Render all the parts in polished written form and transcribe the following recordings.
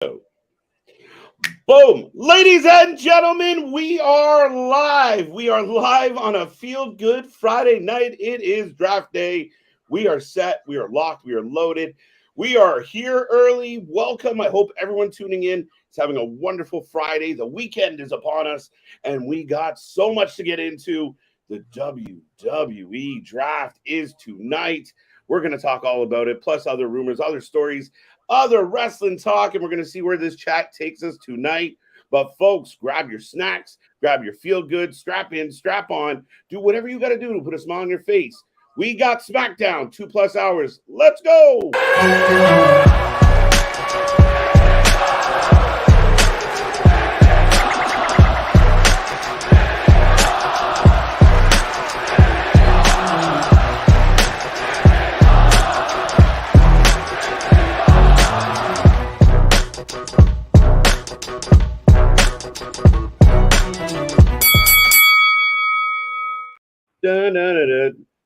Boom. Ladies and gentlemen, we are live. We are live on a feel-good Friday night. It is draft day. We are set. We are locked. We are loaded. We are here early. Welcome. I hope everyone tuning in is having a wonderful Friday. The weekend is upon us, and we got so much to get into. The WWE draft is tonight. We're going to talk all about it, plus other rumors, other stories, other wrestling talk, and we're going to see where this chat takes us tonight. But folks, grab your snacks, grab your feel good, strap in, strap on, do whatever you got to do to put a smile on your face. We got SmackDown 2+ hours. Let's go.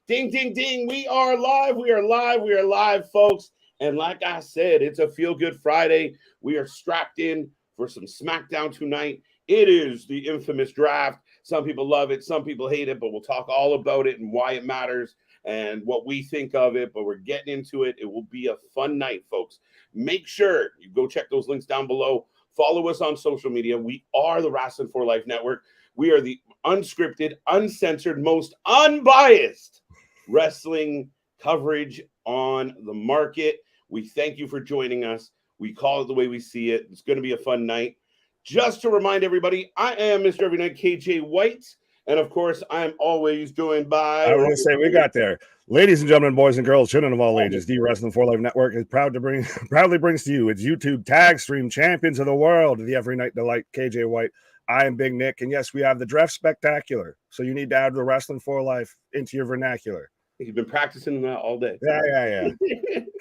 Ding, ding, ding. We are live. We are live. We are live, folks. And like I said, it's a feel-good Friday. We are strapped in for some SmackDown tonight. It is the infamous draft. Some people love it. Some people hate it. But we'll talk all about it and why it matters and what we think of it. But we're getting into it. It will be a fun night, folks. Make sure you go check those links down below. Follow us on social media. We are the Wrasslin for Life Network. We are the unscripted, uncensored, most unbiased wrestling coverage on the market. We thank you for joining us. We call it the way we see it. It's going to be a fun night. Just to remind everybody, I am Mr. Every Night KJ White. And of course, I'm always joined by... I was going to say, we got there. Ladies and gentlemen, boys and girls, children of all ages, the Wrestling for Life Network is proudly brings to you its YouTube tag stream champions of the world, the Every Night Delight, KJ White. I am Big Nick, and yes, we have the draft spectacular. So you need to add the Wrestling for Life into your vernacular. You've been practicing that all day. Yeah.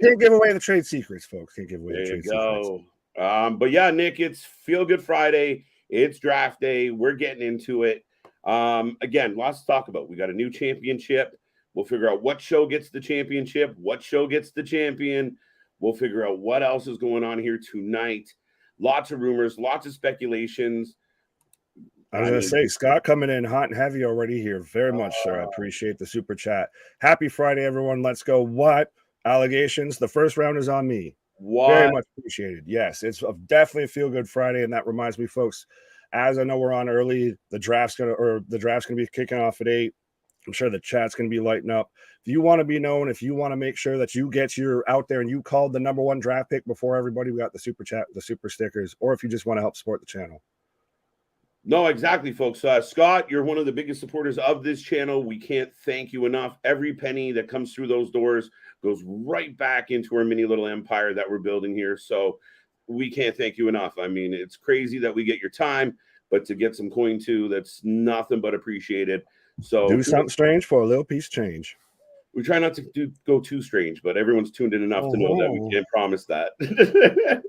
Can't give away the trade secrets, folks. Can't give away the trade secrets. But yeah, Nick, it's Feel Good Friday. It's draft day. We're getting into it. Again, lots to talk about. We got a new championship. We'll figure out what show gets the championship, what show gets the champion. We'll figure out what else is going on here tonight. Lots of rumors, lots of speculations. I was going to say, Scott coming in hot and heavy already here. Very much, sir. I appreciate the super chat. Happy Friday, everyone. Let's go. What? Allegations? The first round is on me. What? Very much appreciated. Yes, it's definitely a feel-good Friday, and that reminds me, folks, as I know we're on early, the draft's gonna be kicking off at 8. I'm sure the chat's going to be lighting up. If you want to be known, if you want to make sure that you get your out there and you called the #1 draft pick before everybody, we got the super chat, the super stickers, or if you just want to help support the channel. No, exactly, folks. Scott, you're one of the biggest supporters of this channel. We can't thank you enough. Every penny that comes through those doors goes right back into our mini little empire that we're building here. So we can't thank you enough. I mean, it's crazy that we get your time, but to get some coin too, that's nothing but appreciated. So do something strange for a little piece of change. We try not to go too strange, but everyone's tuned in enough to know that we can't promise that.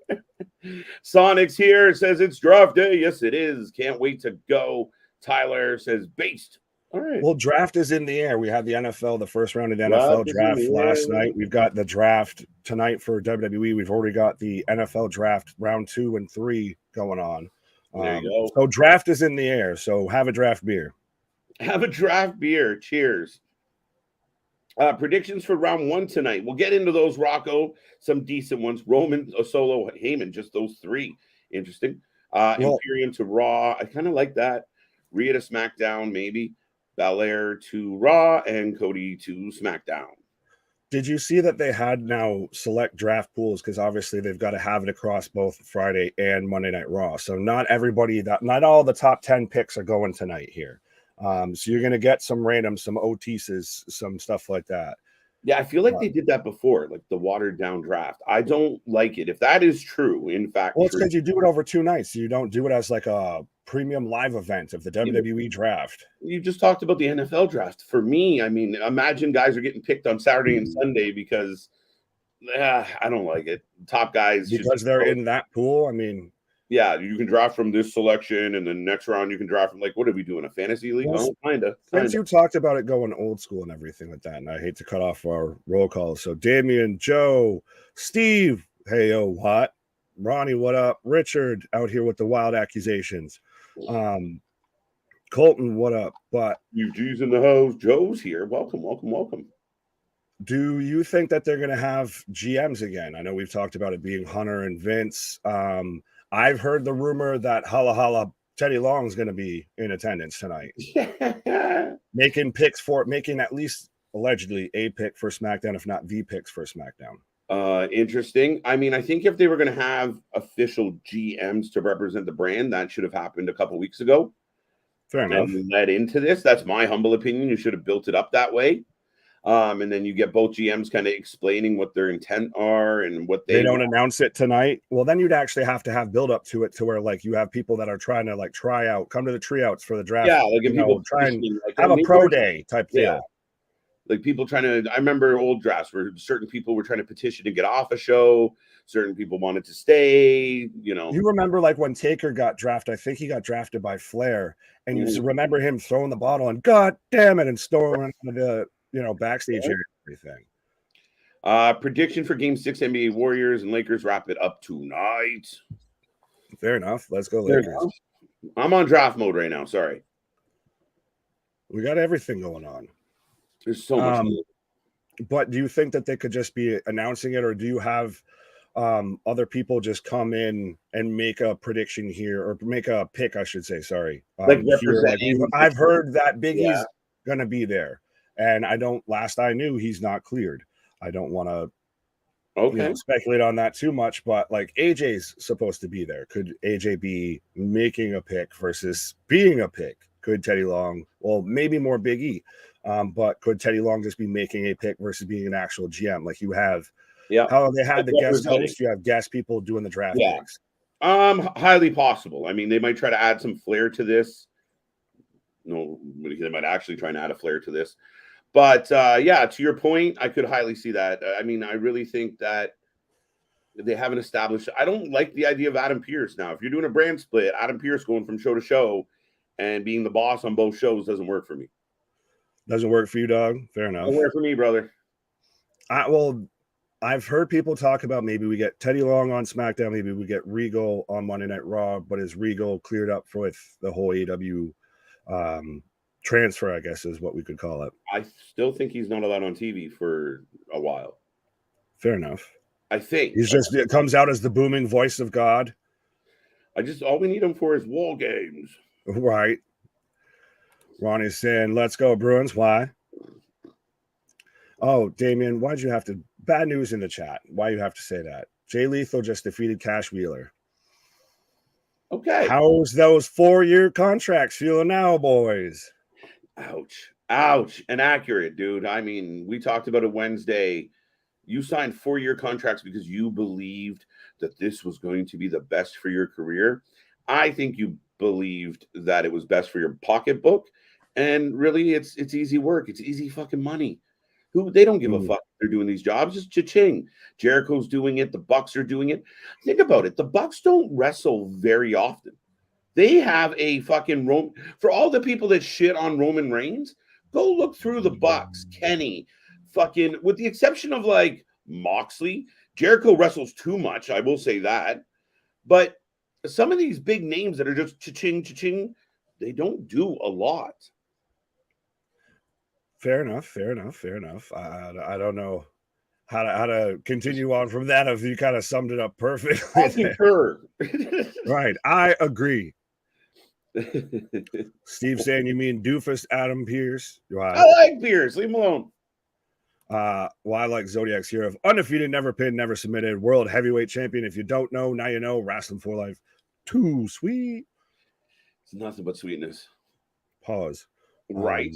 Sonic's here, says it's draft day. Yes, it is. Can't wait to go. Tyler says based. All right. Well, draft is in the air. We had the NFL, the first round of the NFL draft last night. We've got the draft tonight for WWE. We've already got the NFL draft round 2 and 3 going on. There you go. So draft is in the air. So have a draft beer. Have a draft beer. Cheers. Predictions for round 1 tonight. We'll get into those, Rocco. Some decent ones. Roman, Solo, Heyman, just those 3. Interesting. Imperium to Raw. I kind of like that. Rhea to SmackDown, maybe. Belair to Raw and Cody to SmackDown. Did you see that they had now select draft pools? Because obviously they've got to have it across both Friday and Monday Night Raw. So not all the top 10 picks are going tonight here. So you're going to get some random, some Otises, some stuff like that. Yeah, I feel like they did that before, like the watered down draft. I don't like it. If that is true, in fact. Well, it's because you do it over 2 nights. You don't do it as like a premium live event of the WWE draft. You just talked about the NFL draft. For me, I mean, imagine guys are getting picked on Saturday and Sunday because I don't like it. Top guys. Because they're in that pool, I mean. Yeah, you can draft from this selection, and then next round you can draft from, like, what are we doing, a fantasy league? Well, kind of. Since you talked about it going old school and everything like that, and I hate to cut off our roll call. So Damien, Joe, Steve, hey, yo, what? Ronnie, what up? Richard out here with the wild accusations. Colton, what up? But UG's in the house. Joe's here. Welcome, welcome, welcome. do you think that they're going to have GMs again? I know we've talked about it being Hunter and Vince. I've heard the rumor that Holla Holla Teddy Long is going to be in attendance tonight. making at least allegedly a pick for SmackDown, if not the picks for SmackDown. Interesting. I mean, I think if they were going to have official GMs to represent the brand, that should have happened a couple weeks ago. Fair enough. And led into this. That's my humble opinion. You should have built it up that way. And then you get both GMs kind of explaining what their intent are and what they don't announce it tonight. Well, then you'd actually have to have build up to it to where like you have people that are trying to like try out, come to the tryouts for the draft. Yeah, like if people try and like, have a pro day type deal. Like people trying to, I remember old drafts where certain people were trying to petition to get off a show. Certain people wanted to stay, You remember like when Taker got drafted, I think he got drafted by Flair, and you remember him throwing the bottle and God damn it, and storming into the, backstage area and everything. Prediction for Game 6 NBA Warriors and Lakers wrap it up tonight. Fair enough. Let's go Lakers. I'm on draft mode right now. Sorry. We got everything going on. There's so much. But do you think that they could just be announcing it, or do you have other people just come in and make a prediction here, or make a pick, I should say, sorry. I've heard that Big E's going to be there. And last I knew, he's not cleared. I don't want to speculate on that too much, but like AJ's supposed to be there. Could AJ be making a pick versus being a pick? Could Teddy Long, well, maybe more Big E, but could Teddy Long just be making a pick versus being an actual GM? Like you have, how they had the guest host, you have guest people doing the draft picks. Highly possible. I mean, they might try to add some flair to this. No, they might actually try and add a flair to this. But to your point, I could highly see that. I mean, I really think that they haven't established. I don't like the idea of Adam Pearce now. If you're doing a brand split, Adam Pearce going from show to show and being the boss on both shows doesn't work for me. Doesn't work for you, dog? Fair enough. Doesn't work for me, brother. I've heard people talk about maybe we get Teddy Long on SmackDown, maybe we get Regal on Monday Night Raw, but is Regal cleared up with the whole AW transfer, I guess is what we could call it. I still think he's not allowed on TV for a while. Fair enough. I think it comes out as the booming voice of God. All we need him for is Wall Games. Right. Ronnie's saying, let's go Bruins. Why? Oh, Damien, why'd you have to, bad news in the chat. Why you have to say that? Jay Lethal just defeated Cash Wheeler. Okay. How's those 4-year contracts feeling now, boys? Ouch. And accurate, dude. I mean, we talked about it Wednesday. You signed 4-year contracts because you believed that this was going to be the best for your career. I think you believed that it was best for your pocketbook. And really, it's easy work. It's easy fucking money. They don't give a fuck if they're doing these jobs. It's cha-ching. Jericho's doing it. The Bucks are doing it. Think about it. The Bucks don't wrestle very often. They have a fucking for all the people that shit on Roman Reigns, go look through the Bucks. Kenny, fucking, with the exception of like Moxley, Jericho wrestles too much. I will say that. But some of these big names that are just cha-ching, they don't do a lot. Fair enough. I don't know how to continue on from that if you kind of summed it up perfectly. I concur. Right. I agree. Steve saying you mean doofus Adam Pearce. I like Pearce. Leave him alone. I like Zodiac's here of undefeated, never pinned, never submitted, world heavyweight champion. If you don't know, now you know. Wrasslin for life. Too sweet. It's nothing but sweetness. Pause. Right.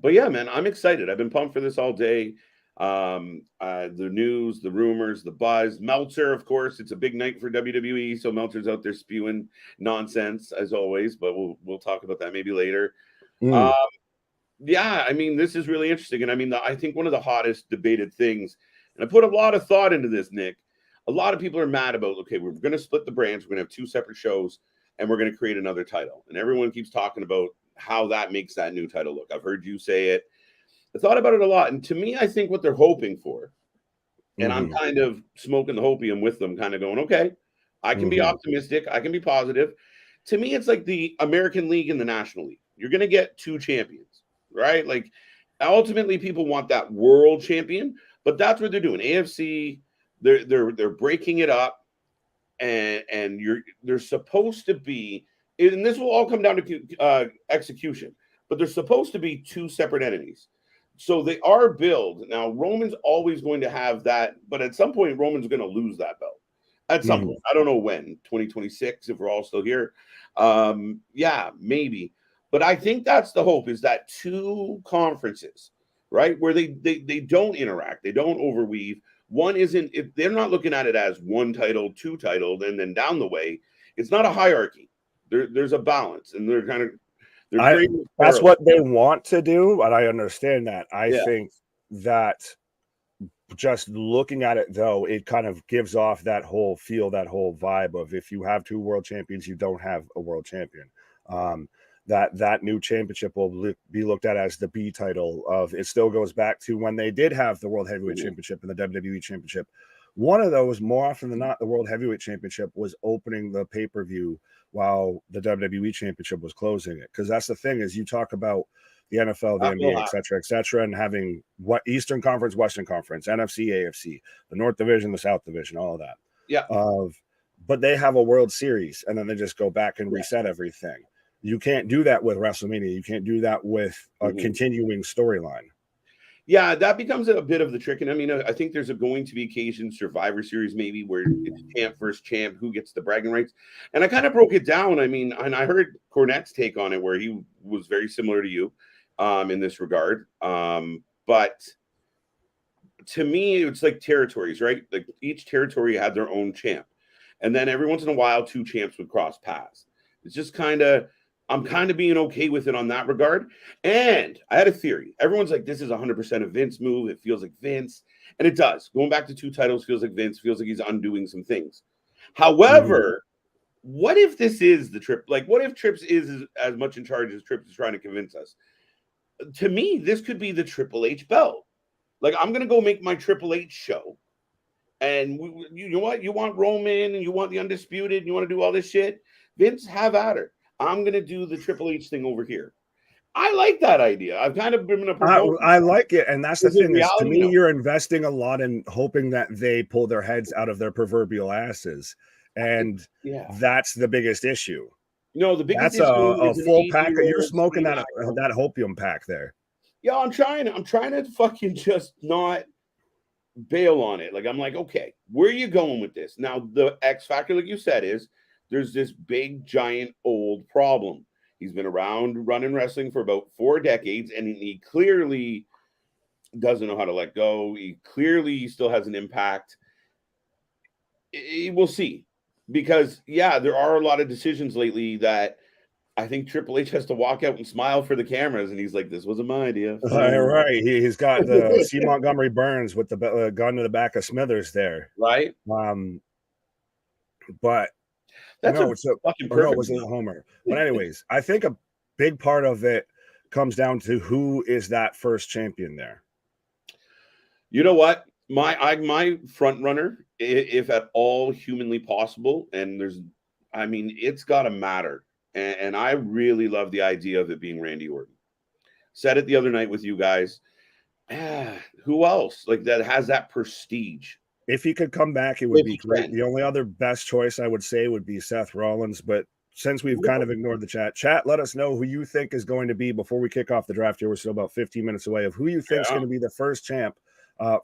But yeah, man, I'm excited. I've been pumped for this all day. The news, the rumors, the buzz. Meltzer, of course, it's a big night for WWE, so Meltzer's out there spewing nonsense as always. But we'll talk about that maybe later. I mean, this is really interesting, and I mean, I think one of the hottest debated things, and I put a lot of thought into this, Nick. A lot of people are mad about, okay, we're going to split the brands, we're going to have 2 separate shows, and we're going to create another title, and everyone keeps talking about how that makes that new title look. I've heard you say it. I thought about it a lot. And to me, I think what they're hoping for And I'm kind of smoking the hopium with them, kind of going, okay, I can be optimistic. I can be positive. To me, it's like the American League and the National League. You're going to get 2 champions, right? Like, ultimately, people want that world champion, but that's what they're doing. AFC, they're breaking it up, and they're supposed to be, and this will all come down to execution, but they're supposed to be 2 separate entities. So they are billed. Now, Roman's always going to have that, but at some point, Roman's going to lose that belt. At some point. I don't know when, 2026, if we're all still here. Yeah, maybe. But I think that's the hope, is that 2 conferences, right, where they don't interact. They don't overweave. One isn't, if they're not looking at it as 1 title, 2 titled, and then down the way. It's not a hierarchy. There's a balance, and they're kind of, that's what they want to do, and I understand that. I think that just looking at it, though, it kind of gives off that whole feel, that whole vibe of, if you have 2 world champions, you don't have a world champion. That new championship will be looked at as the B title of, it still goes back to when they did have the World Heavyweight Championship and the WWE Championship. One of those, more often than not, the World Heavyweight Championship was opening the pay-per-view while the WWE Championship was closing it. Because that's the thing, is you talk about the NFL, the NBA, et cetera, and having what Eastern Conference, Western Conference, NFC, AFC, the North Division, the South Division, all of that. Yeah. But they have a World Series, and then they just go back and reset everything. You can't do that with WrestleMania. You can't do that with a continuing storyline. Yeah, that becomes a bit of the trick. And I mean, I think there's going to be occasion, Survivor Series maybe, where it's champ versus champ, who gets the bragging rights. And I kind of broke it down. I mean, and I heard Cornette's take on it, where he was very similar to you in this regard. But to me, it's like territories, right? Like, each territory had their own champ. And then every once in a while, 2 champs would cross paths. It's just kind of, I'm kind of being okay with it on that regard. And I had a theory. Everyone's like, this is 100% a Vince move. It feels like Vince. And it does. Going back to 2 titles feels like Vince, feels like he's undoing some things. However, what if this is the Trip? Like, what if Trips is as much in charge as Trips is trying to convince us? To me, this could be the Triple H belt. Like, I'm going to go make my Triple H show. And you know what? You want Roman, and you want the Undisputed, and you want to do all this shit? Vince, have at her. I'm going to do the Triple H thing over here. I like that idea. I've kind of been a promoter. I like it. And that's the thing, is, to me, you're investing a lot in hoping that they pull their heads out of their proverbial asses. And that's the biggest issue. No, the biggest issue is a full pack. You're smoking that hopium pack there. Yeah, I'm trying to fucking just not bail on it. Like, I'm like, okay, where are you going with this? Now, the X factor, like you said, is there's this big, giant, old problem. He's been around running wrestling for about 4 decades, and he clearly doesn't know how to let go. He clearly still has an impact. We'll see. Because, yeah, there are a lot of decisions lately that I think Triple H has to walk out and smile for the cameras, and he's like, this wasn't my idea. Right. He's got the C. Montgomery Burns with the gun to the back of Smithers there. Right. But that's no, it's a fucking perfect. No, it wasn't a homer. But anyways, I think a big part of it comes down to who is that first champion there. You know what? My front runner, if at all humanly possible, and it's got to matter. And I really love the idea of it being Randy Orton. Said it the other night with you guys. Who else like that has that prestige? If he could come back, it would be great. The only other best choice I would say would be Seth Rollins, but since we've kind of ignored the chat, let us know who you think is going to be, before we kick off the draft here. We're still about 15 minutes away, of who you think is going to be the first champ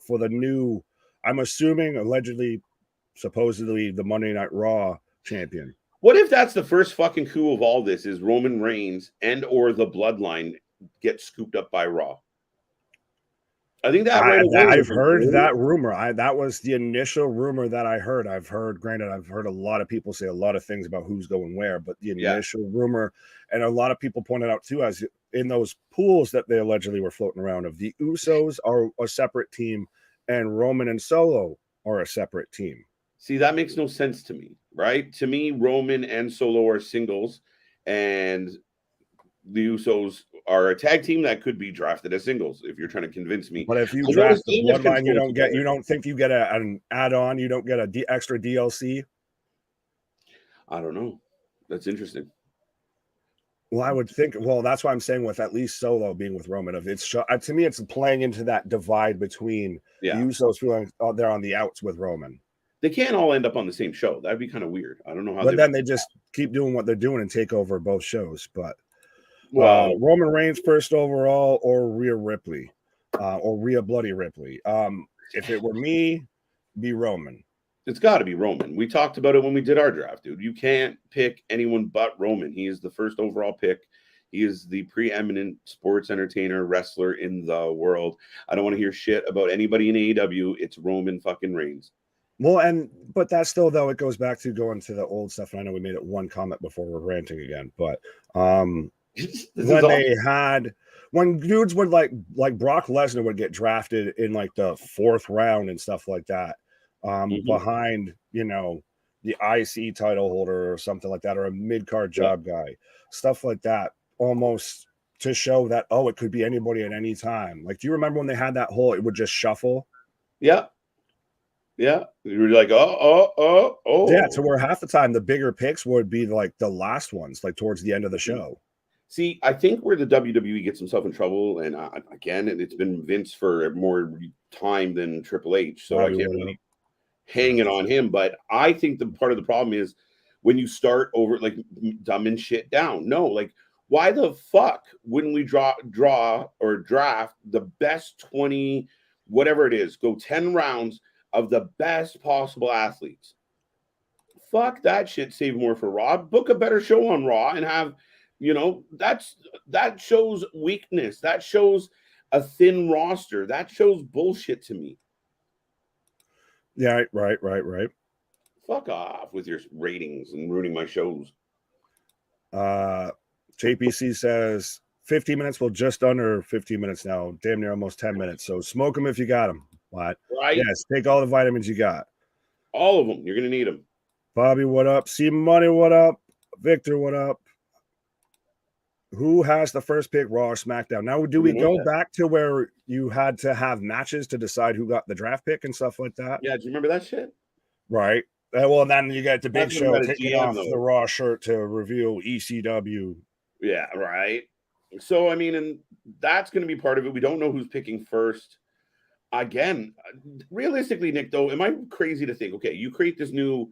for the new, I'm assuming, allegedly, supposedly, the Monday Night Raw champion. What if that's the first fucking coup of all this, is Roman Reigns and or the Bloodline get scooped up by Raw? I think that I've heard that rumor. That was the initial rumor that I heard. I've heard a lot of people say a lot of things about who's going where, but the initial rumor, and a lot of people pointed out too, as in those pools that they allegedly were floating around, of the Usos are a separate team and Roman and Solo are a separate team. See, that makes no sense to me, right? To me, Roman and Solo are singles, and the Usos are a tag team that could be drafted as singles. If you're trying to convince me, But if you I draft noticed the Damage Bloodline, you Control don't think you get an add-on, you don't get a extra DLC. I don't know. That's interesting. Well, I would think. Well, that's why I'm saying with at least Solo being with Roman, of it's to me, it's playing into that divide between the Usos feeling they're on the outs with Roman. They can't all end up on the same show. That'd be kind of weird. I don't know how. But then they just keep doing what they're doing and take over both shows. But Roman Reigns first overall, or Rhea Ripley, or Rhea Bloody Ripley. If it were me, be Roman. It's got to be Roman. We talked about it when we did our draft, dude. You can't pick anyone but Roman. He is the first overall pick. He is the preeminent sports entertainer, wrestler in the world. I don't want to hear shit about anybody in AEW. It's Roman fucking Reigns. Well, but that's still, though, it goes back to going to the old stuff. And I know we made it one comment before we're ranting again, but when dudes would like Brock Lesnar would get drafted in like the 4th round and stuff like that. Behind, the IC title holder or something like that, or a mid-card job guy, stuff like that, almost to show that, it could be anybody at any time. Like, do you remember when they had that whole, it would just shuffle? Yeah. Yeah. You were like, oh. Yeah, to where half the time the bigger picks would be like the last ones, like towards the end of the show. See, I think where the WWE gets himself in trouble, and again, it's been Vince for more time than Triple H, so I can't really hang it on him. But I think the part of the problem is when you start over like dumbing shit down. No, like why the fuck wouldn't we draw or draft the best 20, whatever it is, go 10 rounds of the best possible athletes? Fuck that shit. Save more for Raw. Book a better show on Raw and have, that shows weakness. That shows a thin roster. That shows bullshit to me. Yeah, right. Fuck off with your ratings and ruining my shows. JPC says 15 minutes. Well, just under 15 minutes now. Damn near almost 10 minutes. So smoke them if you got them. What? Right. Yes, take all the vitamins you got. All of them. You're going to need them. Bobby, what up? C Money, what up? Victor, what up? Who has the first pick, Raw or SmackDown? Now, do we go back to where you had to have matches to decide who got the draft pick and stuff like that? Yeah, do you remember that shit? Right. Well, then you get the big show taking off the Raw shirt to reveal ECW. Yeah, right. So, I mean, and that's going to be part of it. We don't know who's picking first. Again, realistically, Nick, though, am I crazy to think, okay, you create this new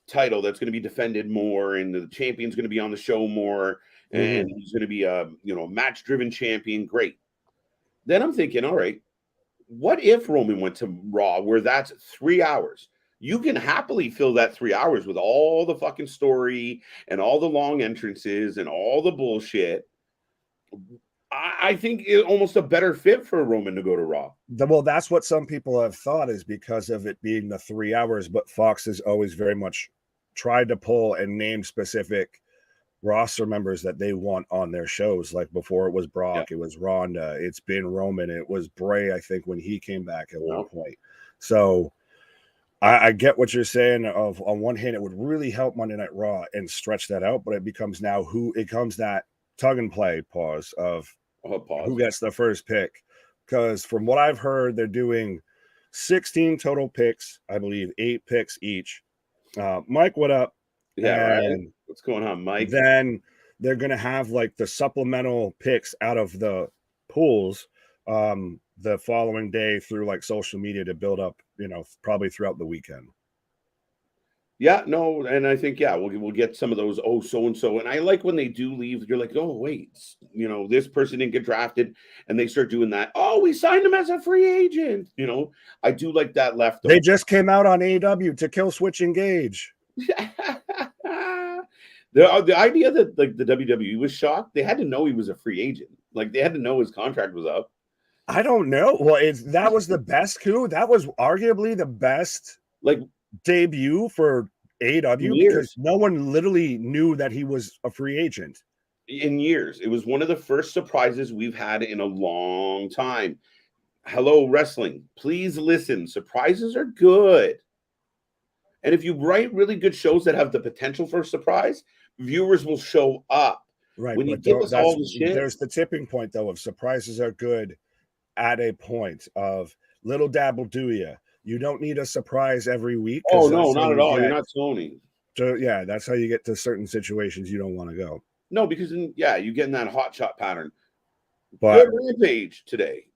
title that's going to be defended more, and the champion's going to be on the show more, and he's going to be a match-driven champion. Great. Then I'm thinking, all right, what if Roman went to Raw where that's 3 hours? You can happily fill that 3 hours with all the fucking story and all the long entrances and all the bullshit. I think it's almost a better fit for Roman to go to Raw. Well, that's what some people have thought, is because of it being the 3 hours, but Fox has always very much tried to pull and name specific roster members that they want on their shows. Like before it was Brock, it was Ronda, it's been Roman, it was Bray, I think, when he came back at one point. So I get what you're saying. On one hand, it would really help Monday Night Raw and stretch that out, but it becomes now that tug and play pause of who gets the first pick. Because from what I've heard, they're doing 16 total picks, I believe 8 picks each. Mike, what up? Yeah, right. What's going on, Mike? Then they're going to have like the supplemental picks out of the pools the following day through like social media to build up, probably throughout the weekend. Yeah, no, and I think, we'll get some of those, so-and-so. And I like when they do leave, you're like, oh, wait, this person didn't get drafted, and they start doing that. Oh, we signed him as a free agent. I do like that left. They just came out on AEW to kill Switch Engage. The idea that like the WWE was shocked, they had to know he was a free agent. Like they had to know his contract was up. I don't know. Well, that was the best coup. That was arguably the best debut for AEW because no one literally knew that he was a free agent in years. It was one of the first surprises we've had in a long time. Hello, wrestling. Please listen. Surprises are good. And if you write really good shows that have the potential for a surprise, viewers will show up. Right, When you but give us all the shit, there's the tipping point though of surprises are good at a point of little dabble do ya. You don't need a surprise every week oh because no, that's how not at you all. You're get not Sony. to, yeah, that's how you get to certain situations you don't want to go. No, because then, yeah, you get in that hot shot pattern. But Good Rampage today.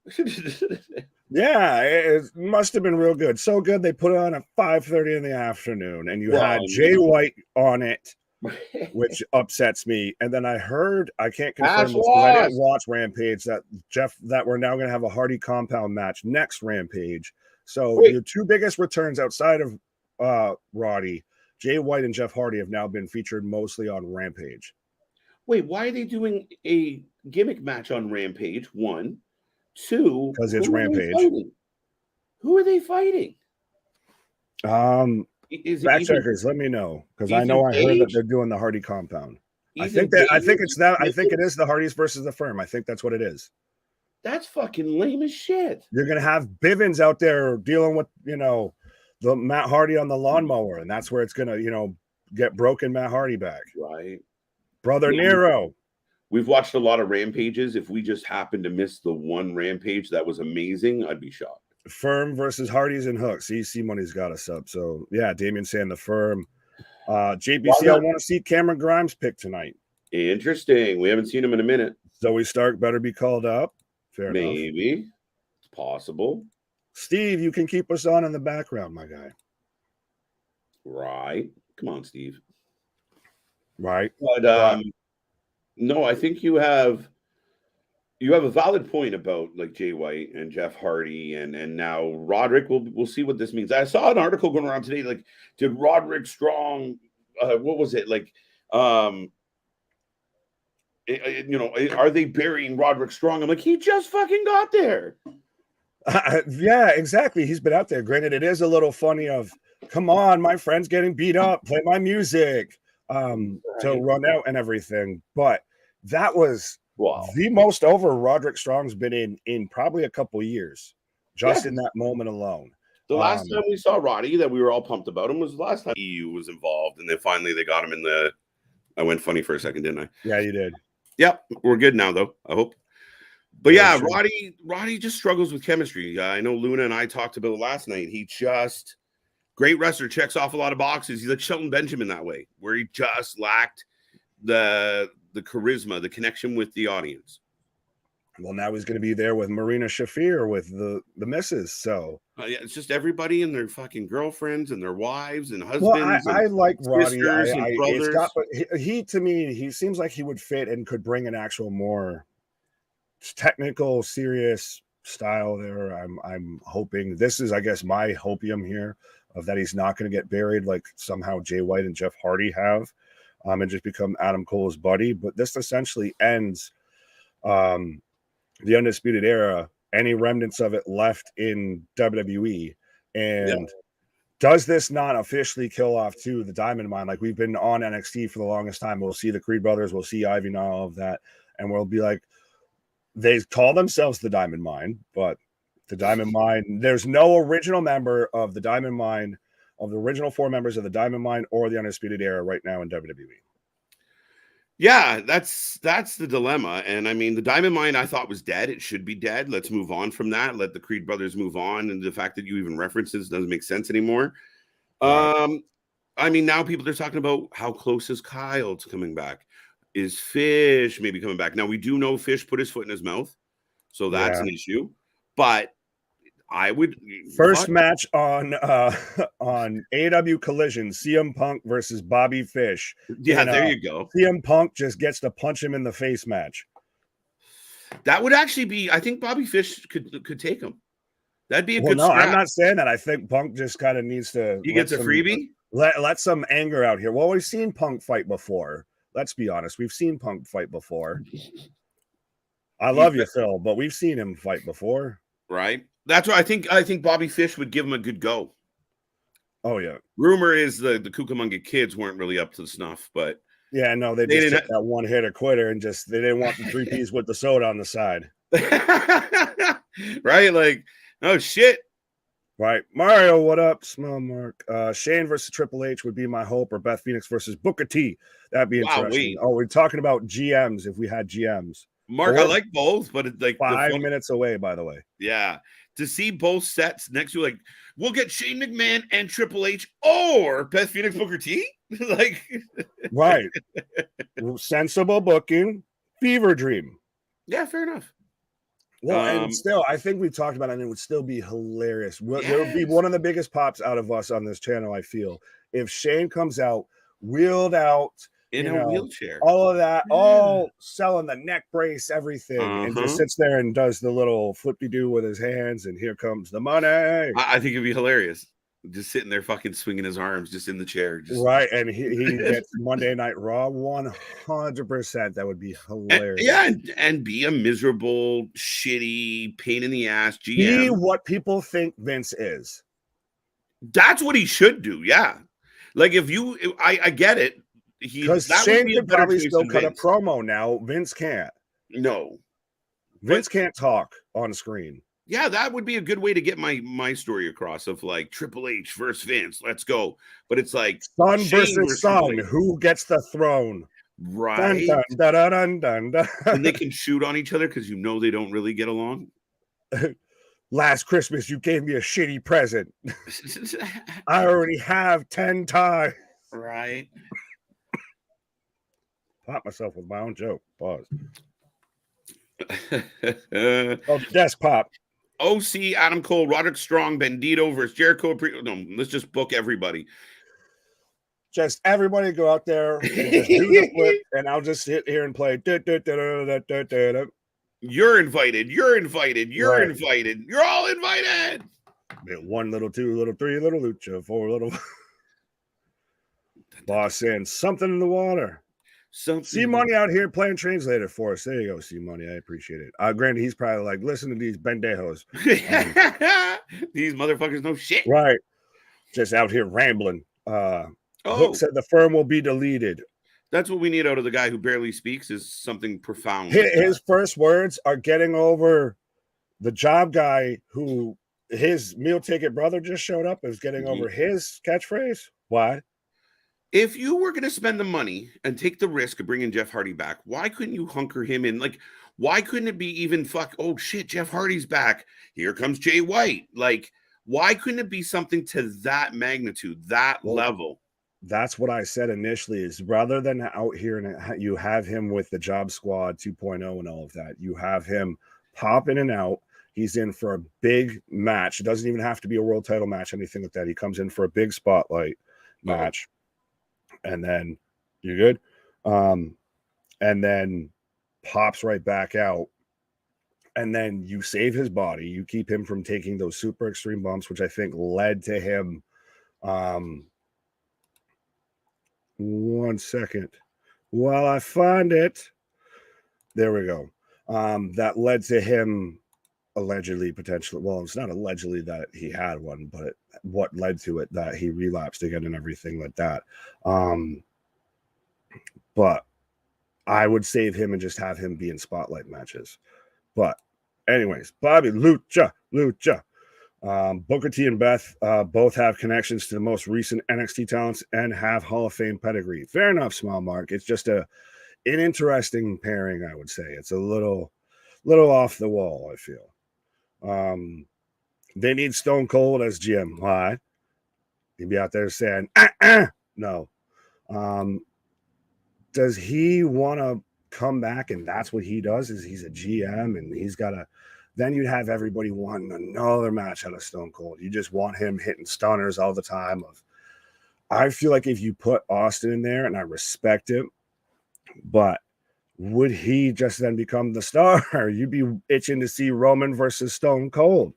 yeah, it must have been real good. So good they put it on at 5:30 in the afternoon, and you had Jay White on it, which upsets me. And then I heard, I can't confirm Ash this because I didn't lost. watch Rampage, that we're now going to have a Hardy compound match next Rampage. So Wait. your two biggest returns outside of Roddy, Jay White and Jeff Hardy, have now been featured mostly on Rampage. Wait, why are they doing a gimmick match on Rampage? 1, 2, Because it's who are they Rampage. fighting? Who are they fighting? Is it Fact checkers, let me know, because I Ethan know I heard that Page? they're doing the Hardy compound. I Ethan think Page? it's that. I think it is the Hardys versus the Firm. I think that's what it is. That's fucking lame as shit. You're gonna have Bivens out there dealing with, the Matt Hardy on the lawnmower, and that's where it's gonna, get broken Matt Hardy back. Right. Brother Yeah, Nero. We've watched a lot of Rampages. If we just happened to miss the one Rampage that was amazing, I'd be shocked. Firm versus Hardys and Hooks. C Money's got us up. So yeah, Damien saying the Firm. JBC, I want to see Cameron Grimes pick tonight. Interesting. We haven't seen him in a minute. Zoe Stark better be called up. Fair enough. Maybe. It's possible. Steve, you can keep us on in the background, my guy. Right. Come on, Steve. Right. But no, I think you have a valid point about like Jay White and Jeff Hardy and now Roderick. We'll see what this means. I saw an article going around today. Like, did Roderick Strong? What was it like? Are they burying Roderick Strong? I'm like, he just fucking got there. Yeah, exactly. He's been out there. Granted, it is a little funny. Come on, my friend's getting beat up. Play my music. To run out and everything. But that was the most over Roderick Strong's been in probably a couple years, just in that moment alone. The last time we saw Roddy that we were all pumped about him was the last time EU was involved, and then finally they got him in the. I went funny for a second, didn't I? Yeah, you did. Yep, we're good now though. I hope. But yeah, Roddy just struggles with chemistry. I know Luna and I talked about it last night. He just. Great wrestler, checks off a lot of boxes. He's like Shelton Benjamin that way, where he just lacked the charisma, the connection with the audience. Well, now he's going to be there with Marina Shafir with the missus. So yeah, it's just everybody and their fucking girlfriends and their wives and husbands. Well, I like Roddy. He to me, he seems like he would fit and could bring an actual more technical, serious style there. I'm hoping this is, I guess, my hopium here. Of that he's not going to get buried like somehow Jay White and Jeff Hardy have, and just become Adam Cole's buddy. But this essentially ends the Undisputed Era, any remnants of it left in WWE. And does this not officially kill off to the Diamond Mine? Like, we've been on NXT for the longest time. We'll see the Creed brothers, we'll see Ivy and all of that, and we'll be like, they call themselves the Diamond Mine, but the Diamond Mine, there's no original member of the Diamond Mine, of the original 4 members of the Diamond Mine or the Undisputed Era right now in WWE. Yeah, that's the dilemma. And I mean, the Diamond Mine I thought was dead. It should be dead. Let's move on from that. Let the Creed brothers move on. And the fact that you even reference this doesn't make sense anymore. Right. I mean, now people are talking about how close is Kyle to coming back. Is Fish maybe coming back? Now, we do know Fish put his foot in his mouth. So that's an issue. But I would match on AEW Collision, CM Punk versus Bobby Fish. Yeah, there you go. CM Punk just gets to punch him in the face match. That would actually be. I think Bobby Fish could take him. That'd be a good. No, scrap. I'm not saying that. I think Punk just kind of needs to. He gets a freebie. Let some anger out here. Well, we've seen Punk fight before. Let's be honest. We've seen Punk fight before. I love you, Phil, but we've seen him fight before. Right. That's why I think Bobby Fish would give him a good go. Oh, yeah. Rumor is the Cucamonga kids weren't really up to the snuff, but yeah, no, they just took that one hitter quitter and just they didn't want the 3-piece with the soda on the side. Right? Like, oh shit. Right. Mario, what up? Small Mark. Shane versus Triple H would be my hope, or Beth Phoenix versus Booker T. That'd be Wow, interesting. wait. Oh, we're talking about GMs if we had GMs. Mark, I like both, but it's like 5 minutes away, by the way. Yeah. To see both sets next to like, we'll get Shane McMahon and Triple H or Beth Phoenix Booker T. Like, right. Sensible booking, fever dream. Yeah, fair enough. Well, and still, I think we talked about it, and it would still be hilarious. Yes. There would be one of the biggest pops out of us on this channel, I feel, if Shane comes out, wheeled out, in a wheelchair, all of that, all selling the neck brace, everything, and just sits there and does the little flippy-doo with his hands, and here comes the money. I think it'd be hilarious. Just sitting there fucking swinging his arms just in the chair. Right, and he gets Monday Night Raw 100%. That would be hilarious. And be a miserable, shitty, pain in the ass GM. Be what people think Vince is. That's what he should do, yeah. Like, I get it. Because Shane could probably still cut a promo now. Vince can't. No. Vince can't talk on screen. Yeah, that would be a good way to get my story across of like Triple H versus Vince. Let's go. But it's like son versus son. Who gets the throne? Right. Dun, dun, dun, dun, dun, dun. And they can shoot on each other because they don't really get along. Last Christmas, you gave me a shitty present. I already have 10 times. Right. Pop myself with my own joke. Pause. Desk pop. OC, Adam Cole, Roderick Strong, Bandito versus Jericho. No, let's just book everybody. Just everybody go out there and just do the flip, and I'll just sit here and play. You're invited. You're invited. You're right. Invited. You're all invited. 1 little, 2 little, 3 little lucha, 4 little. Boss saying something in the water. See Money out here playing translator for us. There you go, See Money. I appreciate it. Granted, he's probably like, listen to these pendejos. These motherfuckers know shit. Right. Just out here rambling. Hook said the firm will be deleted. That's what we need out of the guy who barely speaks is something profound. His first words are getting over the job guy who his meal ticket brother just showed up is getting over his catchphrase. Why? If you were going to spend the money and take the risk of bringing Jeff Hardy back, why couldn't you hunker him in? Like, why couldn't it be even oh shit, Jeff Hardy's back. Here comes Jay White. Like, why couldn't it be something to that magnitude, that level? That's what I said initially is rather than out here and you have him with the Job Squad 2.0 and all of that, you have him pop in and out. He's in for a big match. It doesn't even have to be a world title match, anything like that. He comes in for a big spotlight match. And then you're good. And then pops right back out. And then you save his body. You keep him from taking those super extreme bumps, which I think led to him. 1 second. While I find it. There we go. That led to him allegedly, potentially. Well, it's not allegedly that he had one, but what led to it that he relapsed again and everything like that. But I would save him and just have him be in spotlight matches. But anyways, Bobby Lucha. Booker T and Beth both have connections to the most recent NXT talents and have Hall of Fame pedigree. Fair enough, Small Mark. It's just an interesting pairing, I would say. It's a little off the wall, I feel. They need Stone Cold as GM. Why? He'd be out there saying, no. Does he want to come back and that's what he does is he's a GM and he's got to, then you'd have everybody wanting another match out of Stone Cold. You just want him hitting stunners all the time. I feel like if you put Austin in there, and I respect it, but would he just then become the star? You'd be itching to see Roman versus Stone Cold.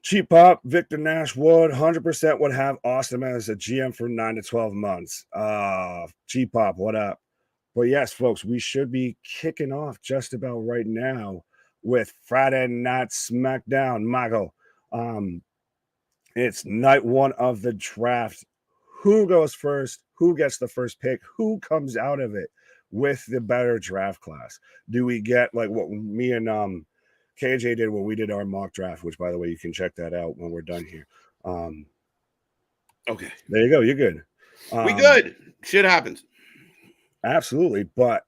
Cheap Pop, Victor Nash would 100% would have Austin as a GM for 9 to 12 months. Cheap Pop, what up? But yes, folks, we should be kicking off just about right now with Friday Night Smackdown. Michael, it's night 1 of the draft. Who goes first? Who gets the first pick? Who comes out of it with the better draft class? Do we get like what me and KJ did when we did our mock draft, which, by the way, you can check that out when we're done here. Okay. There you go. You're good. We good. Shit happens. Absolutely. But,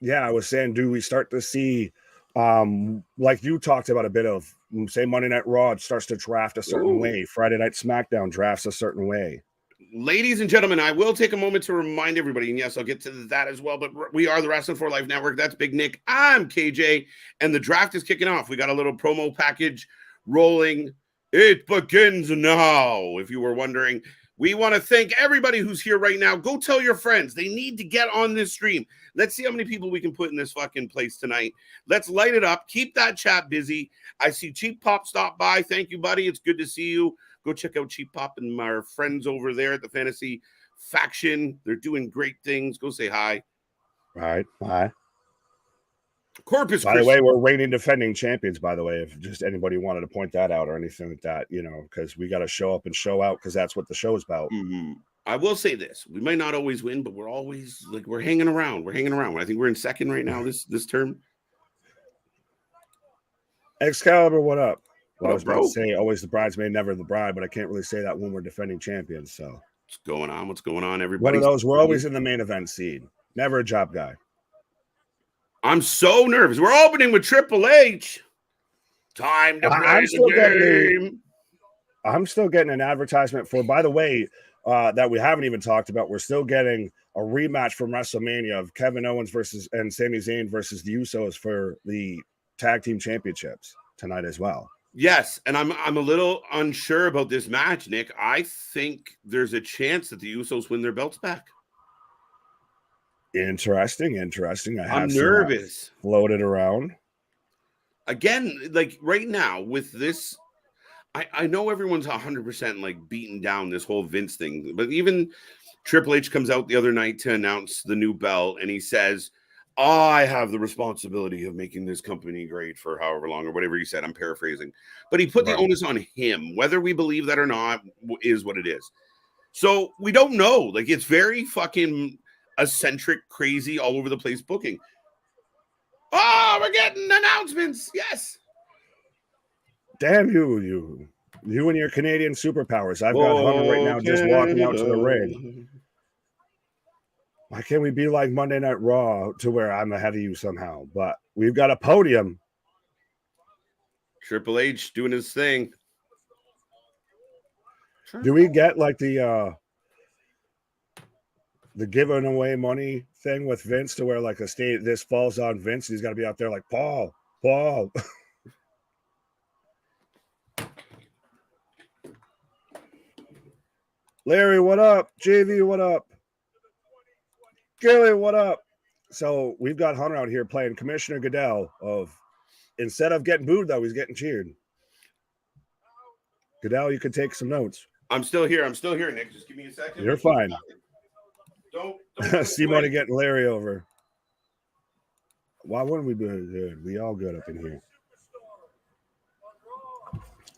yeah, I was saying, do we start to see, like you talked about a bit of, say, Monday Night Raw starts to draft a certain way. Friday Night SmackDown drafts a certain way. Ladies and gentlemen, I will take a moment to remind everybody, and yes, I'll get to that as well, but we are the Wrestling for Life Network. That's Big Nick. I'm KJ, and the draft is kicking off. We got a little promo package rolling. It begins now, if you were wondering. We want to thank everybody who's here right now. Go tell your friends. They need to get on this stream. Let's see how many people we can put in this fucking place tonight. Let's light it up. Keep that chat busy. I see Cheap Pop stop by. Thank you, buddy. It's good to see you. Go check out Cheap Pop and our friends over there at the Fantasy Faction. They're doing great things. Go say hi. All right. Hi. Corpus By the way, we're reigning defending champions, by the way, if just anybody wanted to point that out or anything like that, you know, because we got to show up and show out because that's what the show is about. Mm-hmm. I will say this. We might not always win, but we're always, like, we're hanging around. We're hanging around. I think we're in second right now this term. Excalibur, what up? Well, I was bro? about to say always the bridesmaid, never the bride, but I can't really say that when we're defending champions. So what's going on? What's going on, everybody? One of those, we're always in the main event seed. Never a job guy. I'm so nervous. We're opening with Triple H. Time to play the game. I'm still getting an advertisement for, by the way, that we haven't even talked about. We're still getting a rematch from WrestleMania of Kevin Owens and Sami Zayn versus the Usos for the tag team championships tonight as well. Yes, and I'm a little unsure about this match, Nick. I think there's a chance that the Usos win their belts back. Interesting. I'm nervous. Floated around. Again, like right now with this, I know everyone's 100% like beating down this whole Vince thing, but even Triple H comes out the other night to announce the new belt, and he says, I have the responsibility of making this company great for however long or whatever he said. I'm paraphrasing, but he put the onus on him. Whether we believe that or not is what it is. So we don't know. Like, it's very fucking eccentric, crazy, all over the place booking. Oh, we're getting announcements. Yes. Damn you and your Canadian superpowers. I've got Hunter right now just walking out to the ring. Why can't we be like Monday Night Raw to where I'm ahead of you somehow? But we've got a podium. Triple H doing his thing. Do we get like the giving away money thing with Vince to where like this falls on Vince? He's got to be out there like Paul. Larry, what up? JV, what up? Gilly, what up? So we've got Hunter out here playing Commissioner Goodell instead of getting booed, though, he's getting cheered. Goodell, you can take some notes. I'm still here, Nick. Just give me a second. You're fine. Don't Simone getting Larry over. Why wouldn't we be good? We all good up in here.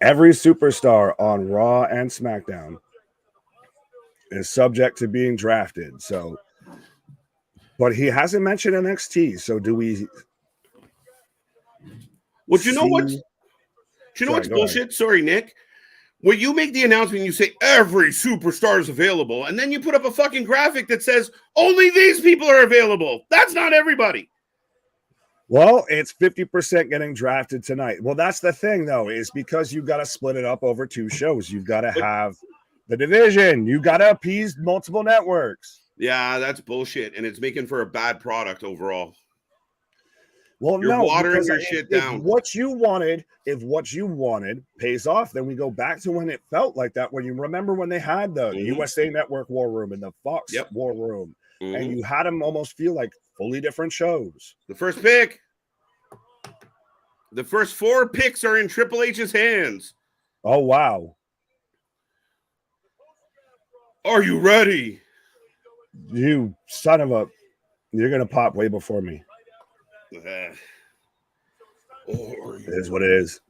Every superstar on Raw and SmackDown is subject to being drafted. So, but he hasn't mentioned NXT. So do we? Well, you know what? Do you know what's bullshit? Ahead. Sorry, Nick. When you make the announcement, you say every superstar is available, and then you put up a fucking graphic that says only these people are available. That's not everybody. Well, it's 50% getting drafted tonight. Well, that's the thing, though, is because you've got to split it up over 2 shows. You've got to have the division. You got to appease multiple networks. Yeah, that's bullshit, and it's making for a bad product overall. Well, you're watering your shit down. If what you wanted pays off, then we go back to when it felt like that. When you remember when they had the USA Network War Room and the Fox War Room, and you had them almost feel like fully different shows. The first pick, the first 4 picks are in Triple H's hands. Oh wow! Are you ready? You son of a! You're gonna pop way before me. It is what it is.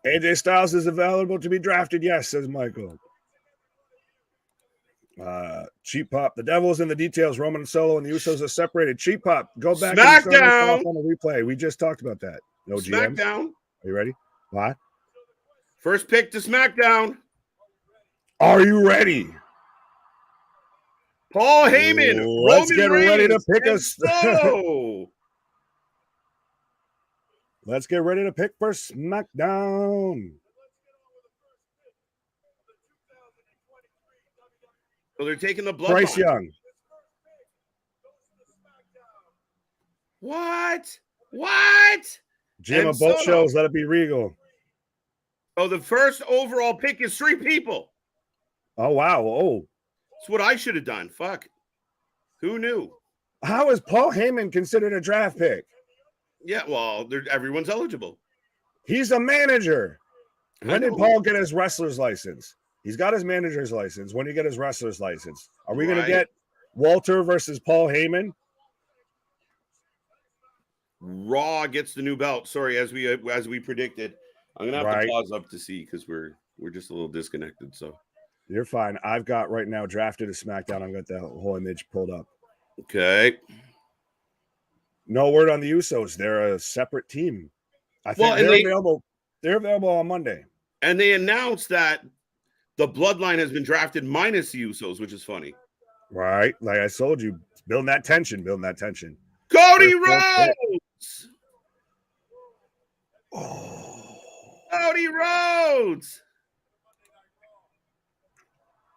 AJ Styles is available to be drafted. Yes, says Michael. Cheap Pop. The Devil's in the details. Roman Solo and the Usos are separated. Cheap Pop. Go back SmackDown and on the replay. We just talked about that. No GMs. SmackDown. Are you ready? What? First pick to SmackDown. Are you ready? Paul Heyman. Let's Roman get ready to Reigns, pick and us. Solo. Let's get ready to pick for SmackDown. So they're taking the Bloodline. Bryce Young. What? Jim of both shows. Let it be Regal. Oh, the first overall pick is 3 people. Oh, wow. Oh. That's what I should have done. Fuck. Who knew? How is Paul Heyman considered a draft pick? Yeah, well, everyone's eligible. He's a manager. When did Paul get his wrestler's license? He's got his manager's license. When did he get his wrestler's license? Are we going to get Walter versus Paul Heyman? Raw gets the new belt. Sorry, as we predicted. I'm gonna have to pause up to see because we're just a little disconnected. So you're fine. I've got right now drafted a SmackDown. I've got the whole image pulled up. Okay. No word on the Usos. They're a separate team. I think they're available. They're available on Monday. And they announced that the Bloodline has been drafted minus the Usos, which is funny. Right. Like I told you, building that tension. Cody Rhodes! Oh. Cody Rhodes!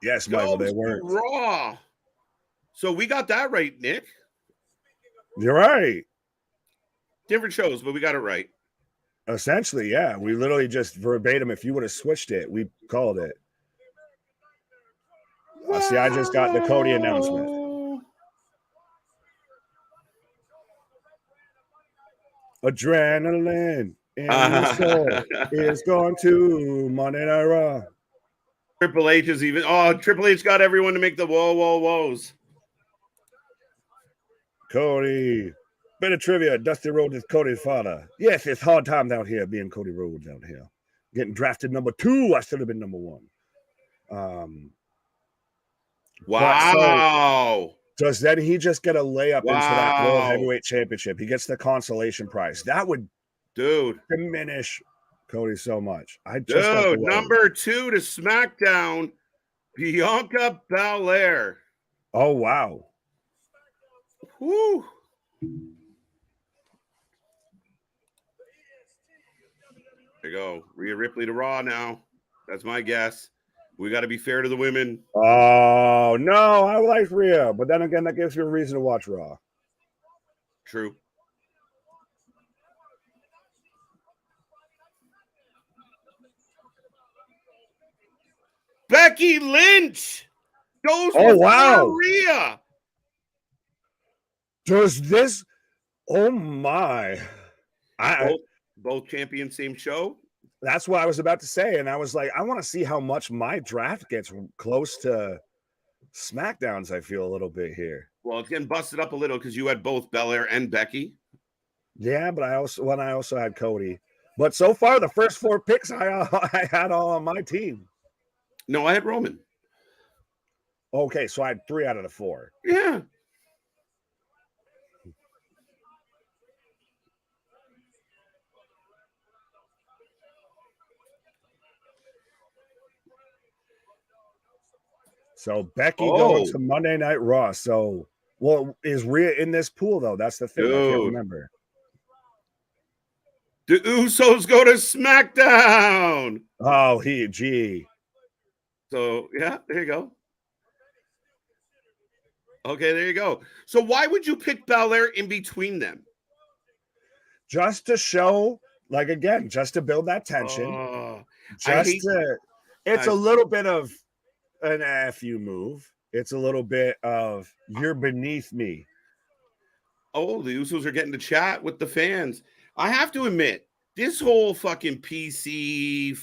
Yes, Michael, they weren't. Raw. So we got that right, Nick. You're right. Different shows, but we got it right. Essentially, yeah. We literally just verbatim, if you would have switched it, we called it. See, I just got the Cody announcement. Adrenaline in the soul is going to Monday Night Raw. Triple H is even. Oh, Triple H got everyone to make the whoas. Cody. Bit of trivia. Dusty Rhodes is Cody's father. Yes, it's hard times out here being Cody Rhodes out here. Getting drafted number 2. I should have been number 1. Wow. Does then he just get a layup into that World Heavyweight Championship? He gets the consolation prize. That would diminish Cody so much. Number 2 to SmackDown, Bianca Belair. Oh, wow. Whew. There you go. Rhea Ripley to Raw now. That's my guess. We got to be fair to the women. Oh, no. I like Rhea. But then again, that gives you a reason to watch Raw. True. Becky Lynch goes for Rhea. Does this? Oh, my. Both champions, same show. That's what I was about to say. And I was like, I want to see how much my draft gets close to SmackDown's, I feel a little bit here. Well, it's getting busted up a little because you had both Belair and Becky. Yeah, but I also had Cody. But so far, the first 4 picks I had all on my team. No, I had Roman. Okay, so I had 3 out of the 4. Yeah. So Becky going to Monday Night Raw. So, is Rhea in this pool, though? That's the thing. I can't remember. The Usos go to SmackDown. Oh, gee. So, yeah, there you go. Okay, there you go. So why would you pick Belair in between them? Just to show, like, again, just to build that tension. It's a little bit of an FU move. It's a little bit of you're beneath me. Oh, the Usos are getting to chat with the fans. I have to admit, this whole fucking PC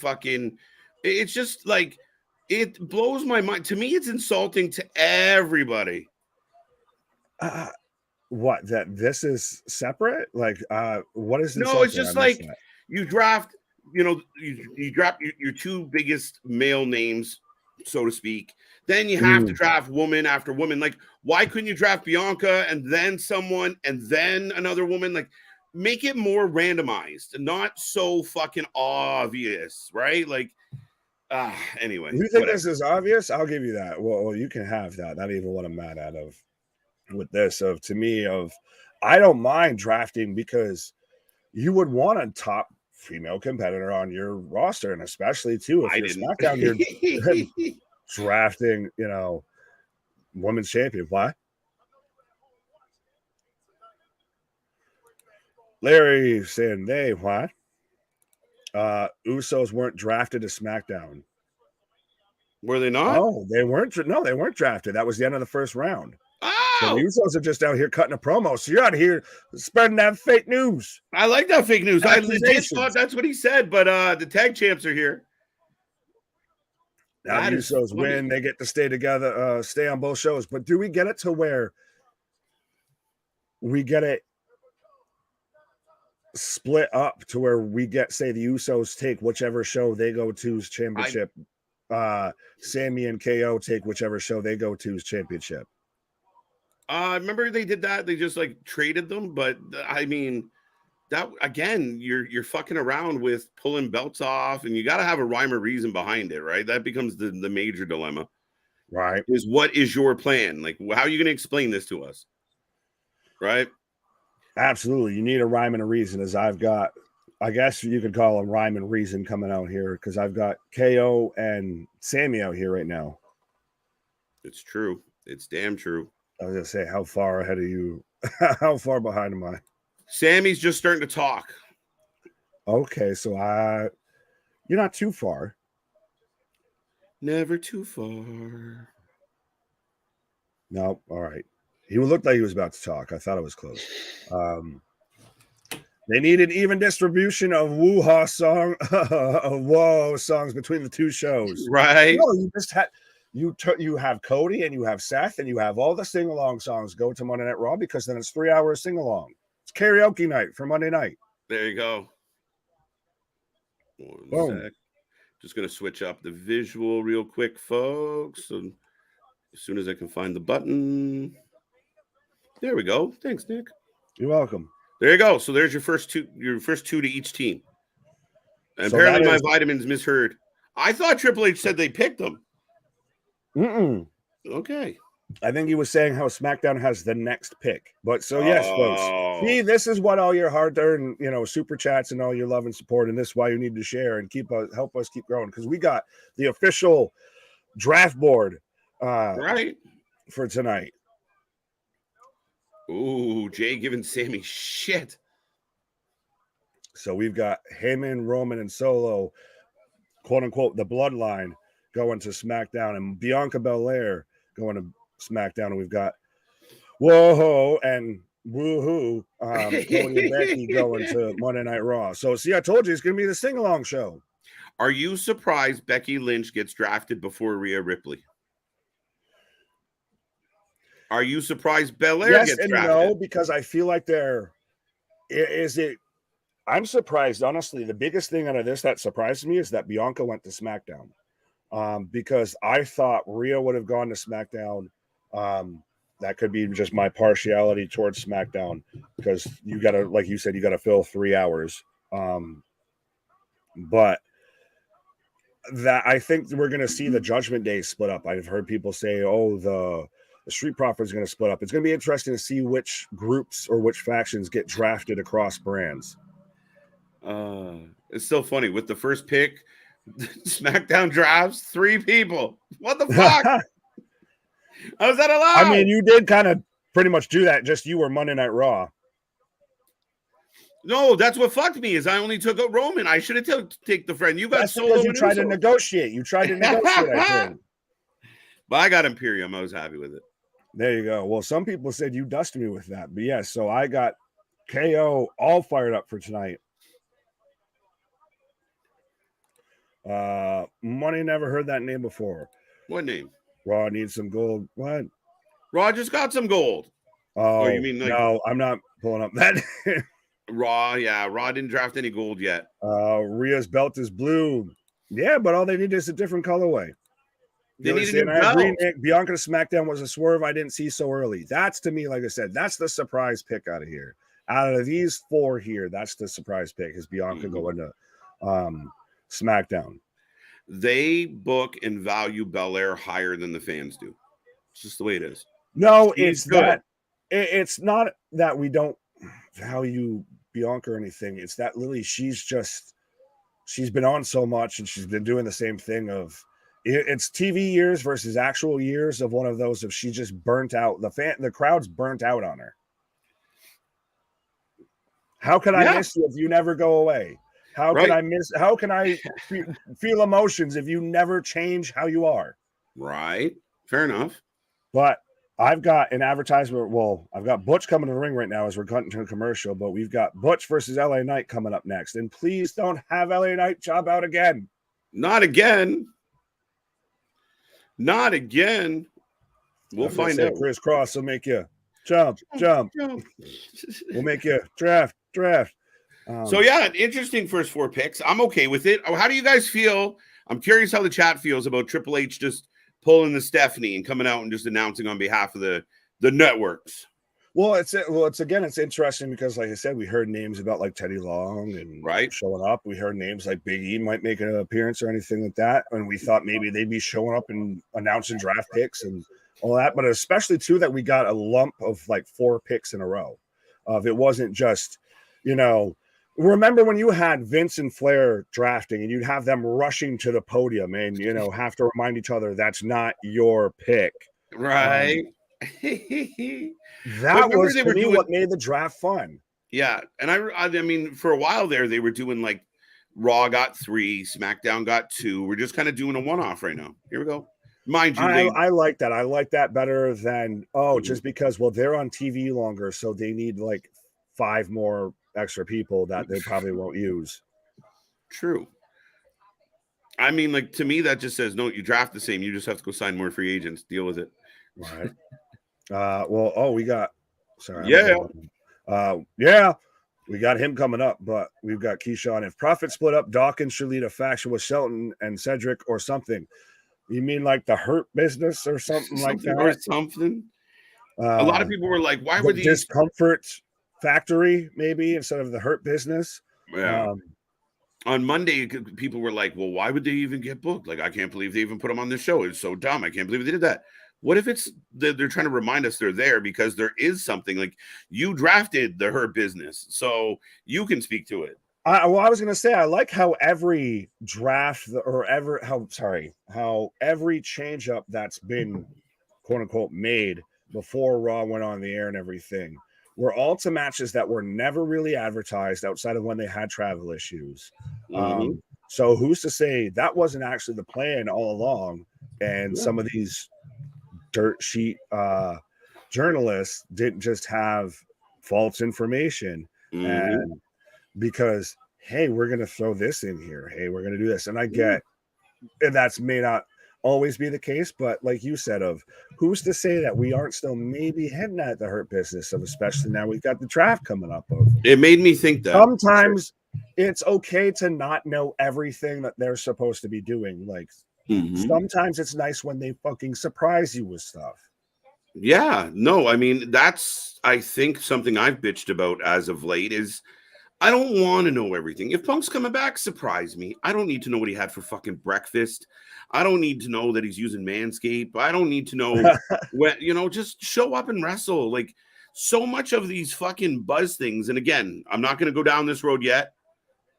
it's just like, it blows my mind. To me, it's insulting to everybody. What, that this is separate? Like, what is this? No, it's just like you draft, you draft your 2 biggest male names, so to speak. Then you have to draft woman after woman. Like, why couldn't you draft Bianca and then someone and then another woman? Like, make it more randomized, not so fucking obvious, right? Like, anyway. You think this is obvious? I'll give you that. Well, you can have that. Not even what I'm mad at with this. I don't mind drafting because you would want a top female competitor on your roster, and especially too if you're SmackDown, you're drafting, women's champion. Why? Larry saying why? Usos weren't drafted to SmackDown. Were they not? Oh, they weren't. No, they weren't drafted. That was the end of the first round. Oh! So the Usos are just out here cutting a promo. So you're out here spreading that fake news. I like that fake news. I legit thought that's what he said, but the tag champs are here. Now the Usos win. They get to stay together, stay on both shows. But do we get it to where we get it split up to where we get, say, the Usos take whichever show they go to's championship? Sami and KO take whichever show they go to's championship. I remember they did that. They just like traded them, but I mean, that again, you're fucking around with pulling belts off, and you got to have a rhyme or reason behind it, right? That becomes the major dilemma, right? Is what is your plan? Like, how are you going to explain this to us, right? Absolutely, you need a rhyme and a reason. As I've got, I guess you could call a rhyme and reason coming out here because I've got KO and Sami out here right now. It's true. It's damn true. I was gonna say, how far ahead of you? How far behind am I? Sami's just starting to talk. Okay, so you're not too far. Never too far. No, all right. He looked like he was about to talk. I thought it was close. They needed even distribution of woo-ha song, of whoa songs between the two shows. Right. No, you just had you have Cody and you have Seth and you have all the sing-along songs go to Monday Night Raw because then it's 3 hours sing-along. It's karaoke night for Monday night. There you go. One sec. Just going to switch up the visual real quick, folks. And as soon as I can find the button. There we go. Thanks, Nick. You're welcome. There you go. So there's your first two to each team. And so apparently my vitamins misheard. I thought Triple H said they picked them. Okay. I think he was saying how SmackDown has the next pick. But so yes, folks. See, this is what all your hard-earned, super chats and all your love and support, and this is why you need to share and help us keep growing because we got the official draft board right for tonight. Ooh, Jay giving Sami shit. So we've got Heyman, Roman, and Solo, quote unquote, the Bloodline going to SmackDown, and Bianca Belair going to SmackDown, and we've got Whoa and Woohoo, Cody and Becky going to Monday Night Raw. So see, I told you it's going to be the sing-along show. Are you surprised Becky Lynch gets drafted before Rhea Ripley? Are you surprised Belair gets drafted? Yes and no, because I feel like I'm surprised, honestly. The biggest thing out of this that surprised me is that Bianca went to SmackDown. Because I thought Rhea would have gone to SmackDown. That could be just my partiality towards SmackDown because you got to, like you said, you got to fill 3 hours. But that I think we're going to see the Judgment Day split up. I've heard people say, the Street Profits is going to split up. It's going to be interesting to see which groups or which factions get drafted across brands. It's so funny. With the first pick, SmackDown drafts 3 people. What the fuck? How is that allowed? I mean, you did kind of pretty much do that. Just you were Monday Night Raw. No, that's what fucked me is I only took a Roman. I should have take the friend. You got Solo. You tried to negotiate. You tried to negotiate, I think. But I got Imperium. I was happy with it. There you go. Well, some people said you dusted me with that. But yes, so I got KO all fired up for tonight. Money never heard that name before. What name? Raw needs some gold. What? Raw just got some gold. Oh, you mean no, I'm not pulling up that. Raw, yeah. Raw didn't draft any gold yet. Rhea's belt is blue. Yeah, but all they need is a different colorway. They need a new belt. Bianca to SmackDown was a swerve I didn't see so early. That's, to me, like I said, that's the surprise pick out of here. out of these 4 here, that's the surprise pick is Bianca going to SmackDown. They book and value Belair higher than the fans do. It's just the way it is. No, it's that it's not that we don't value Bianca or anything. It's that Lily, she's been on so much and she's been doing the same thing of it's TV years versus actual years of one of those of she just burnt out. The crowd's burnt out on her. How can I miss you if you never go away? How can I feel emotions if you never change how you are? Right. Fair enough. But I've got an advertisement. Well, I've got Butch coming to the ring right now as we're cutting to a commercial, but we've got Butch versus LA Knight coming up next. And please don't have LA Knight job out again. Not again. Not again. We'll find out. Chris Cross will make you jump. We'll make you draft. So yeah, interesting first 4 picks. I'm okay with it. How do you guys feel? I'm curious how the chat feels about Triple H just pulling the Stephanie and coming out and just announcing on behalf of the networks. It's interesting because, like I said, we heard names about like Teddy Long and showing up. We heard names like Big E might make an appearance or anything like that, and we thought maybe they'd be showing up and announcing draft picks and all that. But especially too that we got a lump of like 4 picks in a row. It wasn't just, remember when you had Vince and Flair drafting and you'd have them rushing to the podium and have to remind each other that's not your pick, right? That was to me what made the draft fun. Yeah, and I mean, for a while there, they were doing like Raw got 3, SmackDown got 2. We're just kind of doing a one-off right now. Here we go. Mind you, I like that. I like that better than just because they're on TV longer, so they need like 5 more extra people that they probably won't use. True. I mean, like to me, that just says no. You draft the same. You just have to go sign more free agents. Deal with it. Right. We got. Sorry. We got him coming up, but we've got Keyshawn. If Profit split up, Dawkins should lead a faction with Shelton and Cedric or something. You mean like the Hurt Business or something like that? Or something. A lot of people were like, "Why were these Discomfort Factory maybe instead of the Hurt Business?" Yeah. On Monday, people were like, "Well, why would they even get booked? Like, I can't believe they even put them on this show. It's so dumb. I can't believe they did that." What if it's they're trying to remind us they're there because there is something like you drafted the Hurt Business, so you can speak to it. I was going to say, I like how every draft how every change up that's been quote unquote made before Raw went on the air and everything were all to matches that were never really advertised outside of when they had travel issues. So who's to say that wasn't actually the plan all along? And some of these dirt sheet journalists didn't just have false information and because, hey, we're going to throw this in here. Hey, we're going to do this. And I get, and that's may not always be the case, but like you said, of who's to say that we aren't still maybe heading at the Hurt Business of, especially now we've got the draft coming up. It made me think that sometimes it's okay to not know everything that they're supposed to be doing. Like sometimes it's nice when they fucking surprise you with stuff. Yeah, no, I mean, that's, I think something I've bitched about as of late is I don't want to know everything. If Punk's coming back, surprise me. I don't need to know what he had for fucking breakfast. I don't need to know that he's using Manscaped. I don't need to know when, just show up and wrestle. Like so much of these fucking buzz things. And again, I'm not going to go down this road yet.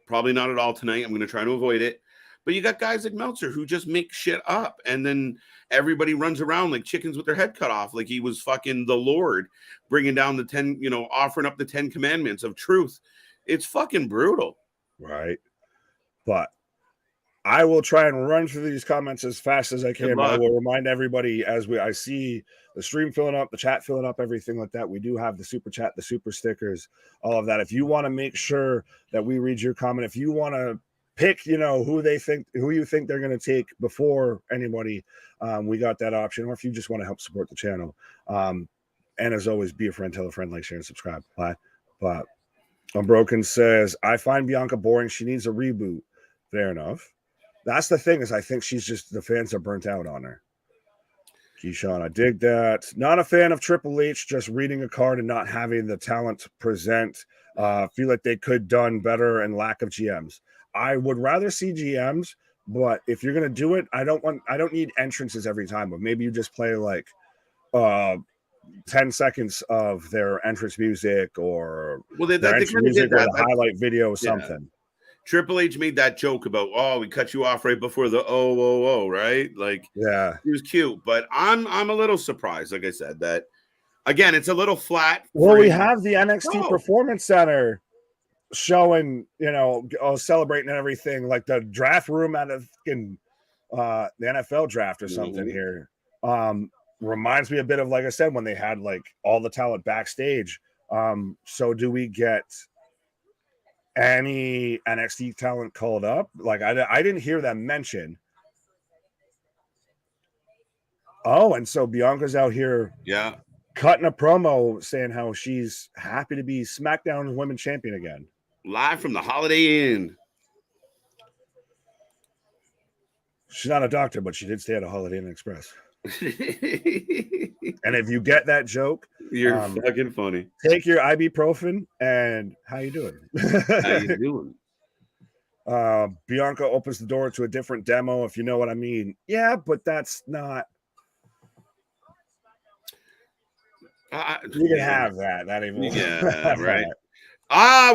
Probably not at all tonight. I'm going to try to avoid it. But you got guys like Meltzer who just make shit up. And then everybody runs around like chickens with their head cut off. Like he was fucking the Lord bringing down the 10, offering up the 10 commandments of truth. It's fucking brutal. Right. But I will try and run through these comments as fast as I can. But I will remind everybody as I see the stream filling up, the chat filling up, everything like that. We do have the super chat, the super stickers, all of that. If you want to make sure that we read your comment, if you want to pick, who you think they're going to take before anybody, we got that option. Or if you just want to help support the channel. And as always, be a friend, tell a friend, like, share, and subscribe. Bye. But Unbroken says, I find Bianca boring. She needs a reboot. Fair enough. That's the thing is I think she's just, the fans are burnt out on her. Keyshawn, I dig that. Not a fan of Triple H just reading a card and not having the talent to present. Feel like they could done better and lack of GMs. I would rather see GMs, but if you're gonna do it, I don't need entrances every time, but maybe you just play like 10 seconds of their entrance music or their entrance music or the highlight video or something. Triple H made that joke about, oh, we cut you off right before the right? Like, yeah, it was cute, but I'm a little surprised, like I said, that again, it's a little flat. Well, we have the NXT Performance Center showing, celebrating and everything, like the draft room out of the NFL draft or something here. Reminds me a bit of, like I said, when they had like all the talent backstage. So do we get any NXT talent called up? Like I didn't hear them mention. Oh, and so Bianca's out here, cutting a promo saying how she's happy to be SmackDown Women's Champion again, live from the Holiday Inn. She's not a doctor, but she did stay at a Holiday Inn Express. And if you get that joke, you're fucking funny. Take your ibuprofen and how you doing? How you doing? Bianca opens the door to a different demo, if you know what I mean. Yeah, but that's not. You can have that. That ain't. Yeah, right.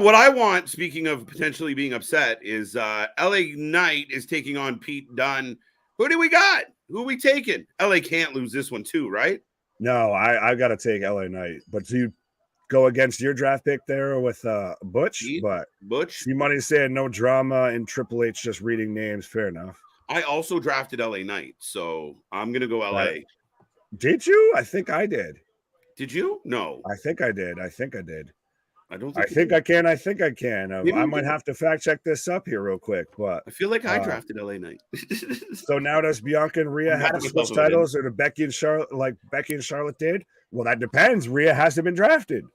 What I want, speaking of potentially being upset, is LA Knight is taking on Pete Dunne. Who do we got? Who are we taking? LA can't lose this one too, right? No, I got to take LA Knight. But do you go against your draft pick there with Butch? But Butch? Money saying no drama and Triple H just reading names. Fair enough. I also drafted LA Knight, so I'm going to go LA. Did you? I think I did. Did you? No. I think I did. I think I don't I can. I might have to fact check this up here real quick, but I feel like I drafted LA Knight. So now does Bianca and Rhea have to switch titles, or do Becky and Charlotte, like Becky and Charlotte did? Well, that depends. Rhea hasn't been drafted.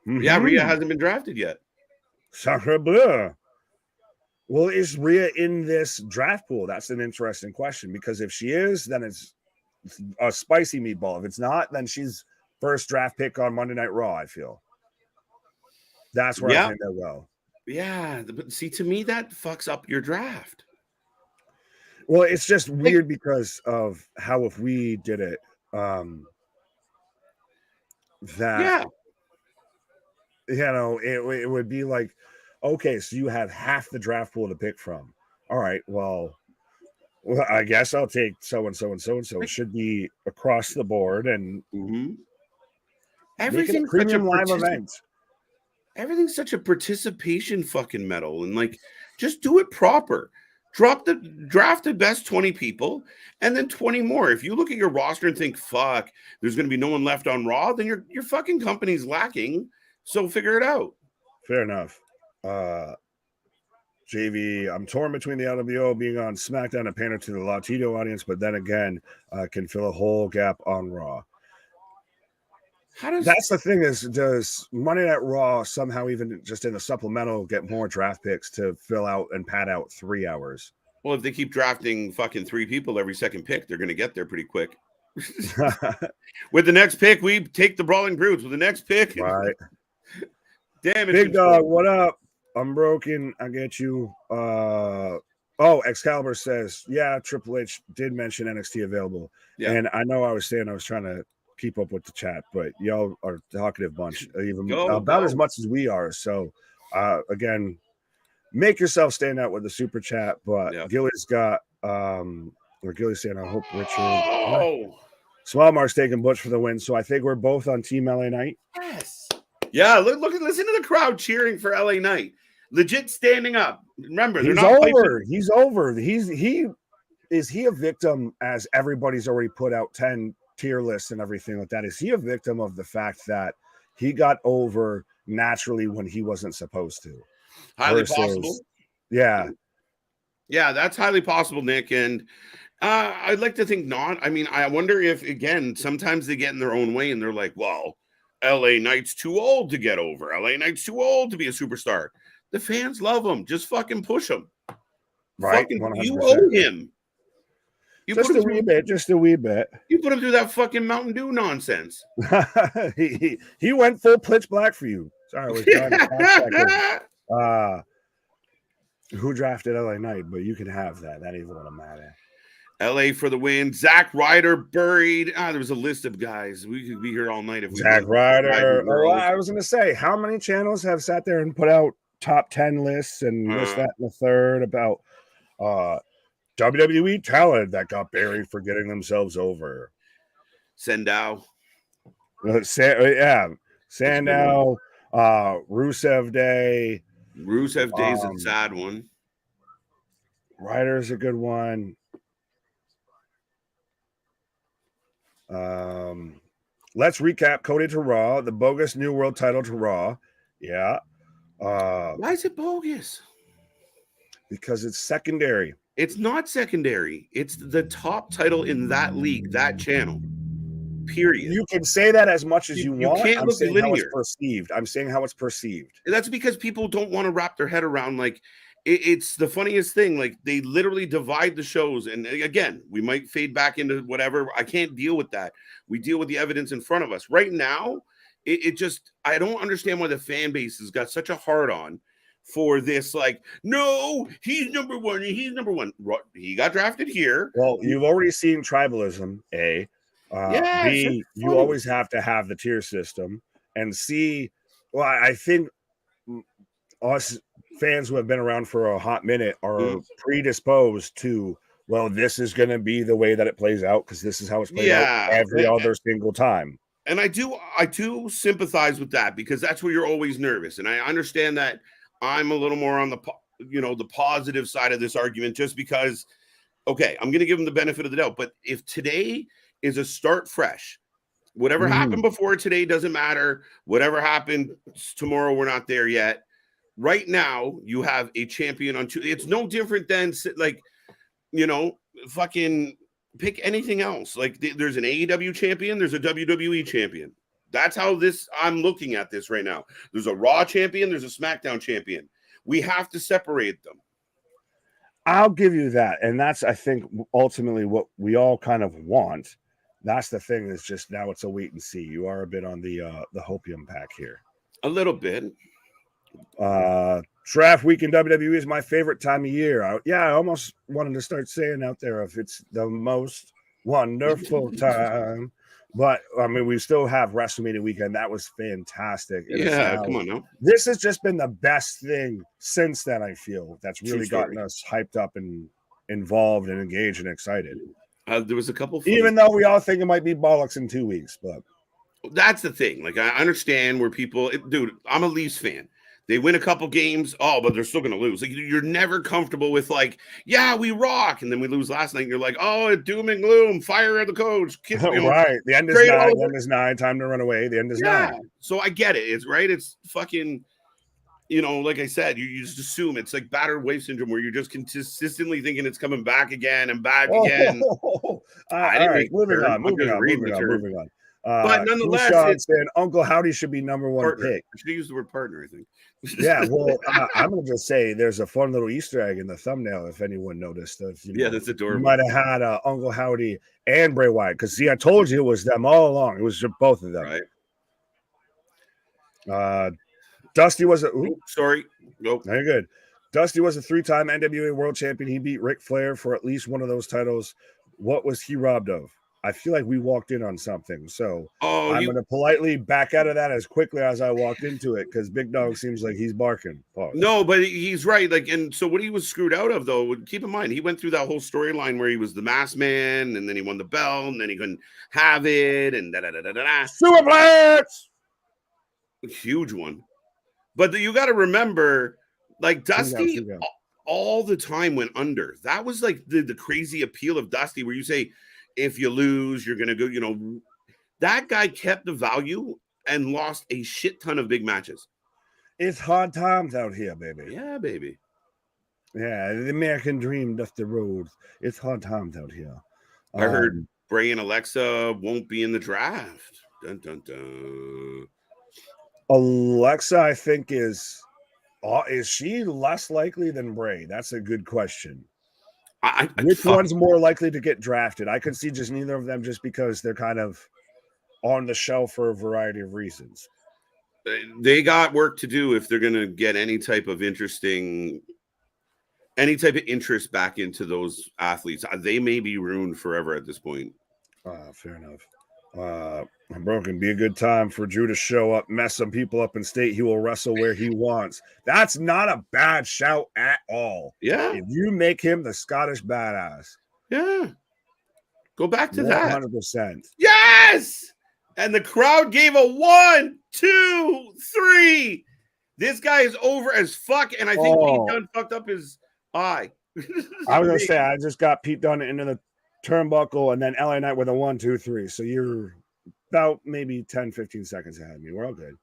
Yeah, Rhea hasn't been drafted yet. Sacre bleu. Well, is Rhea in this draft pool? That's an interesting question, because if she is, then it's a spicy meatball. If it's not, then she's first draft pick on Monday Night Raw, I feel. That's where I think they'll go. Yeah, but see, to me, that fucks up your draft. Well, it's just weird because of how, if we did it, it would be like, okay, so you have half the draft pool to pick from. All right, well, I guess I'll take so and so and so and so. It should be across the board, and everything's such a live event. Everything's such a participation fucking medal, and like, just do it proper. Draft the best 20 people, and then 20 more. If you look at your roster and think, "Fuck, there's going to be no one left on Raw," then your fucking company's lacking. So figure it out. Fair enough. JV, I'm torn between the LWO being on SmackDown and pander to the Latino audience, but then again, can fill a whole gap on Raw. That's the thing is, does Monday Night Raw somehow, even just in the supplemental, get more draft picks to fill out and pad out 3 hours? Well, if they keep drafting fucking 3 people every second pick, they're going to get there pretty quick. With the next pick, we take the Brawling Brutes. With the next pick, right? Damn it, Big Dog, what up? I'm broken. I get you. Excalibur says, yeah, Triple H did mention NXT available. Yeah. And I know I was trying to keep up with the chat, but y'all are a talkative bunch, even about as much as we are. So again, make yourself stand out with the super chat. But Gilly's got Gilly's saying, I hope Richard Small Mark's taking Butch for the win. So I think we're both on Team LA Knight. Yes. Yeah, listen to the crowd cheering for LA Knight. Legit standing up. Remember, He's over. Is he a victim, as everybody's already put out 10 tier lists and everything like that? Is he a victim of the fact that he got over naturally when he wasn't supposed to? Highly possible. Yeah. Yeah, that's highly possible, Nick. And I'd like to think not. I mean, I wonder if, again, sometimes they get in their own way and they're like, well, LA Knight's too old to get over. LA Knight's too old to be a superstar. The fans love him. Just fucking push him. Right. You owe him. Just a wee bit. Just a wee bit. You put him through that fucking Mountain Dew nonsense. he went full pitch black for you. Sorry, I was trying to fact check who drafted LA Knight, but you can have that. That ain't what I'm mad at. LA for the win. Zack Ryder buried. There was a list of guys. We could be here all night if we Zack Ryder. Oh, I was going to say, how many channels have sat there and put out top 10 lists and this, that, and the third about WWE talent that got buried for getting themselves over? Sandow. Sandow. Rusev Day. Rusev Day is a sad one. Ryder's a good one. Let's recap Cody to Raw, the bogus New World title to Raw. Yeah. Why is it bogus? Because it's secondary. It's not secondary. It's the top title in that league, that channel. Period. You can say that as much as you want. Can't I'm saying how it's perceived. I'm saying how it's perceived. That's because people don't want to wrap their head around, like, it's the funniest thing. Like, they literally divide the shows. And again, we might fade back into whatever. I can't deal with that. We deal with the evidence in front of us. Right now, I don't understand why the fan base has got such a hard on for this. Like, no, he's number one. He's number one. He got drafted here. Well, you've already seen tribalism, A. B, you always have to have the tier system. And C, well, I think us fans who have been around for a hot minute are predisposed to, well, this is going to be the way that it plays out because this is how it's played out every other single time. And I do sympathize with that because that's where you're always nervous. And I understand that I'm a little more on the positive side of this argument just because, okay, I'm going to give them the benefit of the doubt. But if today is a start fresh, whatever happened before today doesn't matter. Whatever happened tomorrow, we're not there yet. Right now, you have a champion on two. It's no different than, like, fucking pick anything else. Like, there's an AEW champion, there's a WWE champion. That's how I'm looking at this right now. There's a Raw champion, there's a SmackDown champion. We have to separate them. I'll give you that. And that's, I think, ultimately what we all kind of want. That's the thing, is just now it's a wait and see. You are a bit on the hopium pack here. A little bit. Draft week in WWE is my favorite time of year. I almost wanted to start saying out there if it's the most wonderful time. But, I mean, we still have WrestleMania weekend. That was fantastic. Come on now. This has just been the best thing since then, I feel. That's really gotten us hyped up and involved and engaged and excited. There was a couple. Even though we all think it might be bollocks in 2 weeks. But that's the thing. Like, I understand where people... Dude, I'm a Leafs fan. They win a couple games, but they're still going to lose. Like, you're never comfortable with, like, yeah, we rock, and then we lose last night, and you're like, oh, doom and gloom, fire the coach. Right. The end is 9. The end is 9. Time to run away. The end is 9. So I get it. It's right. It's fucking, like I said, you just assume it's like battered wave syndrome where you're just consistently thinking it's coming back again and back again. All right. Moving on. But nonetheless, Sean saying Uncle Howdy should be number one pick. I should have used the word partner, I think. Yeah, well, I'm going to just say there's a fun little Easter egg in the thumbnail, if anyone noticed. That's adorable. You might have had Uncle Howdy and Bray Wyatt, because, see, I told you it was them all along. It was both of them. Right. Dusty was a... sorry. Nope. Very good. Dusty was a 3-time NWA World Champion. He beat Ric Flair for at least one of those titles. What was he robbed of? I feel like we walked in on something, so I'm going to politely back out of that as quickly as I walked into it, because Big Dog seems like he's barking. Pause. No, but he's right. Like, and so what he was screwed out of, though, keep in mind, he went through that whole storyline where he was the masked man, and then he won the belt, and then he couldn't have it, and da-da-da-da-da. Superplex! Huge one. But you got to remember, like, Dusty all the time went under. That was like the crazy appeal of Dusty, where you say, if you lose, you're going to go, that guy kept the value and lost a shit ton of big matches. It's hard times out here, baby. Yeah, baby. Yeah, the American dream, Dusty Rhodes. It's hard times out here. I heard Bray and Alexa won't be in the draft. Dun, dun, dun. Alexa, I think, is she less likely than Bray? That's a good question. Which one's more likely to get drafted? I could see just neither of them, just because they're kind of on the shelf for a variety of reasons. They got work to do if they're going to get any type of interest back into those athletes. They may be ruined forever at this point. Fair enough. Bro, it can be a good time for Drew to show up, mess some people up, and state he will wrestle where he wants. That's not a bad shout at all. Yeah. If you make him the Scottish badass. Yeah. Go back to 100%. that. Yes! And the crowd gave a 1, 2, 3. This guy is over as fuck, and I think Pete Dunne fucked up his eye. I was going to say, I just got Pete Dunne into the turnbuckle, and then LA Knight with a 1, 2, 3. So you're about maybe 10, 15 seconds ahead of me. We're all good.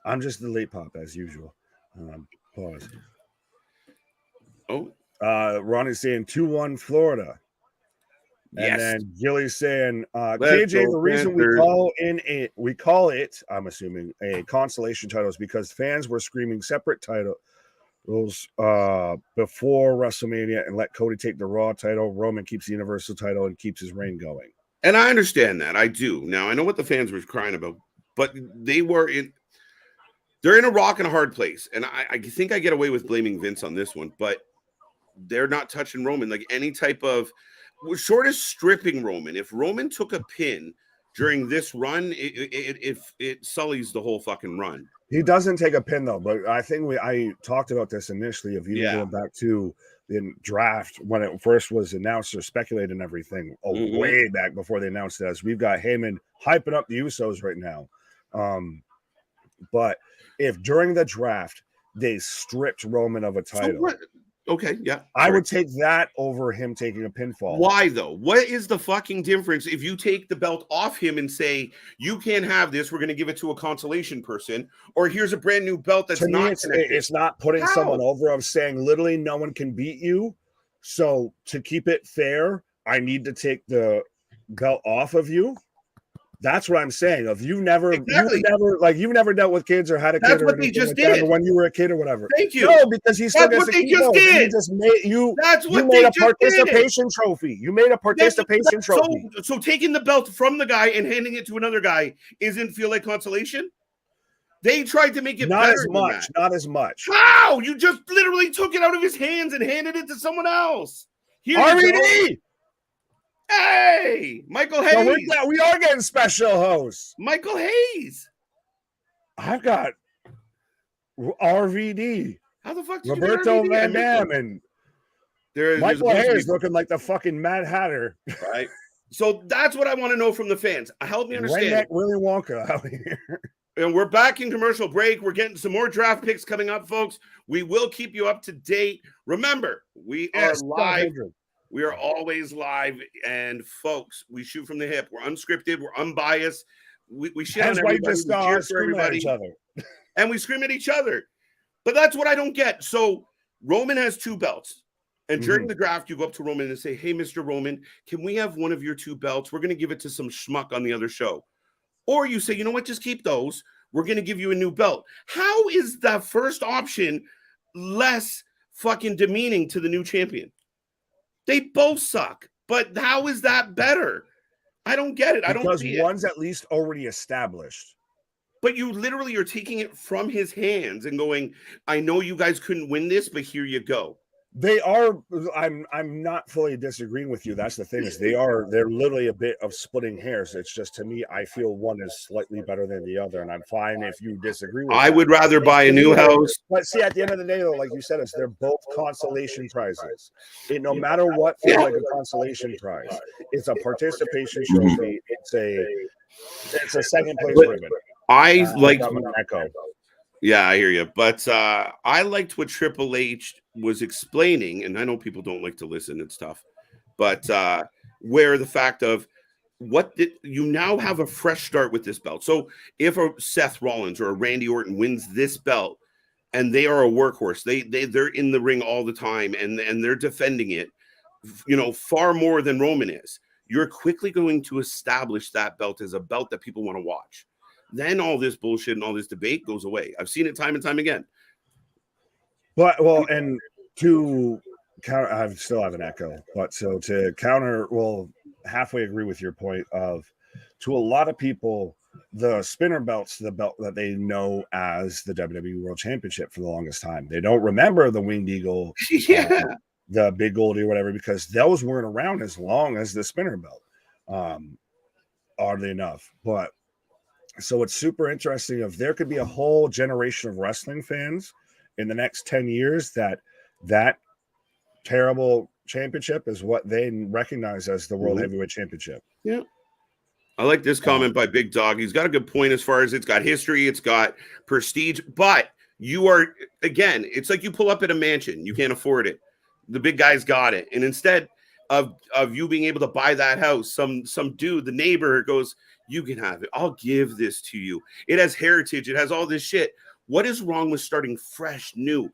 I'm just the late pop as usual. Pause. Ronnie's saying 2-1 Florida. And then Gilly's saying, KJ, the reason we call it, I'm assuming, a consolation title is because fans were screaming separate titles before WrestleMania and let Cody take the Raw title. Roman keeps the Universal title and keeps his reign going. And I understand that. I do. Now, I know what the fans were crying about, but they're in a rock and a hard place. And I think I get away with blaming Vince on this one, but they're not touching Roman. Like any type of, short of stripping Roman, if Roman took a pin during this run, it sullies the whole fucking run. He doesn't take a pin though, but I think I talked about this initially of even going back to the draft when it first was announced or speculated and everything way back before they announced it. As we've got Heyman hyping up the Usos right now. But if during the draft they stripped Roman of a title, okay, yeah. I would take that over him taking a pinfall. Why, though? What is the fucking difference if you take the belt off him and say, you can't have this, we're going to give it to a consolation person, or here's a brand new belt that's not connected? It's not putting someone over. I'm saying literally no one can beat you. So to keep it fair, I need to take the belt off of you. That's what I'm saying. If you've never dealt with kids or had a kid. That's what they just did when you were a kid or whatever. Thank you. No, because he still gets to keep going. He just made you. That's what you made a participation trophy. You made a participation trophy. So taking the belt from the guy and handing it to another guy isn't feel like consolation. They tried to make it not better as much. Not as much. Wow! You just literally took it out of his hands and handed it to someone else. RVD. Hey, Michael Hayes. So we are getting special hosts. Michael Hayes. I've got RVD. How the fuck did Roberto you Van Dam and Michael Hayes looking like the fucking Mad Hatter. Right. So that's what I want to know from the fans. Help me understand. Redneck Willy Wonka out here. And we're back in commercial break. We're getting some more draft picks coming up, folks. We will keep you up to date. Remember, we are live. We are always live, and folks, we shoot from the hip. We're unscripted. We're unbiased. We shit on everybody. We cheer for everybody. And we scream at each other. But that's what I don't get. So Roman has 2 belts. And during the draft, you go up to Roman and say, hey, Mr. Roman, can we have one of your 2 belts? We're going to give it to some schmuck on the other show. Or you say, you know what? Just keep those. We're going to give you a new belt. How is that first option less fucking demeaning to the new champion? They both suck, but how is that better? I don't get it. I don't see it. Because one's at least already established. But you literally are taking it from his hands and going, I know you guys couldn't win this, but here you go. They are. I'm not fully disagreeing with you. That's the thing is they're literally a bit of splitting hairs. It's just to me, I feel one is slightly better than the other, and I'm fine if you disagree with I would rather buy a new house. But see, at the end of the day, though, like you said, they're both consolation prizes. No matter what feels like a consolation prize, it's a participation trophy. It's a second place ribbon. I like echo. Yeah, I hear you. But I liked what Triple H was explaining, and I know people don't like to listen and stuff, but where the fact of you now have a fresh start with this belt. So if a Seth Rollins or a Randy Orton wins this belt and they are a workhorse, they're in the ring all the time and they're defending it, far more than Roman is. You're quickly going to establish that belt as a belt that people want to watch. Then all this bullshit and all this debate goes away. I've seen it time and time again. But and to counter, I still have an echo, but so to counter, well, halfway agree with your point of, to a lot of people, the spinner belt's the belt that they know as the WWE World Championship for the longest time. They don't remember the Winged Eagle, the Big Goldie or whatever, because those weren't around as long as the spinner belt, oddly enough. But so it's super interesting. If there could be a whole generation of wrestling fans in the next 10 years that terrible championship is what they recognize as the World Heavyweight Championship. Yeah. I like this comment by Big Dog. He's got a good point as far as it's got history, it's got prestige, but you are, again, it's like you pull up at a mansion. You can't afford it. The big guy's got it. And instead of you being able to buy that house, some dude, the neighbor goes, you can have it. I'll give this to you. It has heritage. It has all this shit. What is wrong with starting fresh, new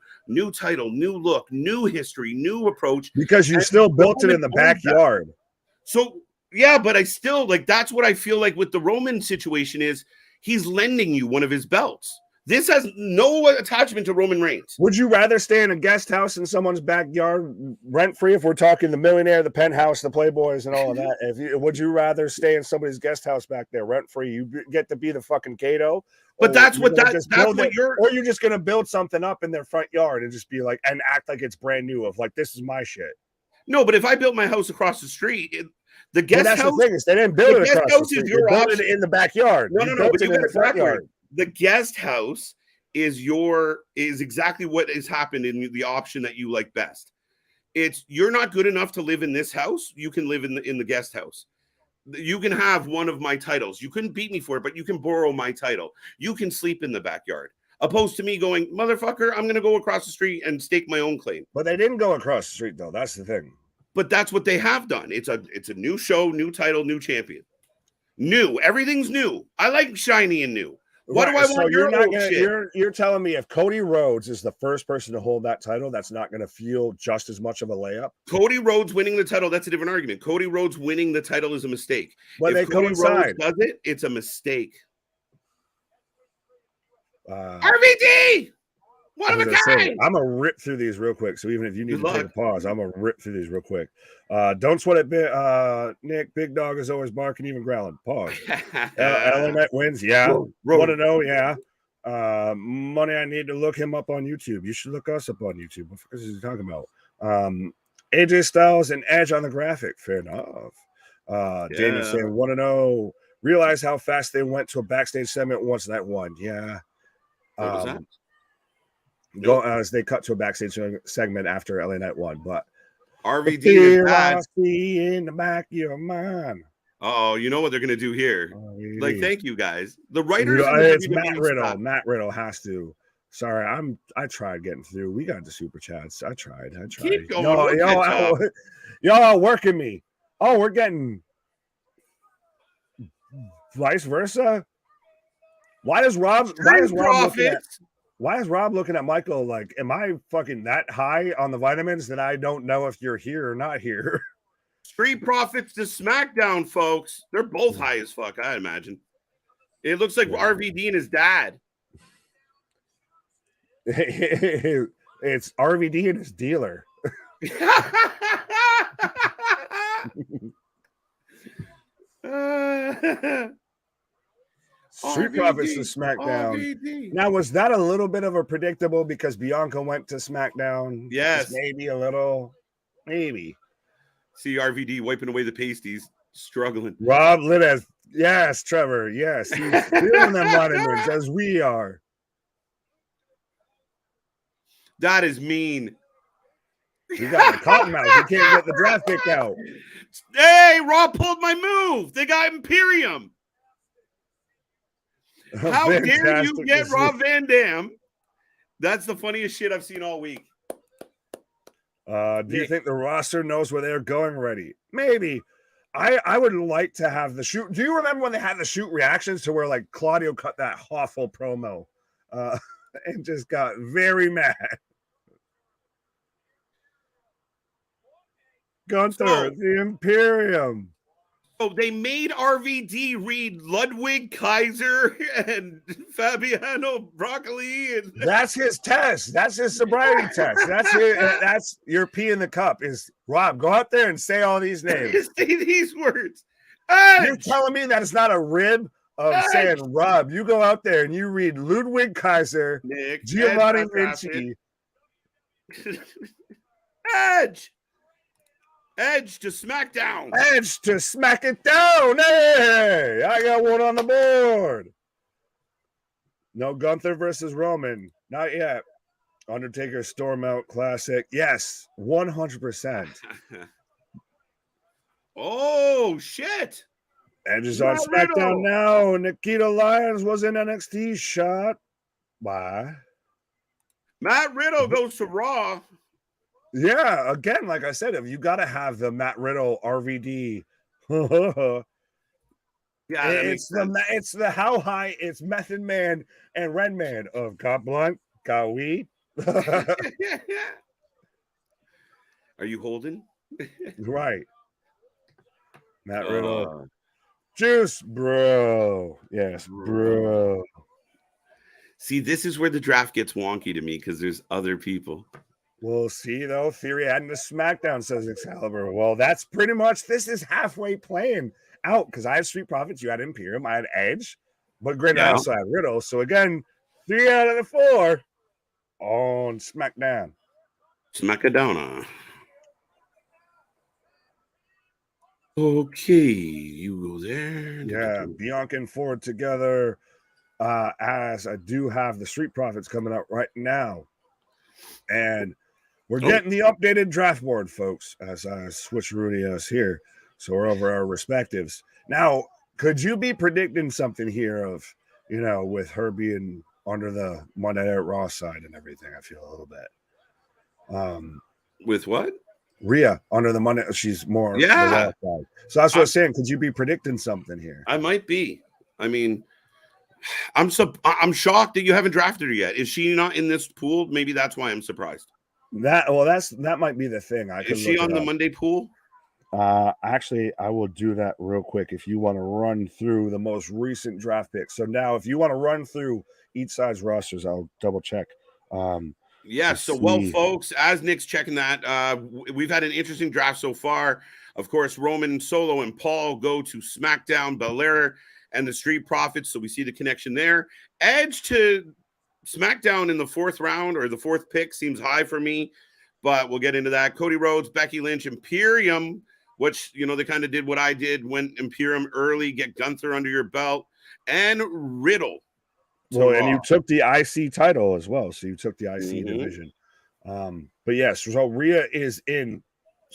title, new look, new history, new approach? Because you still built it in the backyard. So, yeah, but I still, like, that's what I feel like with the Roman situation is he's lending you one of his belts. This has no attachment to Roman Reigns. Would you rather stay in a guest house in someone's backyard rent-free, if we're talking the millionaire, the penthouse, the Playboys, and all of that? Would you rather stay in somebody's guest house back there rent-free? You get to be the fucking Kato. But that's what or you're just gonna build something up in their front yard and just be like, and act like it's brand new, of like, this is my shit. No, but if I built my house across the street, the guest house. The thing is, they didn't build it across the street. They built it in the backyard. No, but you got the front yard. The guest house is exactly what has happened in the option that you like best. It's, you're not good enough to live in this house. You can live in the guest house. You can have one of my titles. You couldn't beat me for it, but you can borrow my title. You can sleep in the backyard. Opposed to me going, motherfucker, I'm going to go across the street and stake my own claim. But they didn't go across the street, though. That's the thing. But that's what they have done. It's a new show, new title, new champion. New. Everything's new. I like shiny and new. What do I want? You're telling me if Cody Rhodes is the first person to hold that title, that's not going to feel just as much of a layup? Cody Rhodes winning the title, that's a different argument. Cody Rhodes winning the title is a mistake. But if Cody Rhodes does it, it's a mistake. RVD! What am I saying? I'm going to rip through these real quick. So even if you need to take a pause, I'm going to rip through these real quick. Don't sweat it, Nick. Big Dog is always barking, even growling. Pause. Element wins. Yeah. Want to know? Yeah. Money, I need to look him up on YouTube. You should look us up on YouTube. What the fuck is he talking about? AJ Styles and Edge on the graphic. Fair enough. Damien saying, want to know, realize how fast they went to a backstage segment once that won. Yeah. What was that? As they cut to a backstage segment after LA Knight won, but RVD is bad. I see in the back of your mind. Oh, you know what they're gonna do here? Like, thank you guys. The writers. It's Matt Riddle. Matt Riddle has to. Sorry, I tried getting through. We got the super chats. I tried. Keep going. Y'all working me. Oh, we're getting vice versa. Why is Rob looking at Michael like, am I fucking that high on the vitamins that I don't know if you're here or not here? Street Profits to SmackDown, folks. They're both high as fuck, I imagine. It looks like RVD and his dad. It's RVD and his dealer. Street Profits to SmackDown. RVD. Now, was that a little bit of a predictable because Bianca went to SmackDown? Yes. Just maybe a little. Maybe. See RVD wiping away the pasties, struggling. Rob Liddell. Yes, Trevor. Yes. He's feeling them vitamins as we are. That is mean. You got the cotton mouth. You can't get the draft pick out. Hey, Rob pulled my move. They got Imperium. How dare you get Rob Van Dam? That's the funniest shit I've seen all week. Do you think the roster knows where they're going already? Maybe. I would like to have the shoot. Do you remember when they had the shoot reactions to where like Claudio cut that awful promo and just got very mad? Gunther, the Imperium. Oh, they made RVD read Ludwig Kaiser and Fabiano Broccoli. And That's his test. That's his sobriety test. That's it. That's your pee in the cup. Is Rob, go out there and say all these names. Say these words. You're telling me that it's not a rib of saying, Rob, you go out there and you read Ludwig Kaiser, Nick, Giovanni Vinci. Edge to SmackDown. Edge to smack it down. Hey, I got one on the board. No Gunther versus Roman. Not yet. Undertaker Storm Out Classic. Yes, 100%. Oh, shit. Edge is on SmackDown now. Nikita Lyons was in NXT shot. Why? Matt Riddle goes to Raw. Yeah, again, like I said, if you got to have the Matt Riddle RVD. Yeah, it's the how high it's Method Man and Red Man of Got Blunt, Got Weed. Are you holding? Right. Matt Riddle. Juice, bro. Yes, bro. See, this is where the draft gets wonky to me because there's other people. We'll see, though. Theory adding to SmackDown, says Excalibur. Well, that's pretty much, this is halfway playing out because I have Street Profits, you had Imperium, I had Edge, but granted, I also had Riddle. So again, 3 out of the 4 on SmackDown. SmackDown. Okay, you go there. Yeah, Bianca and Ford together. As I do have the Street Profits coming out right now. And we're getting the updated draft board, folks, as I switch Rudy us here. So we're over our respectives. Now, could you be predicting something here of, with her being under the Monday Night Raw side and everything? I feel a little bit. With what? Rhea under the Monday. She's more the Raw side. So that's what I'm saying. Could you be predicting something here? I might be. I mean, I'm shocked that you haven't drafted her yet. Is she not in this pool? Maybe that's why I'm surprised. That might be the thing. Is she on the Monday pool? Actually, I will do that real quick if you want to run through the most recent draft picks. So now, if you want to run through each side's rosters, I'll double check. Folks, as Nick's checking that, we've had an interesting draft so far. Of course, Roman, Solo, and Paul go to SmackDown. Belair and the Street Profits, so we see the connection there. Edge to SmackDown in the 4th round, or the 4th pick, seems high for me, but we'll get into that. Cody Rhodes, Becky Lynch, Imperium, which, they kind of did what I did, went Imperium early, get Gunther under your belt, and Riddle. Well, and you took the IC title as well, so you took the IC division. But yes, so Rhea is in,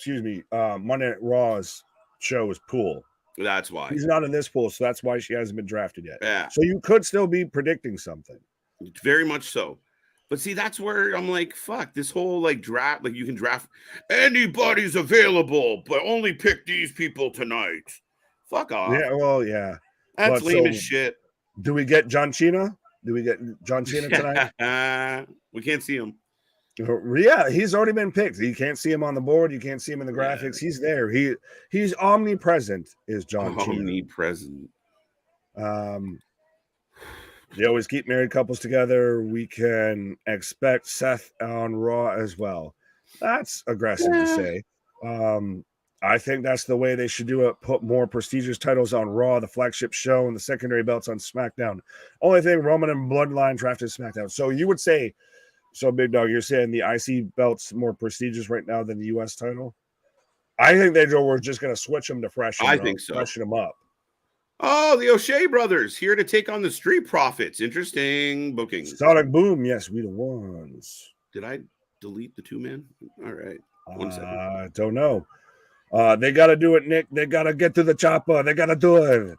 Monday Night Raw's show's pool. That's why. He's not in this pool, so that's why she hasn't been drafted yet. Yeah. So you could still be predicting something. Very much so. But see, that's where I'm like, fuck, this whole draft, you can draft anybody's available, but only pick these people tonight. Fuck off. Yeah, well, yeah. That's lame as shit. Do we get John Cena? Do we get John Cena tonight? We can't see him. Yeah, he's already been picked. You can't see him on the board. You can't see him in the graphics. He's there. He's omnipresent, is John Cena. Omnipresent. They always keep married couples together. We can expect Seth on Raw as well. That's aggressive to say. I think that's the way they should do it. Put more prestigious titles on Raw, the flagship show, and the secondary belts on SmackDown. Only thing, Roman and Bloodline drafted SmackDown. So you would say, Big Dog, you're saying the IC belt's more prestigious right now than the US title? I think they were just going to switch them to freshen them up. Oh, the O'Shea brothers here to take on the Street Profits. Interesting booking. Sonic Boom. Yes, we the ones. Did I delete the 2-man? All right. 1 second. I don't know. They got to do it, Nick. They got to get to the chopper. They got to do it.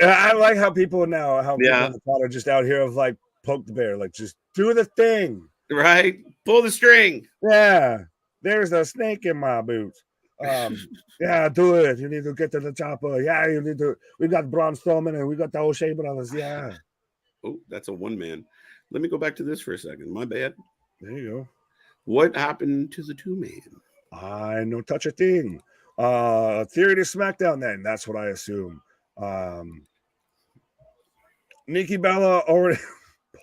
I like how people now, people in the pod are just out here of poke the bear, just do the thing. Right? Pull the string. Yeah. There's a snake in my boots. Yeah, do it. You need to get to the chopper. Yeah, you need to. We got Braun Strowman and we got the O'Shea brothers. Yeah. Oh, that's a 1-man. Let me go back to this for a second. My bad. There you go. What happened to the 2-man? I no touch a thing. Theory to SmackDown. Then that's what I assume. Nikki Bella already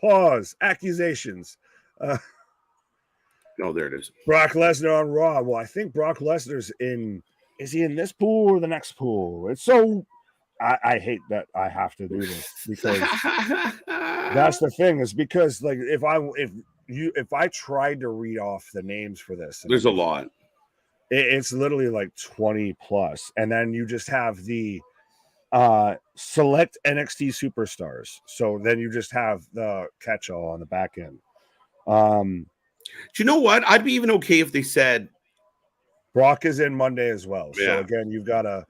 pause accusations. Oh, there it is. Brock Lesnar on Raw. Well, I think Brock Lesnar's in. Is he in this pool or the next pool? It's so. I hate that I have to do this because that's the thing. Is because like if I tried to read off the names for this, There's a lot. It's literally like 20 plus, and then you just have the select NXT superstars. So then you just have the catch-all on the back end. Do you know what? I'd be even okay if they said Brock is in Monday as well. Yeah. So again, you've got a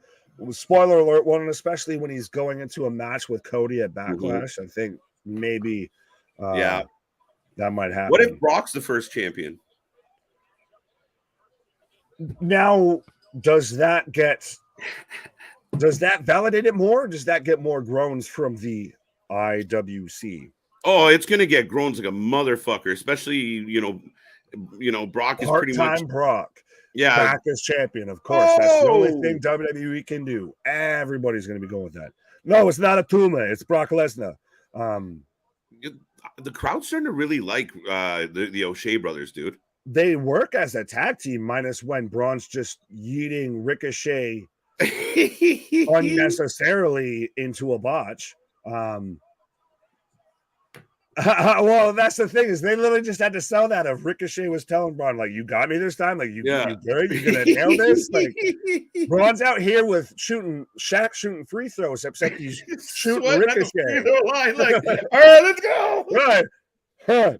spoiler alert one, and especially when he's going into a match with Cody at Backlash. I think maybe that might happen. What if Brock's the first champion? Now, does that validate it more? Or does that get more groans from the IWC? Oh, it's gonna get groans like a motherfucker, especially you know Brock is pretty much Brock. Yeah, back as champion. Of course, that's the only thing WWE can do. Everybody's going to be going with that. No, it's not a Tuma. It's Brock Lesnar. The crowd's starting to really like the O'Shea brothers, dude. They work as a tag team, minus when Braun's just yeeting Ricochet unnecessarily into a botch. Well, that's the thing is they literally just had to sell that. If Ricochet was telling Braun, like, you got me this time, like you good, you're gonna nail this. Like Braun's out here with Shaq shooting free throws, except he's shooting Ricochet. Line, like, all right, let's go. Right.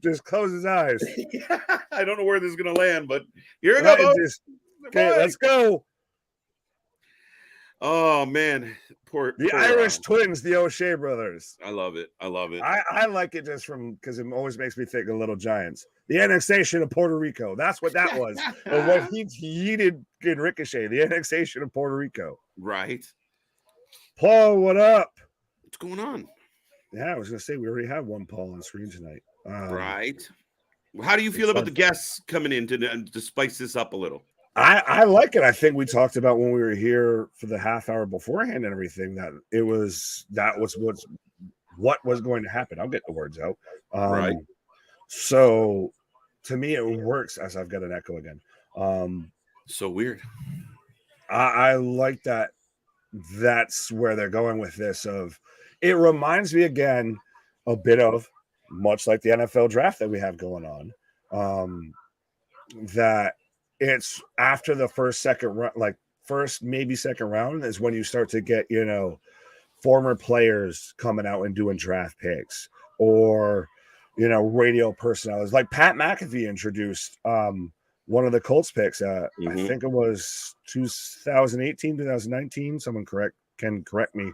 Just close his eyes. I don't know where this is gonna land, but here it goes. Okay, let's go. Oh man, poor Irish twins, the O'Shea brothers. I love it. I like it just from because it always makes me think of Little Giants. The annexation of Puerto Rico. That's what that was. Or what he yeeted in Ricochet. The annexation of Puerto Rico. Right. Paul, what up? What's going on? Yeah, I was gonna say we already have one Paul on screen tonight. Right. How do you feel about the guests coming in to spice this up a little? I like it. I think we talked about when we were here for the half hour beforehand and everything that what was going to happen. I'll get the words out. Right. So to me, it works. As I've got an echo again. So weird. I like that. That's where they're going with this. It reminds me again a bit of much like the NFL draft that we have going on. That. It's after the second round is when you start to get, former players coming out and doing draft picks or, radio personalities. Like Pat McAfee introduced one of the Colts picks. I think it was 2018, 2019. Someone can correct me.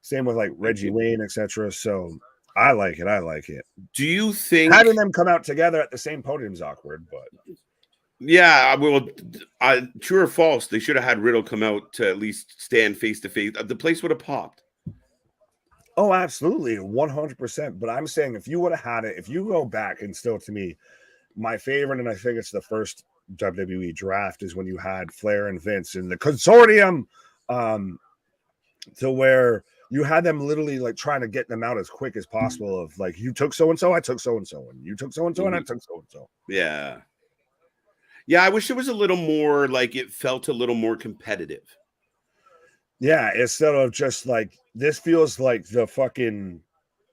Same with like Reggie Wayne, etc. So I like it. Do you think having them come out together at the same podium is awkward, but yeah, well, true or false, they should have had Riddle come out to at least stand face to face. The place would have popped. Oh, absolutely, 100%. But I'm saying if you would have had it, if you go back and still to me, my favorite, and I think it's the first WWE draft is when you had Flair and Vince in the consortium, to where you had them literally like trying to get them out as quick as possible. Of like, you took so and so, I took so and so, and you took so and so, and I took so and so. Yeah. Yeah, I wish it was a little more like it felt a little more competitive. Yeah, instead of just like this feels like the fucking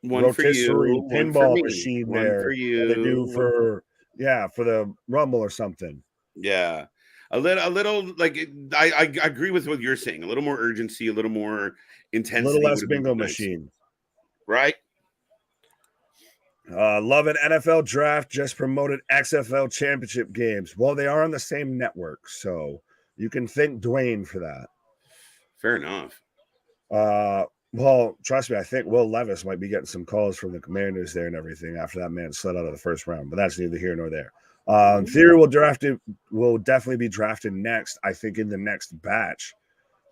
rotisserie pinball machine there they do for the Rumble or something. Yeah, a little like I agree with what you're saying. A little more urgency, a little more intensity, a little less bingo machine, right? Love it. NFL draft just promoted XFL championship games. Well, they are on the same network, so you can thank Dwayne for that. Fair enough. Well, trust me, I think Will Levis might be getting some calls from the Commanders there and everything after that man slid out of the first round, but that's neither here nor there. Theory will definitely be drafted next, I think, in the next batch.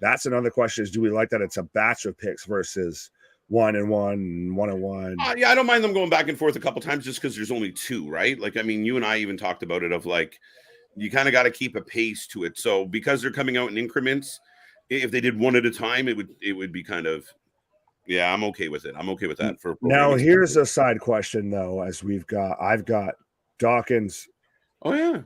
That's another question is, do we like that it's a batch of picks versus 1-1, 1-1? Yeah, I don't mind them going back and forth a couple times just because there's only two, right? Like, I mean, you and I even talked about it of like, you kind of got to keep a pace to it. So because they're coming out in increments, if they did one at a time, it would be kind of, yeah, I'm okay with it. I'm okay with that for Now programming. here's a side question though, as I've got Dawkins. Oh yeah.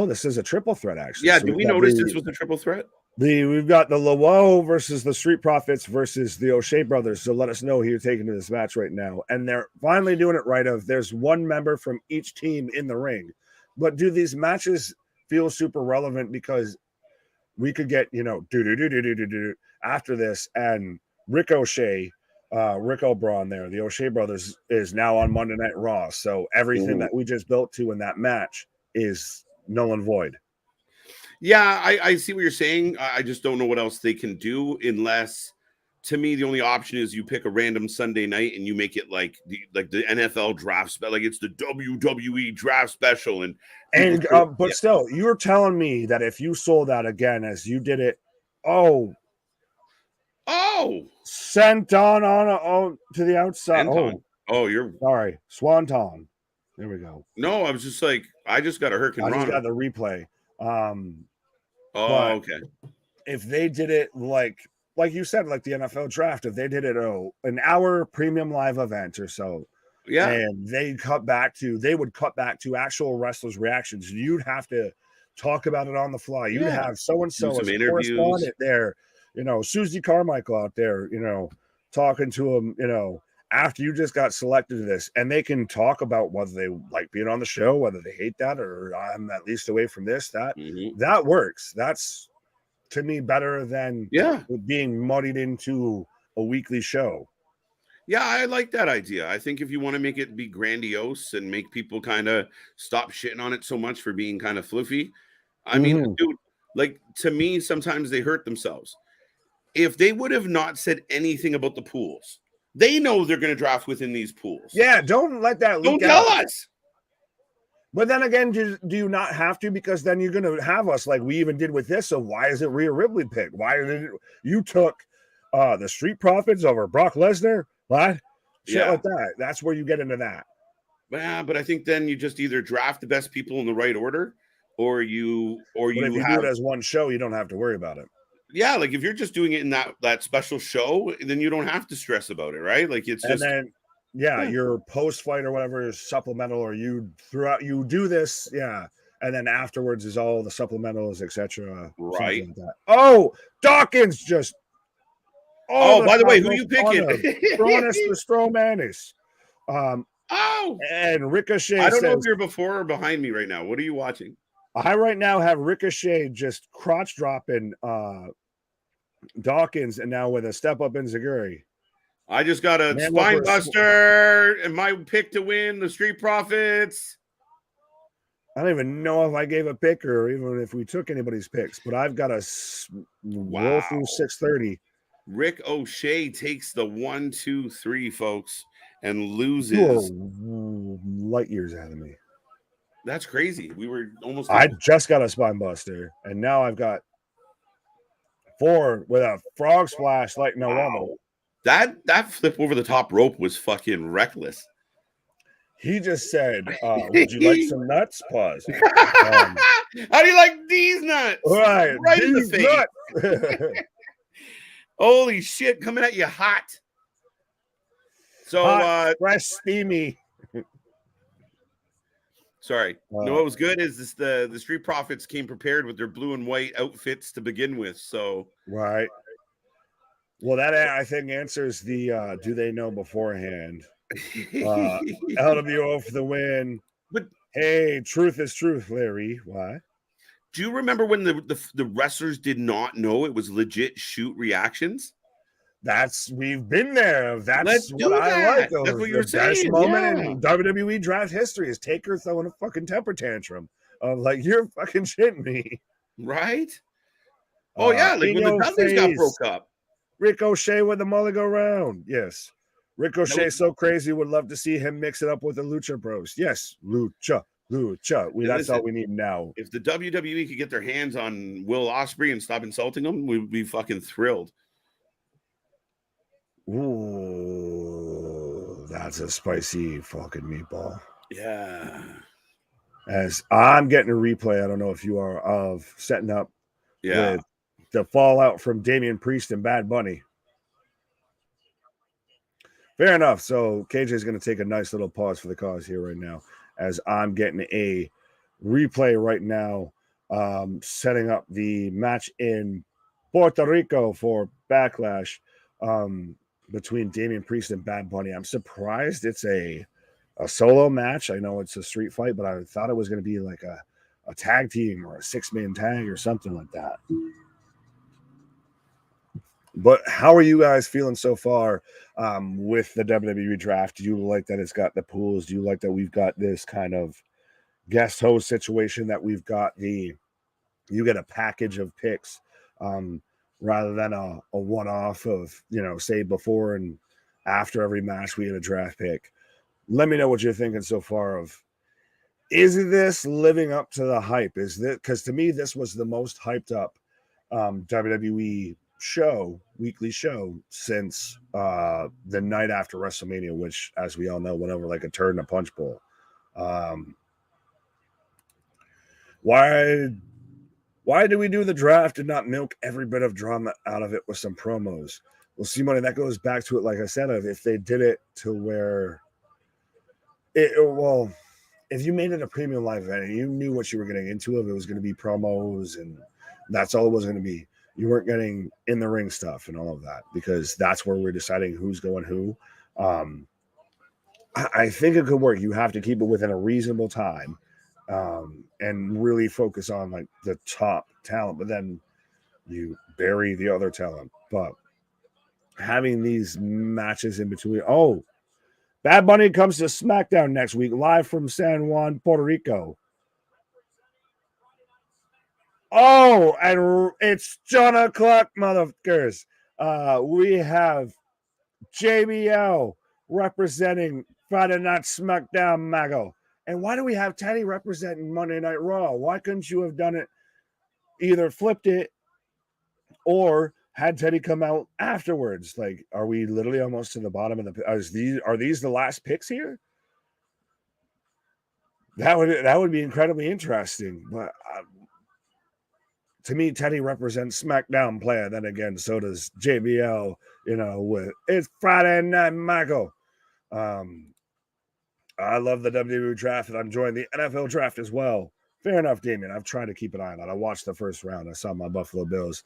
This is a triple threat actually. Yeah, So did we notice this was a triple threat? We've got the Wwe versus the Street Profits versus the O'Shea brothers. So let us know who you're taking to this match right now. And they're finally doing it right. There's one member from each team in the ring. But do these matches feel super relevant because we could get, after this, and Ricochet, Rico Braun there, the O'Shea brothers, is now on Monday Night Raw. So everything that we just built to in that match is null and void. Yeah, I see what you're saying. I just don't know what else they can do unless, to me, the only option is you pick a random Sunday night and you make it like the NFL draft, like it's the WWE draft special. But still, you're telling me that if you sold that again as you did it, Senton to the outside. Senton. You're sorry, Swanton. There we go. No, I was just like, I just got a hurricane. I just got the replay. Okay. If they did it like you said, like the NFL draft, if they did it an hour premium live event or so, yeah, and they would cut back to actual wrestlers' reactions, you'd have to talk about it on the fly. You'd have so and so as a correspondent there, Susie Carmichael out there, talking to him, after you just got selected to this, and they can talk about whether they like being on the show, whether they hate that, or I'm at least away from this, that works. That's, to me, better than being muddied into a weekly show. Yeah, I like that idea. I think if you want to make it be grandiose and make people kind of stop shitting on it so much for being kind of fluffy, I mean, dude, like, to me, sometimes they hurt themselves. If they would have not said anything about the pools, they know they're going to draft within these pools. Yeah, don't let that leak out. Don't tell us. But then again, do you not have to? Because then you're going to have us like we even did with this. So why is it Rhea Ripley picked? Why did you took the Street Profits over Brock Lesnar? What? Shit like that. That's where you get into that. But I think then you just either draft the best people in the right order, or if you do it as one show, you don't have to worry about it. Yeah, like if you're just doing it in that special show, then you don't have to stress about it, right? Like it's just. And then your post fight or whatever is supplemental, or you do this, and then afterwards is all the supplementals, etc. Right. Like Dawkins just. By the way, who you picking? Cronus the Stromanis. And Ricochet. I don't know if you're before or behind me right now. What are you watching? I right now have Ricochet just crotch dropping Dawkins, and now with a step up in Zaguri. I just got a spine buster, and my pick to win the Street Profits. I don't even know if I gave a pick or even if we took anybody's picks, but I've got a roll through 630. Rick O'Shea takes the 1, 2, 3, folks, and loses. Light years ahead of me. That's crazy. We were almost. I just got a spine buster, and now I've got 4 with a frog splash like no one. That flip over the top rope was fucking reckless. He just said, would you like some nuts? Pause. How do you like these nuts? Right in the face. Holy shit, coming at you hot. So fresh, steamy. Sorry. No, what was good is this the Street Profits came prepared with their blue and white outfits to begin with. So right. Well, that I think answers the do they know beforehand? LWO for the win. But hey, truth is truth, Larry. Why? Do you remember when the wrestlers did not know it was legit shoot reactions? We've been there. That's what I like. That's what you're saying. Best moment in WWE draft history is Taker throwing a fucking temper tantrum of like, you're fucking shitting me. Right? Oh, like when the Dudleys got broke up. Ricochet with the mulligan round. Yes. Ricochet so crazy, would love to see him mix it up with the Lucha Bros. Yes. Lucha. That's all we need now. If the WWE could get their hands on Will Ospreay and stop insulting him, we'd be fucking thrilled. Ooh, that's a spicy fucking meatball. Yeah. As I'm getting a replay, I don't know if you are, of setting up with the fallout from Damian Priest and Bad Bunny. Fair enough. So KJ is going to take a nice little pause for the cause here right now, as I'm getting a replay right now, setting up the match in Puerto Rico for Backlash between Damian Priest and Bad Bunny. I'm surprised it's a solo match. I know it's a street fight, but I thought it was going to be like a tag team or a 6-man tag or something like that. But how are you guys feeling so far with the WWE draft? Do you like that it's got the pools? Do you like that we've got this kind of guest host situation, that we've got you get a package of picks rather than a one-off of, say before and after every match we had a draft pick? Let me know what you're thinking so far of, is this living up to the hype? Is this, because to me this was the most hyped up WWE weekly show since the night after WrestleMania, which, as we all know, went over like a turd in a punch bowl. Why do we do the draft and not milk every bit of drama out of it with some promos? Well, see, money, that goes back to it, like I said, if they did it to where if you made it a premium live event and you knew what you were getting into, if it was going to be promos and that's all it was going to be, you weren't getting in the ring stuff and all of that, because that's where we're deciding who's going who. I think it could work. You have to keep it within a reasonable time and really focus on like the top talent, but then you bury the other talent. But having these matches in between, Bad Bunny comes to SmackDown next week, live from San Juan, Puerto Rico. Oh, and it's John o'clock, motherfuckers. We have JBL representing Friday Night SmackDown, Mago. And why do we have Teddy representing Monday Night Raw? Why couldn't you have done it, either flipped it or had Teddy come out afterwards? Like, are we literally almost to the bottom of the? Are these the last picks here? That would be incredibly interesting. But to me, Teddy represents SmackDown player. Then again, so does JBL. With it's Friday Night Michael. I love the WWE draft, and I'm enjoying the NFL draft as well. Fair enough, Damien. I've tried to keep an eye on it. I watched the first round. I saw my Buffalo Bills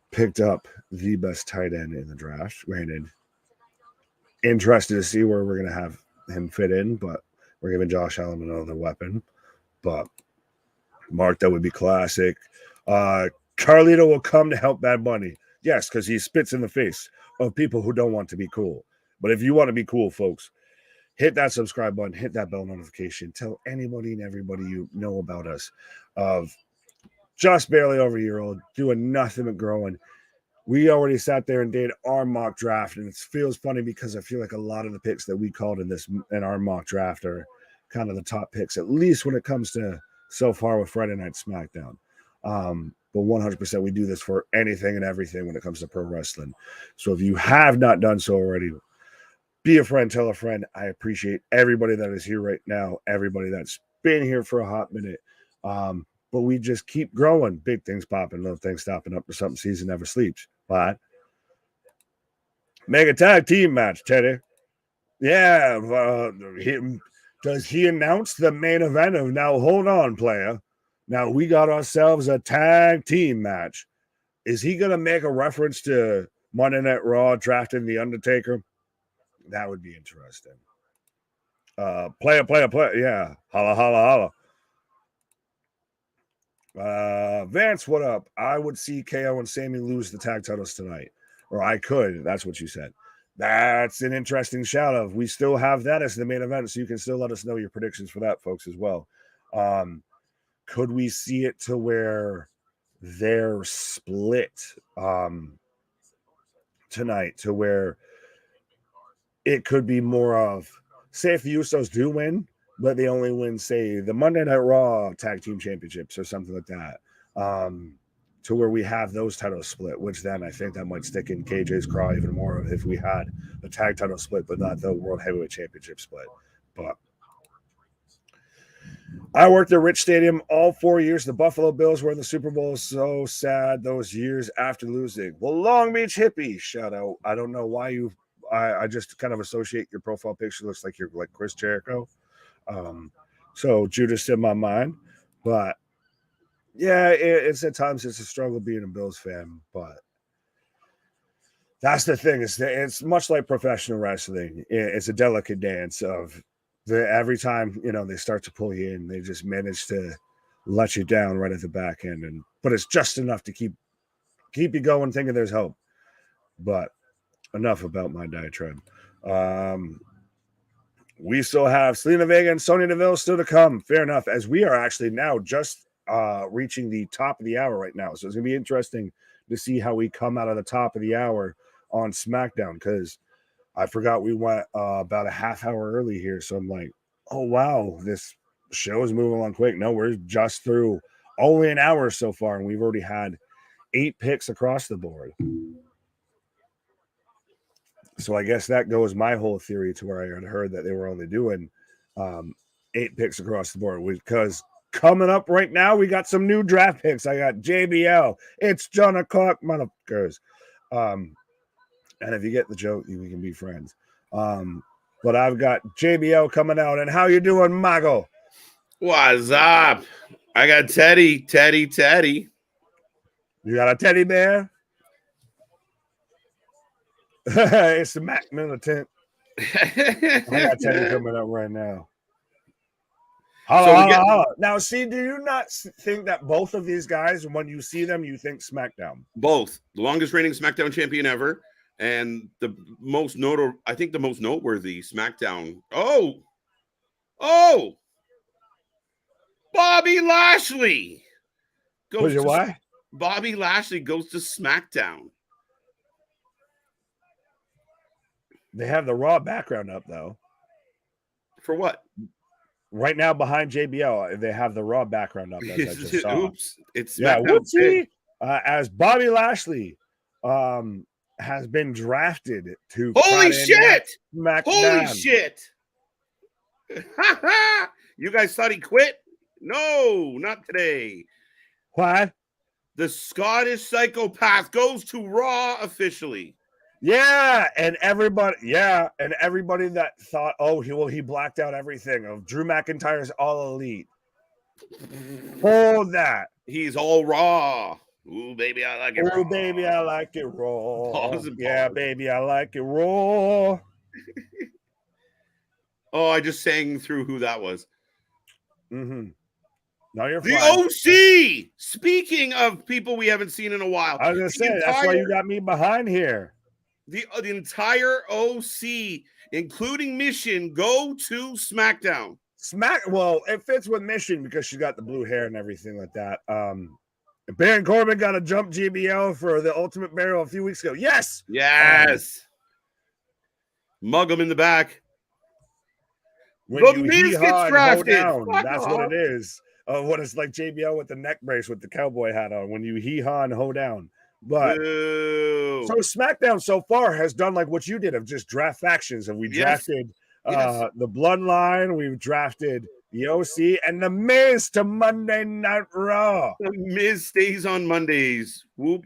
picked up the best tight end in the draft. Granted, interested to see where we're going to have him fit in, but we're giving Josh Allen another weapon. But Mark, that would be classic. Carlito will come to help Bad Bunny. Yes, because he spits in the face of people who don't want to be cool. But if you want to be cool, folks, hit that subscribe button, hit that bell notification. Tell anybody and everybody you know about us. Of just barely over a year old, doing nothing but growing. We already sat there and did our mock draft, and it feels funny because I feel like a lot of the picks that we called in our mock draft are kind of the top picks, at least when it comes to so far with Friday Night SmackDown. But 100% we do this for anything and everything when it comes to pro wrestling. So if you have not done so already, be a friend, tell a friend. I appreciate everybody that is here right now, everybody that's been here for a hot minute. But we just keep growing. Big things popping, little things stopping up, or something. Season never sleeps. But mega tag team match, Teddy. Yeah. Does he announce the main event of, now hold on, player. Now we got ourselves a tag team match. Is he going to make a reference to Monday Night Raw drafting The Undertaker? That would be interesting. Player. Yeah. Holla. Vance, what up? I would see KO and Sami lose the tag titles tonight. Or I could. That's what you said. That's an interesting shout out. We still have that as the main event, so you can still let us know your predictions for that, folks, as well. Could we see it to where they're split tonight, to where it could be more of, say if the Usos do win, but they only win, say, the Monday Night Raw Tag Team Championships or something like that, to where we have those titles split, which then I think that might stick in KJ's craw even more if we had a tag title split, but not the World Heavyweight Championship split. But I worked at Rich Stadium all 4 years. The Buffalo Bills were in the Super Bowl. So sad those years after losing. Well, Long Beach hippie, shout out. I don't know why you. I just kind of associate your profile picture. Looks like you're like Chris Jericho. So Judas in my mind, but yeah, it's at times it's a struggle being a Bills fan, but that's the thing. It's much like professional wrestling. It's a delicate dance of every time they start to pull you in, they just manage to let you down right at the back end, but it's just enough to keep you going, thinking there's hope. But enough about my diatribe. We still have Selena Vega and Sonya Deville still to come. Fair enough, as we are actually now just reaching the top of the hour right now. So it's going to be interesting to see how we come out of the top of the hour on SmackDown, because I forgot we went about a half hour early here. So I'm like, oh, wow, this show is moving along quick. No, we're just through only an hour so far, and we've already had 8 picks across the board. So I guess that goes my whole theory to where I had heard that they were only doing 8 picks across the board, because coming up right now, we got some new draft picks. I got JBL. It's John O'Clock, motherfuckers. And if you get the joke, we can be friends. But I've got JBL coming out. And how you doing, Mago? What's up? I got Teddy. You got a teddy bear? It's the Mac militant. I got Teddy coming up right now. Holla. Now, see, do you not think that both of these guys, when you see them, you think SmackDown? Both. The longest reigning SmackDown champion ever, and the most noteworthy SmackDown. Oh! Bobby Lashley goes to why? Bobby Lashley goes to SmackDown. They have the Raw background up, though. For what? Right now, behind JBL, they have the Raw background up, as I just saw. Oops. It's SmackDown. Whoopsie. As Bobby Lashley has been drafted to Holy shit! SmackDown. Holy shit! You guys thought he quit? No, not today. What? The Scottish Psychopath goes to Raw officially. Yeah, and everybody that thought, he blacked out everything of Drew McIntyre's All Elite. Hold that. He's all Raw. Ooh, baby, I like it raw. Ooh, baby, I like it raw. Yeah, baby, I like it raw. Oh, I just sang through who that was. Mm-hmm. No, you're the fine. OC. Speaking of people we haven't seen in a while. I was going to say, that's why you got me behind here. The entire OC, including Mission, go to SmackDown. Well, it fits with Mission because she got the blue hair and everything like that. Baron Corbin got a jump GBL for the Ultimate Burial a few weeks ago. Yes. Mug him in the back. When the Miz gets drafted. That's what it is. What it's like JBL with the neck brace with the cowboy hat on. When you hee-haw and hoe down. But so SmackDown so far has done like what you did of just draft factions. And we drafted the Bloodline. We've drafted the OC and the Miz to Monday Night Raw. The Miz stays on Mondays. Whoop,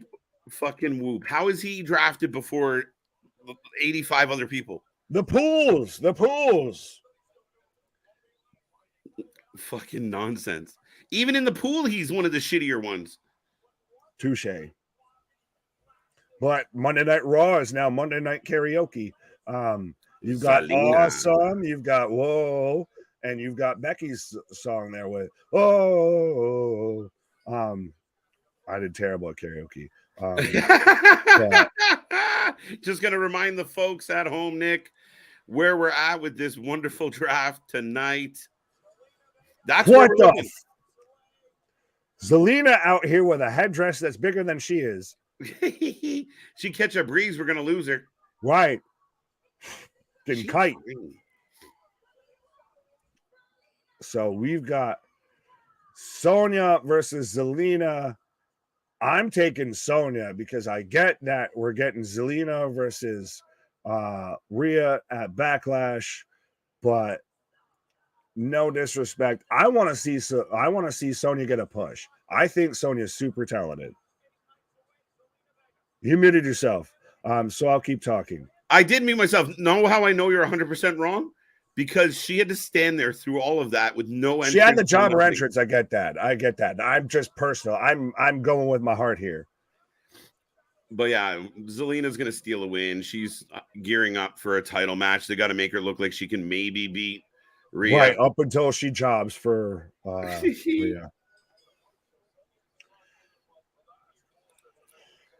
fucking whoop. How is he drafted before 85 other people? The pools. Fucking nonsense. Even in the pool, he's one of the shittier ones. Touche. But Monday Night Raw is now Monday Night Karaoke. You've got Selena. Awesome. You've got Whoa. And you've got Becky's song there with Oh. I did terrible at karaoke. Just going to remind the folks at home, Nick, where we're at with this wonderful draft tonight. That's what we're looking. Zelina out here with a headdress that's bigger than she is. She catch a breeze, we're gonna lose her. Right. Didn't kite. So we've got Sonya versus Zelina. I'm taking Sonya because I get that we're getting Zelina versus Rhea at Backlash, but no disrespect. I want to see Sonya get a push. I think Sonya's super talented. You muted yourself. So I'll keep talking. I did mute myself. Know how I know you're 100% wrong? Because she had to stand there through all of that with no entrance. She had the jobber entrance. I get that. I'm just personal. I'm going with my heart here. But yeah, Zelina's going to steal a win. She's gearing up for a title match. They got to make her look like she can maybe beat Rhea. Right, up until she jobs for Rhea.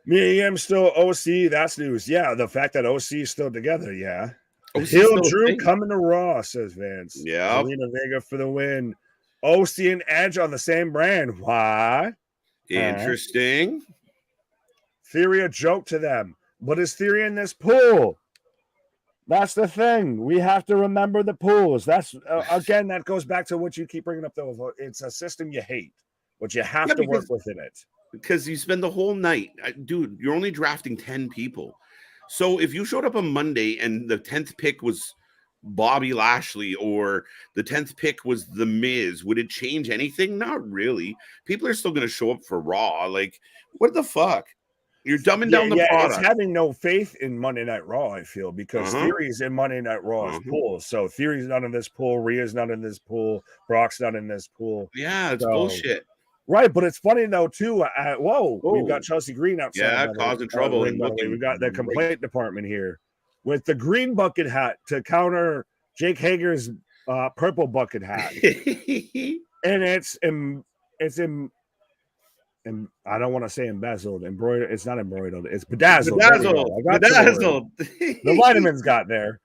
Me and still OC. That's news. Yeah, the fact that OC is still together. Yeah. Heel Drew coming to Raw, says Vance. Yeah. Zelina Vega for the win. OC and Edge on the same brand. Why? Interesting. Theory a joke to them. But is Theory in this pool? That's the thing. We have to remember the pools. That's again, that goes back to what you keep bringing up, though. It's a system you hate, but you have to work within it. Because you spend the whole night. Dude, you're only drafting 10 people. So if you showed up on Monday and the 10th pick was Bobby Lashley or the 10th pick was The Miz, would it change anything? Not really. People are still going to show up for Raw. Like, what the fuck? You're dumbing down the product. It's having no faith in Monday Night Raw, I feel, because Theory's in Monday Night Raw's pool. So Theory's not in this pool. Rhea's not in this pool. Brock's not in this pool. Yeah, it's bullshit. Right, but it's funny, though, too. We've got Chelsea Green outside. Yeah, causing trouble. We've got the complaint department here with the green bucket hat to counter Jake Hager's purple bucket hat. And and I don't want to say embezzled, embroidered. It's not embroidered. It's bedazzled. Bedazzled. The vitamins got there.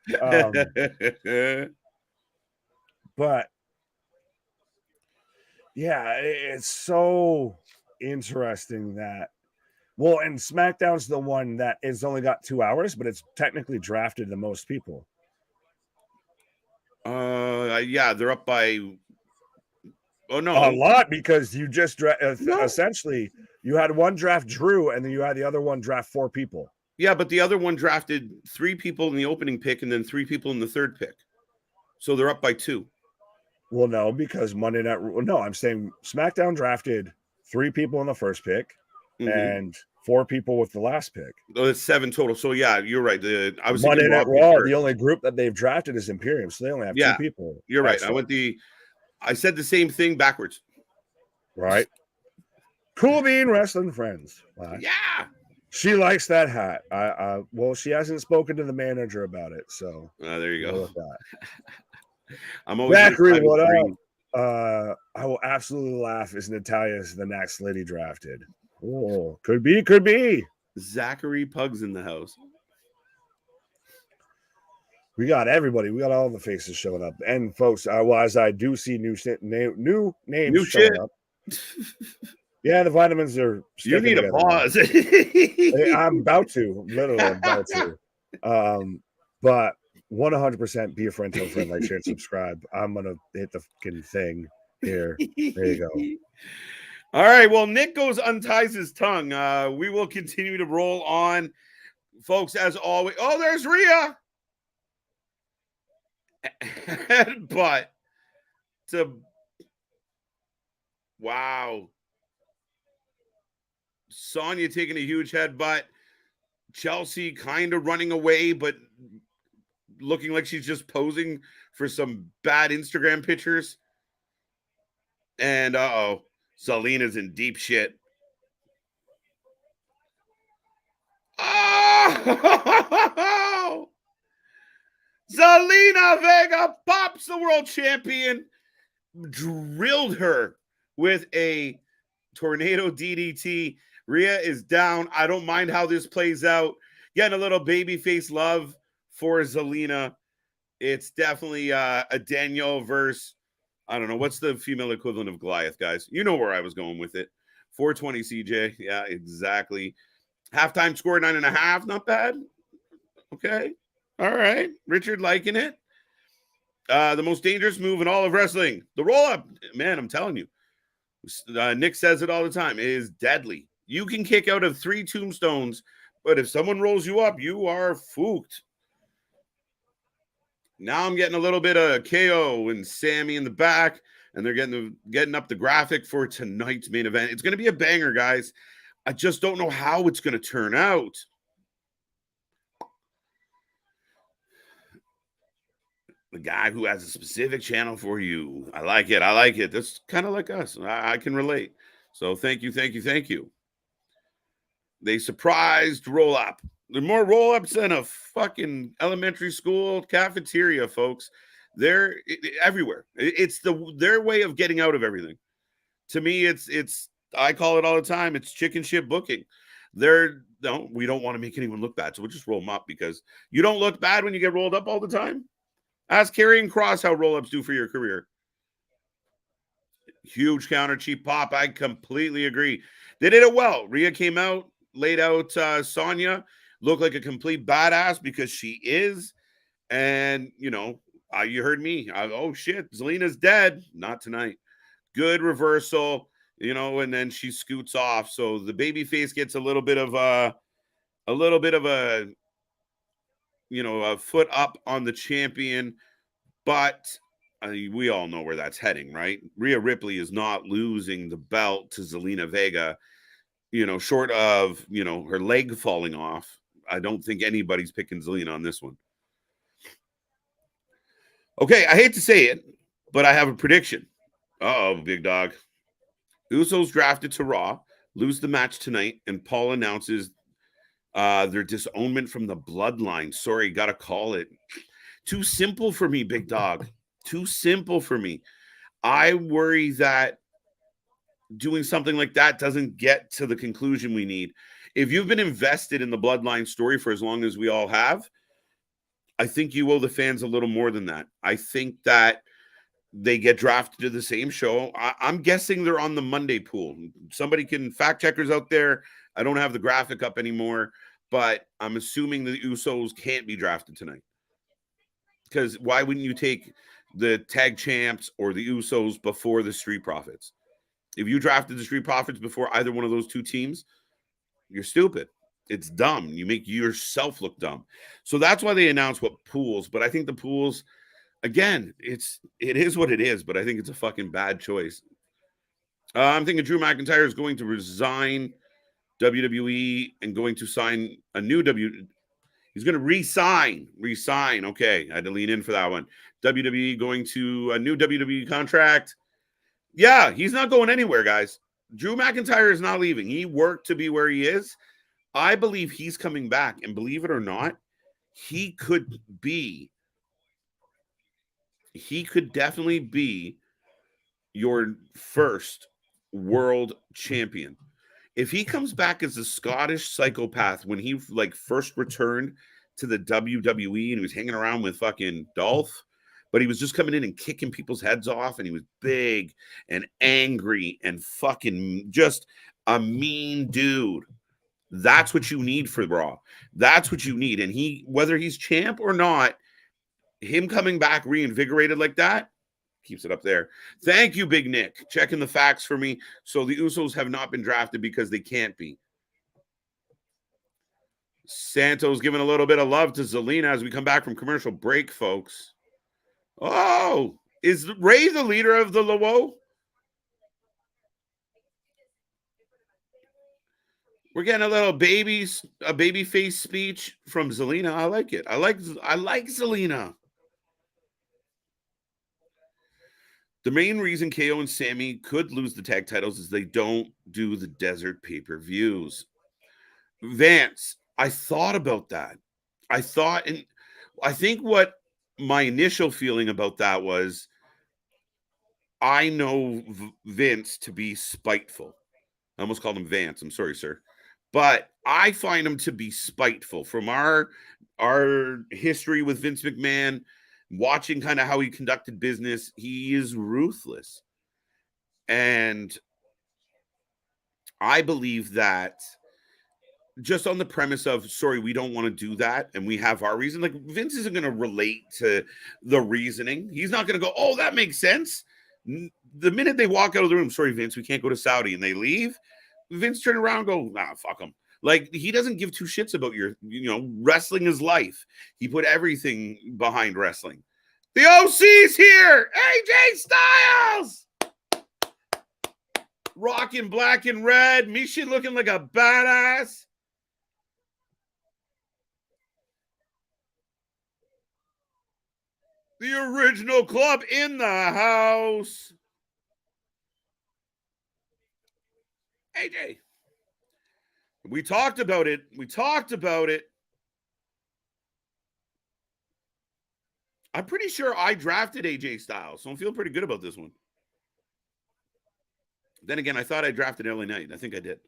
But yeah, it's so interesting that. Well, and SmackDown's the one that is only got 2 hours, but it's technically drafted the most people. Yeah, they're up by. Oh no, a lot, because you just essentially you had one draft Drew, and then you had the other one draft 4 people. Yeah, but the other one drafted 3 people in the opening pick, and then 3 people in the third pick. So they're up by 2. Well, no, because Monday Night. No, I'm saying SmackDown drafted 3 people in the first pick, and 4 people with the last pick. Oh, it's 7 total. So yeah, you're right. I was Monday Night Raw. The only group that they've drafted is Imperium, so they only have 2 people. You're right. I said the same thing backwards. Right. Cool bean wrestling friends. Yeah. She likes that hat. Well, she hasn't spoken to the manager about it, so there you go. I'm always Zachary, what up? I will absolutely laugh if Natalia's the next lady drafted. Oh, could be. Zachary Pug's in the house. We got everybody. We got all the faces showing up. And folks, as I do see new names showing up. Yeah, the vitamins are. You need a pause. I'm about to. Literally, I'm about to. But 100% be a friend, tell a friend, like, share, and subscribe. I'm gonna hit the fucking thing here. There you go. All right. Well, Nick unties his tongue. We will continue to roll on, folks. As always. Oh, there's Rhea. But wow. Sonya taking a huge headbutt. Chelsea kind of running away, but looking like she's just posing for some bad Instagram pictures. And Zelina's in deep shit. Oh! Zelina Vega pops the world champion, drilled her with a tornado DDT. Rhea is down. I don't mind how this plays out. Getting a little babyface love for Zelina. It's definitely a Danielle verse. I don't know. What's the female equivalent of Goliath, guys? You know where I was going with it. 420 CJ. Yeah, exactly. Halftime score 9.5. Not bad. Okay. All right. Richard liking it. The most dangerous move in all of wrestling. The roll-up. Man, I'm telling you. Nick says it all the time. It is deadly. You can kick out of 3 tombstones, but if someone rolls you up, you are fooked. Now I'm getting a little bit of KO and Sami in the back, and they're getting up the graphic for tonight's main event. It's going to be a banger, guys. I just don't know how it's going to turn out. The guy who has a specific channel for you. I like it. I like it. That's kind of like us. I can relate. So thank you, thank you, thank you. They surprised roll up. There are more roll ups than a fucking elementary school cafeteria, folks. They're everywhere. It's their way of getting out of everything. To me, it's I call it all the time. It's chicken shit booking. We don't want to make anyone look bad, so we'll just roll them up because you don't look bad when you get rolled up all the time. Ask Karrion Kross how roll ups do for your career. Huge counter, cheap pop. I completely agree. They did it well. Rhea came out, laid out Sonya, looked like a complete badass because she is. And, you heard me. Oh, shit, Zelina's dead. Not tonight. Good reversal, and then she scoots off. So the babyface gets a little bit of a foot up on the champion. But we all know where that's heading, right? Rhea Ripley is not losing the belt to Zelina Vega, short of, her leg falling off. I don't think anybody's picking Zelina on this one. Okay, I hate to say it, but I have a prediction. Uh-oh, big dog. Usos drafted to Raw, lose the match tonight, and Paul announces their disownment from the Bloodline. Sorry, gotta call it. Too simple for me, big dog. Too simple for me. I worry that doing something like that doesn't get to the conclusion we need. If you've been invested in the Bloodline story for as long as we all have, I think you owe the fans a little more than that. I think that they get drafted to the same show. I'm guessing they're on the Monday pool. Somebody can fact checkers out there. I don't have the graphic up anymore, but I'm assuming the Usos can't be drafted tonight. Because why wouldn't you take the tag champs or the Usos before the Street Profits? If you drafted the Street Profits before either one of those two teams, you're stupid. It's dumb. You make yourself look dumb. So that's why they announced what pools. But I think the pools, again, it is what it is. But I think it's a fucking bad choice. I'm thinking Drew McIntyre is going to resign WWE and going to sign a new He's going to resign. Okay, I had to lean in for that one. WWE going to a new WWE contract. Yeah, he's not going anywhere, guys. Drew McIntyre is not leaving. He worked to be where he is. I believe he's coming back. And believe it or not, he could definitely be your first world champion. If he comes back as a Scottish psychopath when he first returned to the WWE and he was hanging around with fucking Dolph, but he was just coming in and kicking people's heads off and he was big and angry and fucking just a mean dude. That's what you need for Raw. That's what you need. And whether he's champ or not, him coming back reinvigorated like that, keeps it up there. Thank you, Big Nick. Checking the facts for me. So the Usos have not been drafted because they can't be. Santos giving a little bit of love to Zelina as we come back from commercial break, folks. Oh, is Ray the leader of the Wwe? We're getting a little baby face speech from Zelina. I like it. I like Zelina. The main reason KO and Sami could lose the tag titles is they don't do the desert pay-per-views. Vance, I thought about that. I think what my initial feeling about that was, I know Vince to be spiteful. I almost called him Vance. I'm sorry, sir. But I find him to be spiteful. From our history with Vince McMahon, watching kind of how he conducted business, he is ruthless. And I believe that just on the premise of, sorry, we don't want to do that, and we have our reason. Like, Vince isn't going to relate to the reasoning. He's not going to go, oh, that makes sense. The minute they walk out of the room, sorry, Vince, we can't go to Saudi, and they leave, Vince turn around and go, nah, fuck him. Like, he doesn't give two shits about wrestling is life. He put everything behind wrestling. The OC's here. AJ Styles. Rocking black and red. Mishin looking like a badass. The original club in the house. AJ. We talked about it. I'm pretty sure I drafted AJ Styles, so I'm feeling pretty good about this one. Then again, I thought I drafted LA Knight. I think I did.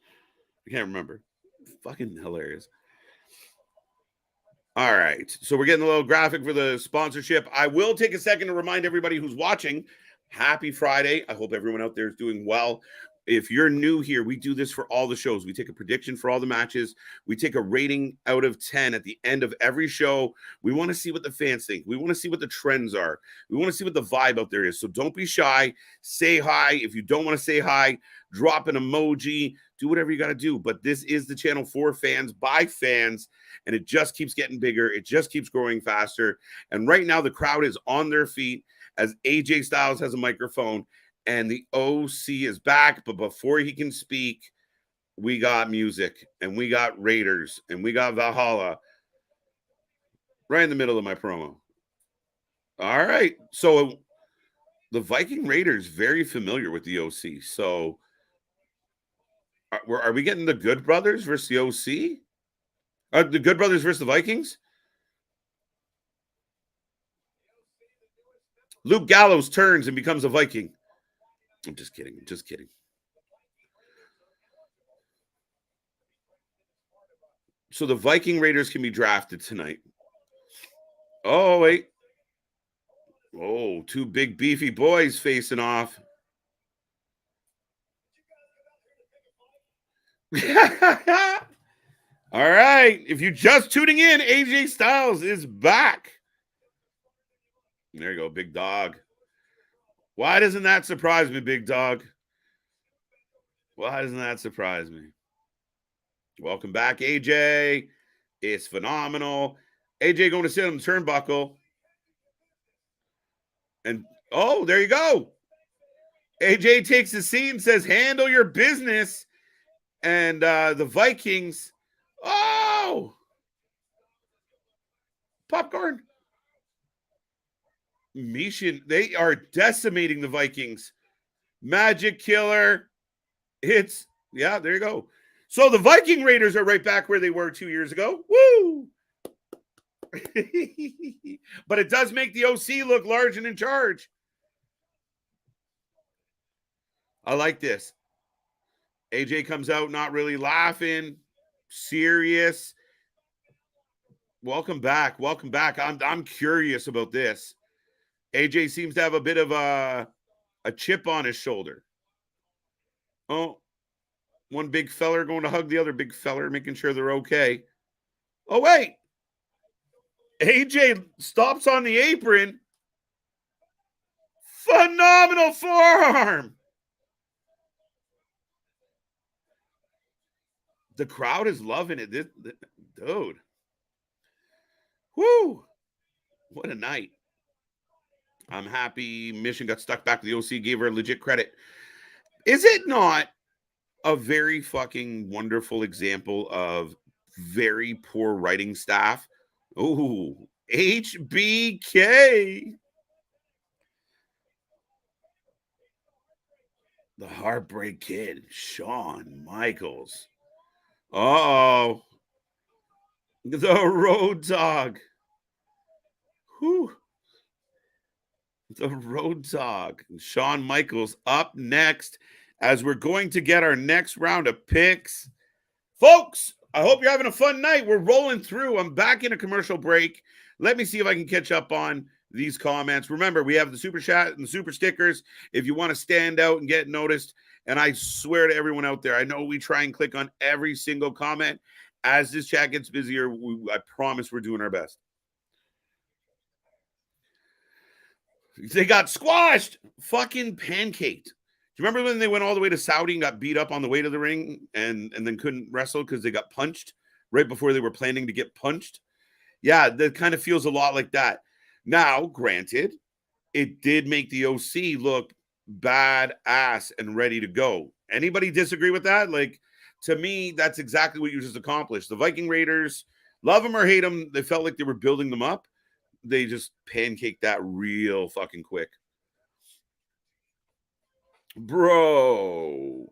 I can't remember. Fucking hilarious. All right. So we're getting a little graphic for the sponsorship. I will take a second to remind everybody who's watching, happy Friday. I hope everyone out there is doing well. If you're new here, we do this for all the shows. We take a prediction for all the matches. We take a rating out of 10 at the end of every show. We want to see what the fans think. We want to see what the trends are. We want to see what the vibe out there is. So don't be shy. Say hi. If you don't want to say hi, drop an emoji. Do whatever you got to do. But this is the channel for fans, by fans, and it just keeps getting bigger. It just keeps growing faster. And right now, the crowd is on their feet as AJ Styles has a microphone. And the OC is back, but before he can speak, we got music, and we got Raiders, and we got Valhalla right in the middle of my promo. All right, so the Viking Raiders, very familiar with the OC. So are we getting the Good Brothers versus the OC? The Good Brothers versus the Vikings? Luke Gallows turns and becomes a Viking. I'm just kidding. So the Viking Raiders can be drafted tonight. Oh, wait. Oh, two big beefy boys facing off. All right. If you're just tuning in, AJ Styles is back. There you go, big dog. Why doesn't that surprise me, big dog? Why doesn't that surprise me? Welcome back, AJ. It's phenomenal. AJ going to sit on the turnbuckle. And, oh, there you go. AJ takes the seat and says, handle your business. And the Vikings, oh, popcorn. Mishin, they are decimating the Vikings. Magic Killer. It's, yeah, there you go. So the Viking Raiders are right back where they were 2 years ago. Woo! But it does make the OC look large and in charge. I like this. AJ comes out not really laughing, serious. Welcome back. I'm curious about this. AJ seems to have a bit of a chip on his shoulder. Oh, one big feller going to hug the other big feller, making sure they're okay. Oh, wait. AJ stops on the apron. Phenomenal forearm. The crowd is loving it. Dude. Whoo. What a night. I'm happy Mission got stuck back to the OC, gave her legit credit. Is it not a very fucking wonderful example of very poor writing staff? Oh, HBK. The Heartbreak Kid, Shawn Michaels. Uh-oh. The Road Dog. Whew. The Road Dog. Shawn Michaels up next as we're going to get our next round of picks. Folks, I hope you're having a fun night. We're rolling through. I'm back in a commercial break. Let me see if I can catch up on these comments. Remember, we have the super chat and the super stickers if you want to stand out and get noticed. And I swear to everyone out there, I know we try and click on every single comment. As this chat gets busier, I promise we're doing our best. They got squashed, fucking pancaked. Do you remember when they went all the way to Saudi and got beat up on the way to the ring and then couldn't wrestle because they got punched right before they were planning to get punched? Yeah, that kind of feels a lot like that. Now, granted, it did make the OC look badass and ready to go. Anybody disagree with that? Like, to me, that's exactly what you just accomplished. The Viking Raiders, love them or hate them, they felt like they were building them up. They just pancaked that real fucking quick. Bro.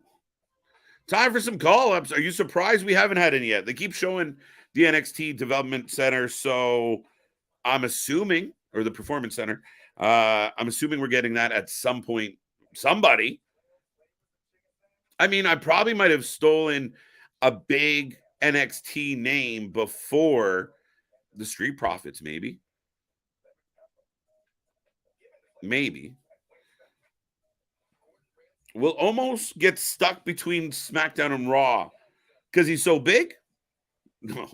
Time for some call-ups. Are you surprised we haven't had any yet? They keep showing the NXT Development Center, so I'm assuming, or the Performance Center, I'm assuming we're getting that at some point. Somebody. I mean, I probably might have stolen a big NXT name before the Street Profits, maybe. Maybe. Will almost get stuck between SmackDown and Raw because he's so big? No.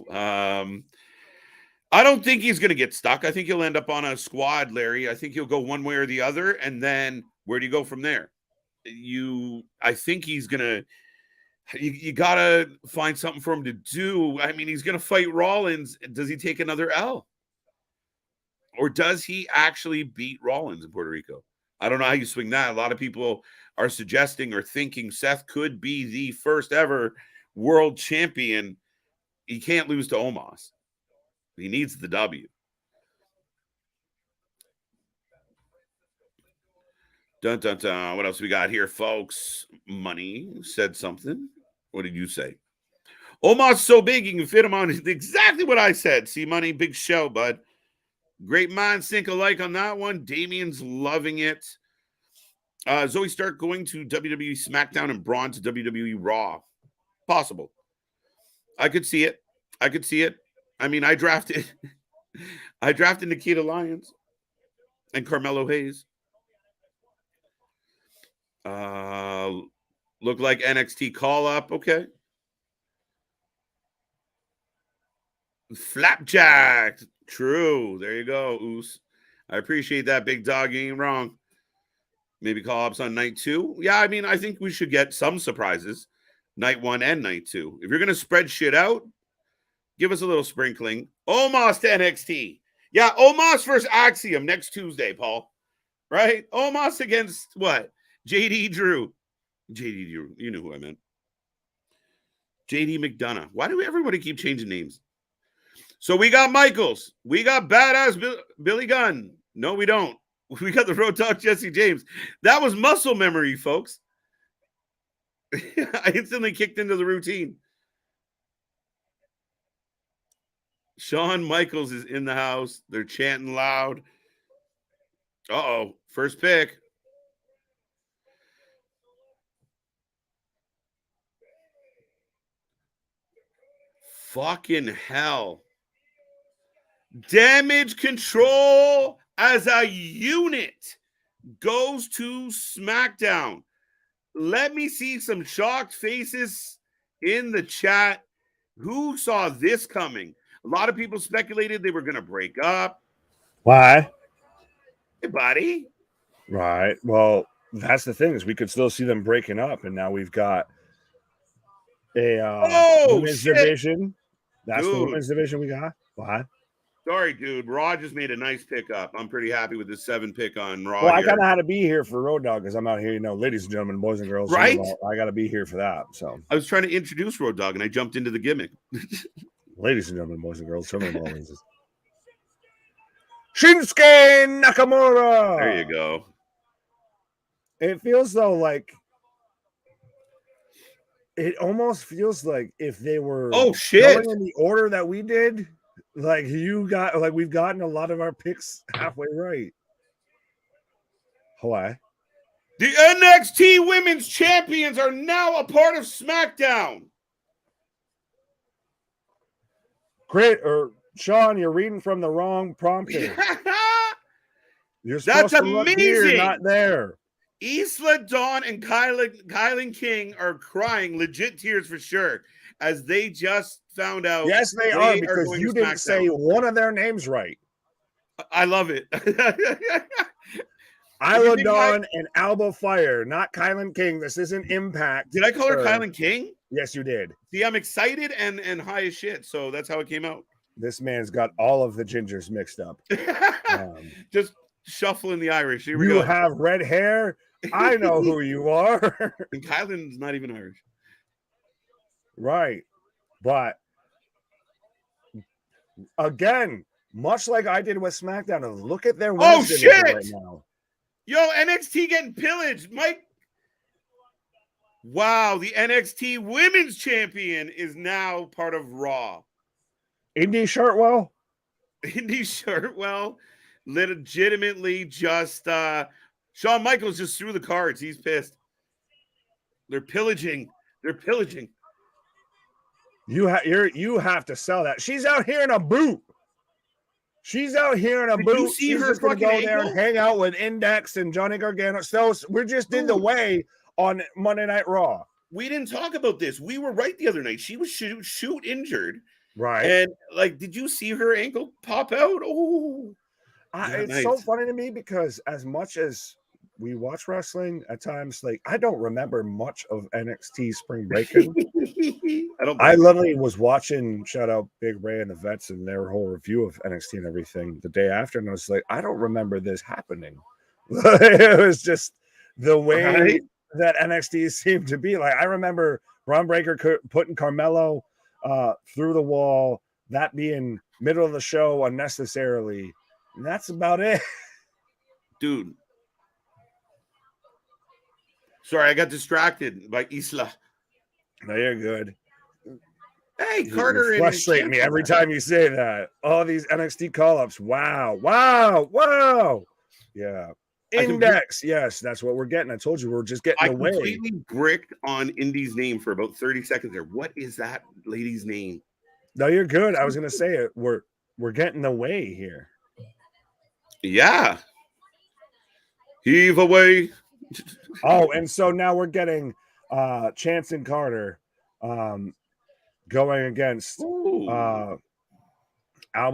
I don't think he's going to get stuck. I think he'll end up on a squad, Larry. I think he'll go one way or the other. And then where do you go from there? I think he's going to, you got to find something for him to do. I mean, he's going to fight Rollins. Does he take another L? Or does he actually beat Rollins in Puerto Rico? I don't know how you swing that. A lot of people are suggesting or thinking Seth could be the first ever world champion. He can't lose to Omos. He needs the W. Dun, dun, dun. What else we got here, folks? Money said something. What did you say? Omos so big you can fit him on. Exactly what I said. See, Money, big show, bud. Great minds think alike on that one. Damien's loving it. Zoe Stark going to WWE SmackDown and Braun to WWE Raw. Possible. I could see it. I mean, I drafted Nikita Lyons and Carmelo Hayes. Look like NXT call up. Okay. Flapjack. True. There you go, Oos. I appreciate that, big dog. You ain't wrong. Maybe call ups on night 2. Yeah, I mean, I think we should get some surprises. Night 1 and night 2. If you're going to spread shit out, give us a little sprinkling. Omos to NXT. Yeah, Omos versus Axiom next Tuesday, Paul. Right? Omos against what? JD Drew. JD Drew. You know who I meant. JD McDonough. Why do everybody keep changing names? So we got Michaels. We got badass Billy Gunn. No, we don't. We got the Road Dogg Jesse James. That was muscle memory, folks. I instantly kicked into the routine. Shawn Michaels is in the house. They're chanting loud. Uh-oh. First pick. Fucking hell. Damage Control as a unit goes to SmackDown. Let me see some shocked faces in the chat. Who saw this coming? A lot of people speculated they were going to break up. Why? Hey, buddy. Right. Well, that's the thing is we could still see them breaking up, and now we've got a women's division. That's the women's division we got. Why? Sorry, dude. Raw just made a nice pickup. I'm pretty happy with this 7 pick on Raw. Well, I kind of had to be here for Road Dogg because I'm out here, you know, ladies and gentlemen, boys and girls. Right? I got to be here for that. So I was trying to introduce Road Dogg and I jumped into the gimmick. Ladies and gentlemen, boys and girls, Shinsuke Nakamura. There you go. It feels though like it almost feels like if they were going in the order that we did. Like we've gotten a lot of our picks halfway right. Hawaii. The NXT Women's Champions are now a part of SmackDown. Great, or Sean, you're reading from the wrong prompter. You're supposed That's to look amazing. Here, not there. Isla Dawn and Kylan King are crying legit tears for sure as they just found out. Yes, they are because you didn't say one of their names right. I love it. Isla Dawn and Alba Fire, not Kylan King. This isn't Impact. Did I call her Kylan King? Yes, you did. See, I'm excited and high as shit, so that's how it came out. This man's got all of the gingers mixed up. Just shuffling the Irish. Here we You go. have red hair. I know who you are. And Kylan's not even Irish. Right. But again, much like I did with SmackDown, look at their women's division right now. Yo, NXT getting pillaged. Mike. Wow, the NXT Women's Champion is now part of Raw. Indy Shirtwell? Indy Shirtwell legitimately just Shawn Michaels just threw the cards. He's pissed. They're pillaging. You have to sell that. She's out here in a boot. She's out here in a boot. You see She's her just gonna fucking go ankle? there and hang out with Index and Johnny Gargano. So we're just in the way on Monday Night Raw. We didn't talk about this. We were right the other night. She was shoot injured. Right. And like, did you see her ankle pop out? Oh, it's so funny to me because as much as we watch wrestling at times, like I don't remember much of NXT Spring Breaking. I literally was watching, shout out Big Ray and the Vets and their whole review of NXT and everything the day after, and I was like, I don't remember this happening. It was just the way that NXT seemed to be. Like I remember Braun Breaker putting Carmelo through the wall, that being middle of the show unnecessarily. And that's about it. Dude. Sorry, I got distracted by Isla. No, you're good. Hey, Carter. You frustrate me every time you say that. All these NXT call-ups. Wow. Yeah. Index. Yes, that's what we're getting. I told you we're just getting away. I completely bricked on Indy's name for about 30 seconds there. What is that lady's name? No, you're good. I was going to say it. We're getting away here. Yeah. Heave away. Oh, and so now we're getting Chance and Carter going against Alba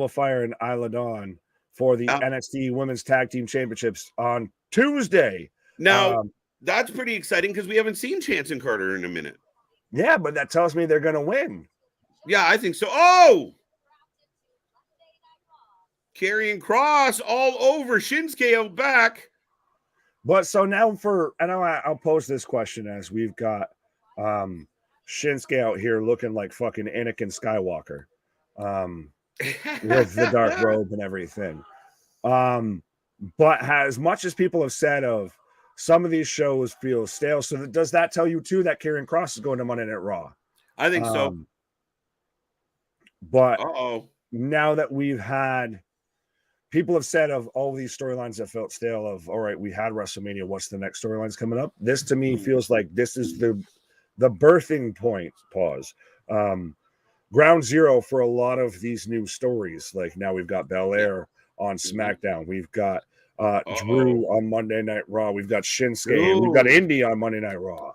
Fire and Isla Dawn for the NXT Women's Tag Team Championships on Tuesday. Now, that's pretty exciting because we haven't seen Chance and Carter in a minute. Yeah, but that tells me they're going to win. Yeah, I think so. Oh! Karrion Kross all over Shinsuke out back. But so now I'll pose this question as we've got Shinsuke out here looking like fucking Anakin Skywalker with the dark robe and everything. But as much as people have said of some of these shows feel stale, so does that tell you too that Karrion Kross is going to Monday Night Raw? I think so. But now that we've had, people have said of all these storylines that felt stale of, all right, we had WrestleMania. What's the next storylines coming up? This to me feels like this is the birthing point, ground zero for a lot of these new stories. Like now we've got Belair on SmackDown. We've got Drew on Monday Night Raw. We've got Shinsuke. And we've got Indy on Monday Night Raw.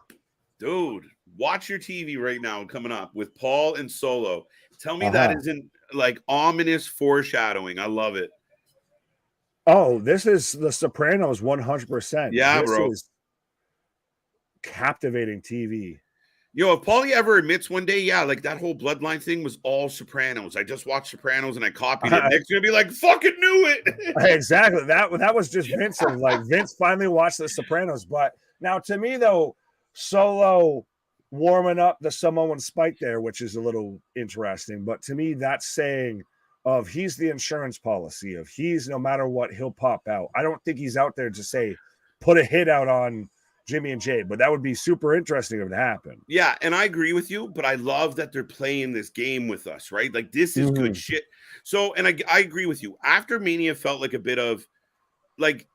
Dude, watch your TV right now coming up with Paul and Solo. Tell me that isn't like ominous foreshadowing. I love it. Oh, this is The Sopranos 100%. Yeah, this bro. Is captivating TV. Yo, if Paulie ever admits one day, yeah, like that whole Bloodline thing was all Sopranos. I just watched Sopranos and I copied it. Nick's gonna be like, fucking knew it. Exactly. That was just Vince. Like Vince finally watched The Sopranos. But now to me, though, Solo warming up the Samoan Spike there, which is a little interesting. But to me, that's saying of he's the insurance policy of he's no matter what, he'll pop out. I don't think he's out there to say put a hit out on Jimmy and Jay, but that would be super interesting if it happened. Yeah, and I agree with you, but I love that they're playing this game with us, right? Like this is good shit. So, and I agree with you. After Mania felt like a bit of like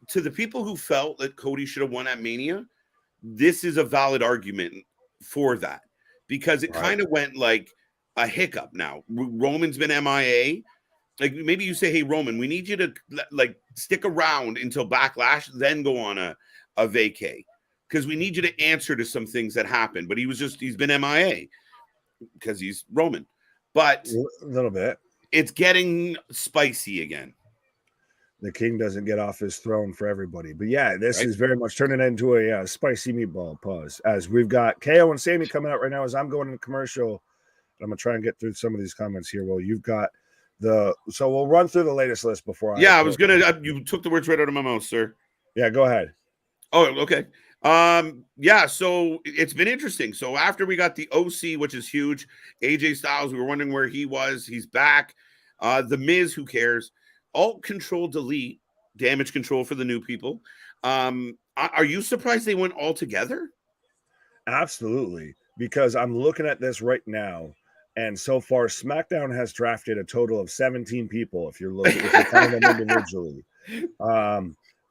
to the people who felt that Cody should have won at Mania, this is a valid argument for that because it kind of went like a hiccup. Now Roman's been MIA. Like maybe you say, hey Roman, we need you to like stick around until Backlash, then go on a vacay because we need you to answer to some things that happened. But he's been MIA because he's Roman. But a little bit, it's getting spicy again. The king doesn't get off his throne for everybody. But yeah, this is very much turning into a spicy meatball pause as we've got KO and Sami coming out right now as I'm going to commercial. I'm gonna try and get through some of these comments here. Well, you've got so we'll run through the latest list before I was gonna. You took the words right out of my mouth, sir. Yeah, go ahead. Oh, okay. So it's been interesting. So after we got the OC, which is huge, AJ Styles, we were wondering where he was. He's back. The Miz, who cares? Alt Control Delete, Damage Control for the new people. Are you surprised they went all together? Absolutely, because I'm looking at this right now, and so far SmackDown has drafted a total of 17 people. If you're counting them individually,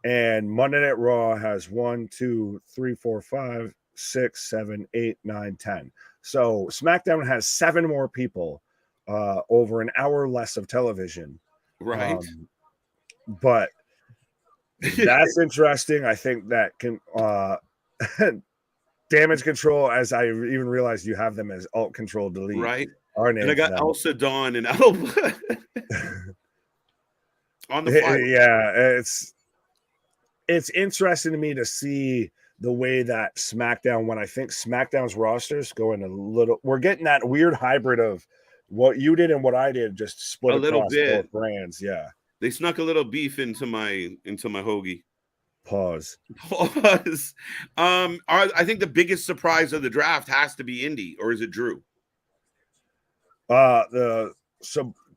and Monday Night Raw has 1, 2, 3, 4, 5, 6, 7, 8, 9, 10. So SmackDown has 7 more people, over an hour less of television. Right. But that's interesting. I think that can Damage Control, as I even realized you have them as Alt Control Delete. Right. And I got Elsa Dawn and Alba on the fly. Yeah, it's interesting to me to see the way that SmackDown, when I think SmackDown's rosters going a little, we're getting that weird hybrid of what you did and what I did, just split a little bit. Both brands. Yeah, they snuck a little beef into my hoagie. Pause. I think the biggest surprise of the draft has to be Indy, or is it Drew? The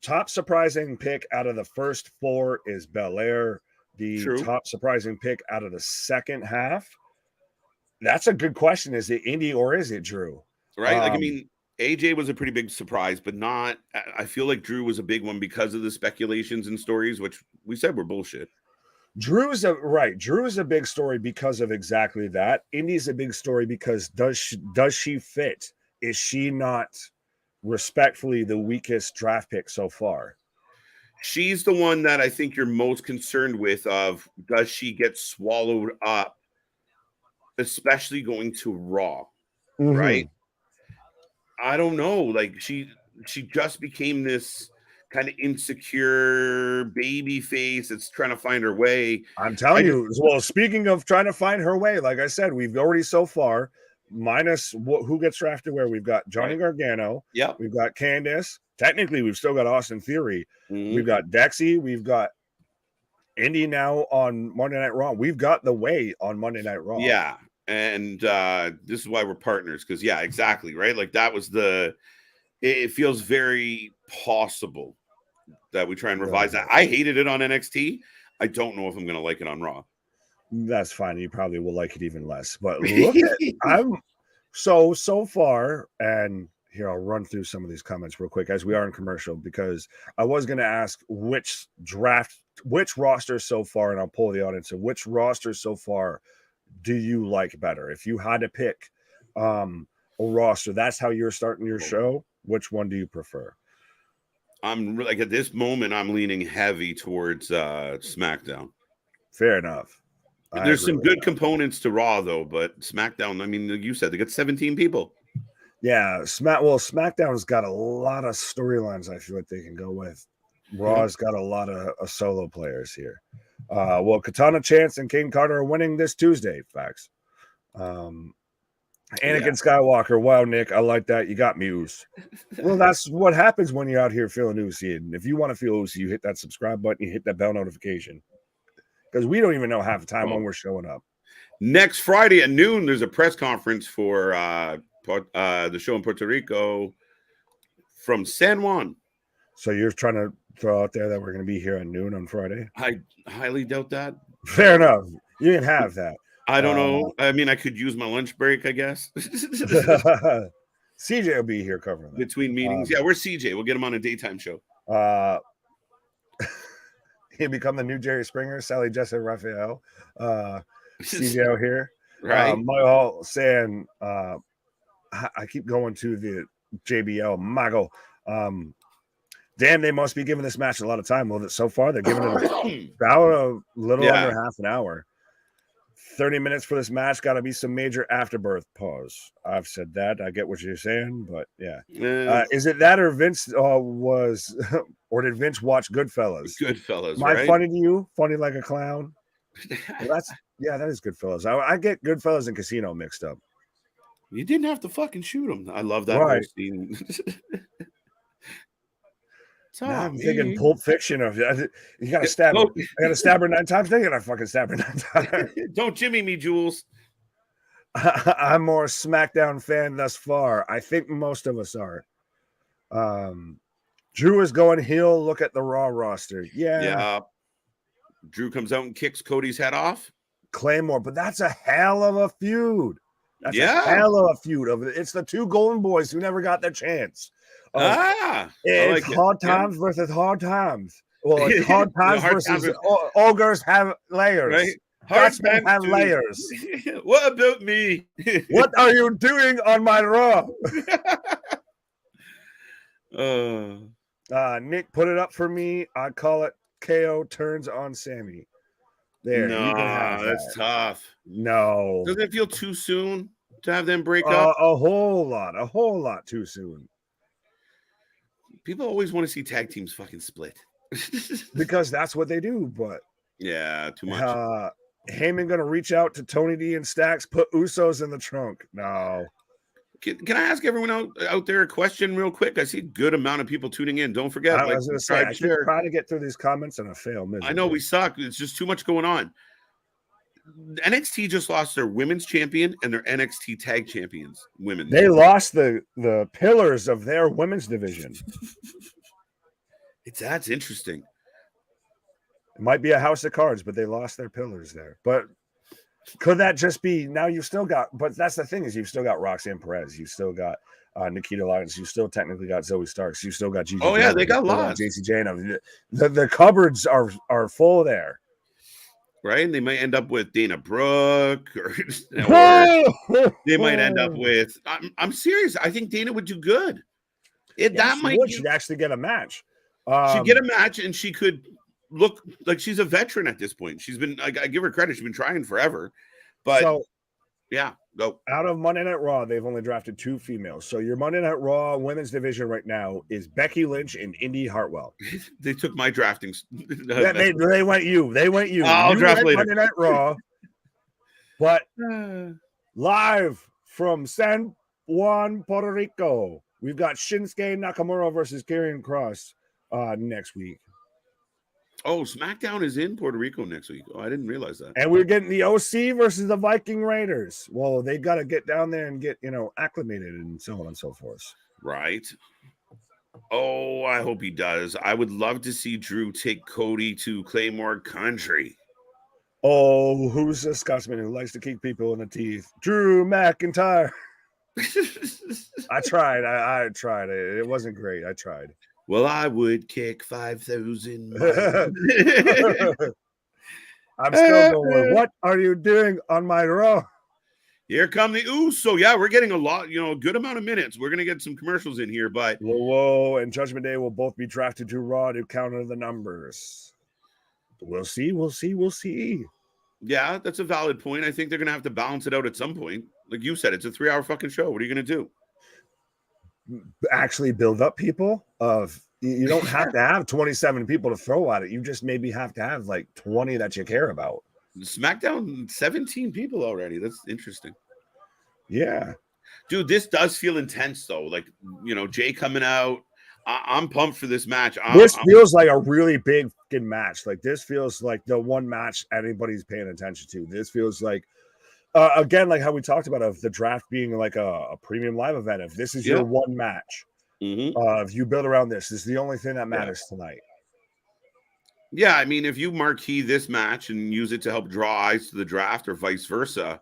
top surprising pick out of the first 4 is Belair. The top surprising pick out of the second half, that's a good question. Is it Indy or is it Drew? Right. AJ was a pretty big surprise, but not. I feel like Drew was a big one because of the speculations and stories, which we said were bullshit. Drew is a big story because of exactly that. Indy's a big story because does she fit? Is she not, respectfully, the weakest draft pick so far? She's the one that I think you're most concerned with of, does she get swallowed up, especially going to Raw, right? I don't know. Like she just became this kind of insecure baby face that's trying to find her way. I'm telling you. Well, speaking of trying to find her way, like I said, we've already so far, minus who gets drafted where, we've got Johnny Gargano. Yeah. We've got Candice. Technically, we've still got Austin Theory. We've got Dexy. We've got Indy now on Monday Night Raw. We've got the way on Monday Night Raw. Yeah. And this is why we're partners. Because, yeah, exactly. Right. Like that was it feels very possible that we try and revise that. I hated it on NXT. I don't know if I'm going to like it on Raw. That's fine. You probably will like it even less. But look at I'm so far, and here I'll run through some of these comments real quick as we are in commercial, because I was going to ask which roster so far, and I'll pull the audience. So which roster so far do you like better? If you had to pick a roster, that's how you're starting your show. Which one do you prefer? I'm like, at this moment, I'm leaning heavy towards SmackDown. Fair enough. There's some good components to Raw, though, but SmackDown, I mean, like you said, they got 17 people. Yeah, SmackDown's got a lot of storylines I feel like they can go with. Raw's got a lot of solo players here. Well, Katana Chance and Kane Carter are winning this Tuesday. Facts. Anakin Skywalker. Wow, Nick, I like that. You got Muse. Well, that's what happens when you're out here feeling Uzi. And if you want to feel Uzi, you hit that subscribe button, you hit that bell notification. Because we don't even know half the time when we're showing up. Next Friday at noon, there's a press conference for the show in Puerto Rico from San Juan. So you're trying to throw out there that we're going to be here at noon on Friday? I highly doubt that. Fair enough. You can have that. I don't know. I mean, I could use my lunch break, I guess. CJ will be here covering that. Between meetings. Where's CJ? We'll get him on a daytime show. He'll become the new Jerry Springer, Sally, Jess, and Raphael. CJ out here. Right. Michael saying, I keep going to the JBL. Mago. Damn, they must be giving this match a lot of time. Well, so far, they're giving it about a little under half an hour. 30 minutes for this match. Got to be some major afterbirth. Pause. I've said that. I get what you're saying, but yeah. Is it that, or Vince or did Vince watch Goodfellas? Goodfellas. Am I funny to you? Funny like a clown? Well, that is Goodfellas. I get Goodfellas and Casino mixed up. You didn't have to fucking shoot him. I love that whole Right. scene. Now I'm thinking Pulp Fiction of you. You gotta stab her. I gotta stab her 9 times. They gotta fucking stab her 9 times. Don't Jimmy me, Jules. I'm more SmackDown fan thus far. I think most of us are. Drew is going heel. Look at the Raw roster. Yeah. Drew comes out and kicks Cody's head off. Claymore, but that's a hell of a feud. That's a hell of a feud. It's the 2 Golden Boys who never got their chance. It's hard times versus hard times. Well, it's hard times versus ogres have layers. Right? Dutchmen have layers. What about me? What are you doing on my Raw? Nick put it up for me. I call it KO turns on Sami. There, no, you can have that. That's tough. No. Doesn't it feel too soon to have them break up? A whole lot too soon. People always want to see tag teams fucking split. Because that's what they do, but yeah, too much. Heyman gonna reach out to Tony D and Stacks, put Usos in the trunk. No. Can I ask everyone out there a question real quick? I see a good amount of people tuning in. Don't forget. I was going to say, I keep trying to get through these comments and I fail. Miserably. I know we suck. It's just too much going on. NXT just lost their women's champion and their NXT tag champions. Women. They lost the pillars of their women's division. That's interesting. It might be a house of cards, but they lost their pillars there. But could that just be now you've still got, but that's the thing is you've still got Roxanne Perez, you've still got Nikita Lyons, you still technically got Zoe Starks, you still got Gigi. Oh, yeah, they got lots. JC Jane. The cupboards are full there. Right? And they might end up with Dana Brooke or they might end up with I'm serious. I think Dana would do good. She'd actually get a match. She'd get a match and she could look like she's a veteran at this point. She's been, I give her credit, she's been trying forever. But yeah, go. Out of Monday Night Raw, they've only drafted 2 females. So your Monday Night Raw women's division right now is Becky Lynch and Indy Hartwell. They took my drafting. They went you. I'll draft later. Monday Night Raw. But live from San Juan, Puerto Rico, we've got Shinsuke Nakamura versus Karrion Kross next week. Oh, SmackDown is in Puerto Rico next week. Oh, I didn't realize that. And we're getting the OC versus the Viking Raiders. Well, they got to get down there and get, acclimated and so on and so forth. Right. Oh, I hope he does. I would love to see Drew take Cody to Claymore Country. Oh, who's a Scotsman who likes to kick people in the teeth? Drew McIntyre. I tried. I tried. It wasn't great. I tried. Well, I would kick 5,000. I'm still going. What are you doing on my Raw? Here come the Usos. Yeah, we're getting a good amount of minutes. We're gonna get some commercials in here, but Whoa, and Judgment Day will both be drafted to Raw to counter the numbers. We'll see. Yeah, that's a valid point. I think they're gonna have to balance it out at some point. Like you said, it's a 3-hour fucking show. What are you gonna do? Actually build up people you don't have to have 27 people to throw at it. You just maybe have to have like 20 that you care about. SmackDown 17 people already. That's interesting. Yeah, dude, this does feel intense though. Like, Jay coming out. I'm pumped for this match. This feels like a really big fucking match. Like this feels like the one match anybody's paying attention to. This feels like again, like how we talked about of the draft being like a premium live event. If this is your one match, if you build around this is the only thing that matters tonight. Yeah, I mean, if you marquee this match and use it to help draw eyes to the draft or vice versa,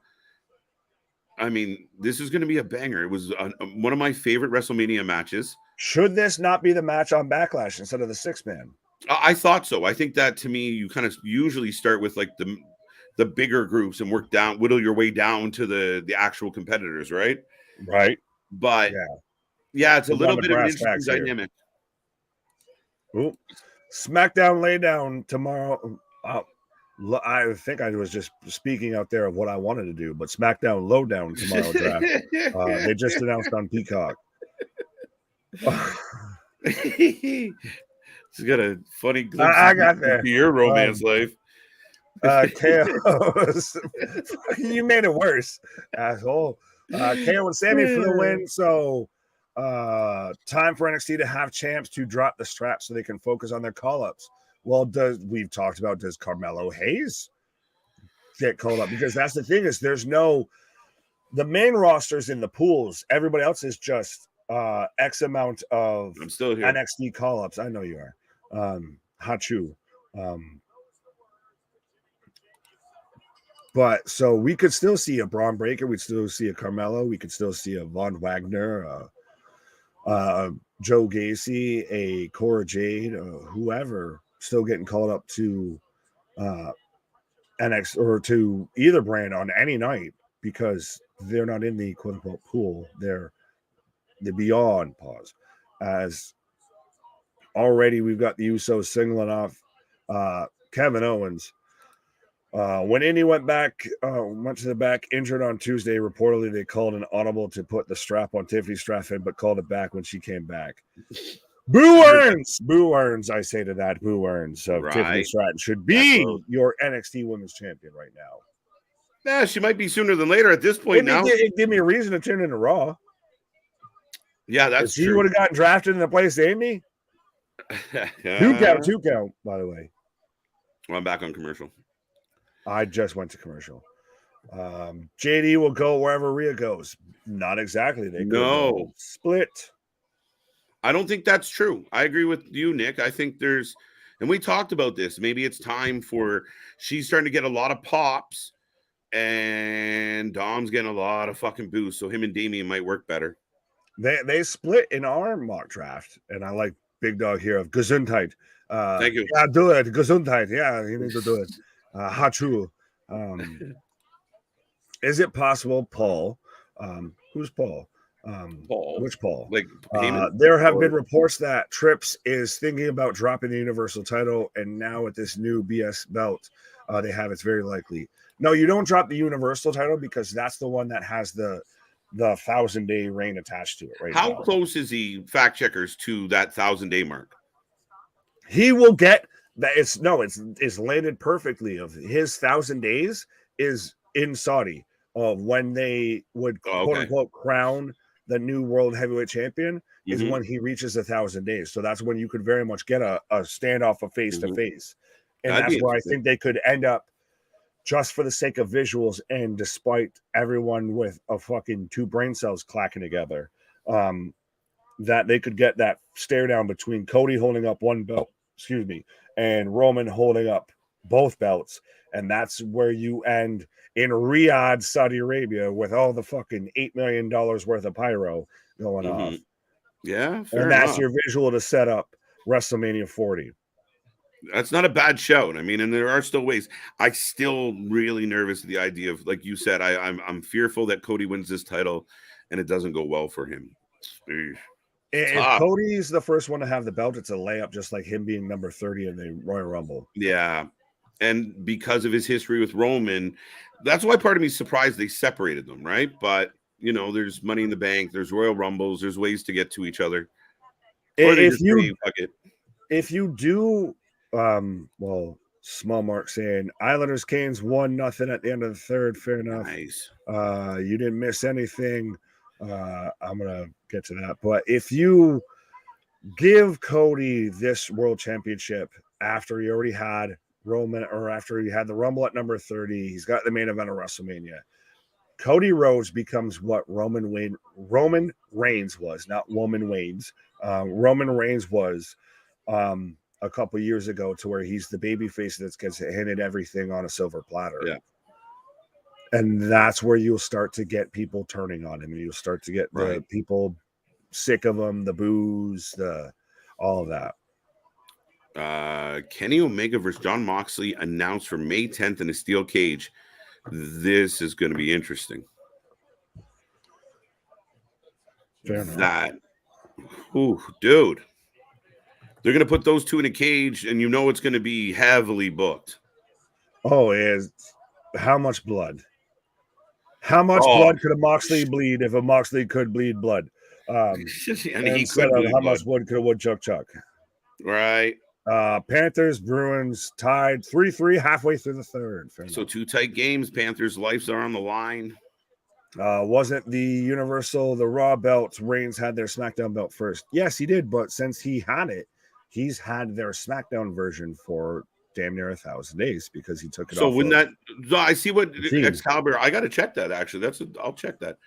I mean, this is going to be a banger. It was one of my favorite WrestleMania matches. Should this not be the match on Backlash instead of the 6-man? I thought so. I think that to me, you kind of usually start with like the bigger groups and whittle your way down to the actual competitors, right? Right. But yeah, it's a little bit of an interesting dynamic. Ooh. SmackDown Laydown tomorrow. I think I was just speaking out there of what I wanted to do, but SmackDown Lowdown tomorrow draft. They just announced on Peacock. He's got a funny glimpse into your romance life. Chaos. You made it worse, asshole. KO and Sami for the win. So time for NXT to have champs to drop the strap so they can focus on their call-ups. Well, we've talked about, does Carmelo Hayes get called up? Because that's the thing, is there's no, the main rosters in the pools, everybody else is just X amount of I'm still here. NXT call-ups. I know you are. Hachu. But so we could still see a Braun Breaker, we'd still see a Carmelo, we could still see a Von Wagner, Joe Gacy, a Cora Jade, whoever still getting called up to NXT or to either brand on any night, because they're not in the quote unquote pool. They're beyond pause. As already we've got the Usos singling off Kevin Owens. When Indy went to the back injured on Tuesday, reportedly they called an audible to put the strap on Tiffany Stratton, but called it back when she came back. Boo earns! Boo earns, I say to that. Boo earns. So right. Tiffany Stratton should be your NXT Women's Champion right now. Yeah, she might be sooner than later at this point now. It gave me a reason to turn into Raw. Yeah, that's true. She would have gotten drafted in the place of Indy. Two count, by the way. Well, I'm back on commercial. I just went to commercial. JD will go wherever Rhea goes. Not exactly. They go split. I don't think that's true. I agree with you, Nick. I think there's, and we talked about this, maybe it's time for, she's starting to get a lot of pops and Dom's getting a lot of fucking boosts. So him and Damian might work better. They split in our mock draft. And I like Big Dog here of Gesundheit. Thank you. Yeah, do it. Gesundheit. Yeah, you need to do it. Hachu. Is it possible, Paul? Who's Paul? Paul. Which Paul? Like there have been reports that Trips is thinking about dropping the Universal title, and now with this new BS belt, they have, it's very likely. No, you don't drop the Universal title, because that's the one that has the 1,000-day reign attached to it. Right? How close is he, fact checkers, to that 1,000-day mark? He will get that. It's landed perfectly. Of his 1,000 days is in Saudi, when they would quote unquote crown the new world heavyweight champion, is when he reaches 1,000 days. So that's when you could very much get a standoff of face to face. And that's where I think they could end up, just for the sake of visuals, and despite everyone with a fucking 2 brain cells clacking together, that they could get that stare down between Cody holding up one belt, and Roman holding up both belts. And that's where you end in Riyadh, Saudi Arabia, with all the fucking $8 million worth of pyro going off. Yeah, fair and that's enough. your visual to set up WrestleMania 40. That's not a bad shout. I mean, and there are still ways. I'm still really nervous at the idea of, like you said, I'm fearful that Cody wins this title and it doesn't go well for him. If Cody's the first one to have the belt, it's a layup, just like him being number 30 in the Royal Rumble. Yeah. And because of his history with Roman, that's why part of me is surprised they separated them, right? But, you know, there's Money in the Bank, there's Royal Rumbles, there's ways to get to each other. Or if you do, well, Small Mark saying Islanders Canes 1-0 at the end of the third. Fair enough. Nice. You didn't miss anything. I'm gonna get to that. But if you give Cody this world championship after he already had Roman, or after he had the Rumble at number 30, he's got the main event of WrestleMania. Cody Rhodes becomes what Roman Reigns was, not Woman Wayne's. Roman Reigns was a couple years ago, to where he's the babyface that gets handed everything on a silver platter. Yeah. And that's where you'll start to get people turning on him. You'll start to get the people sick of him, the boos, all of that. Kenny Omega versus Jon Moxley announced for May 10th in a steel cage. This is going to be interesting. Fair enough. Dude. They're going to put those two in a cage, and you know it's going to be heavily booked. Oh, how much blood? How much blood could a Moxley bleed if a Moxley could bleed blood? And he could bleed how blood. much wood could a woodchuck chuck? Right. Panthers, Bruins tied 3-3 halfway through the third. So 2 tight games. Panthers' lives are on the line. Wasn't the Universal, the Raw belts, Reigns had their SmackDown belt first? Yes, he did, but since he had it, he's had their SmackDown version for damn near 1,000 days because he took it So off when of that, so I see what Team. Excalibur. I got to check that actually. I'll check that.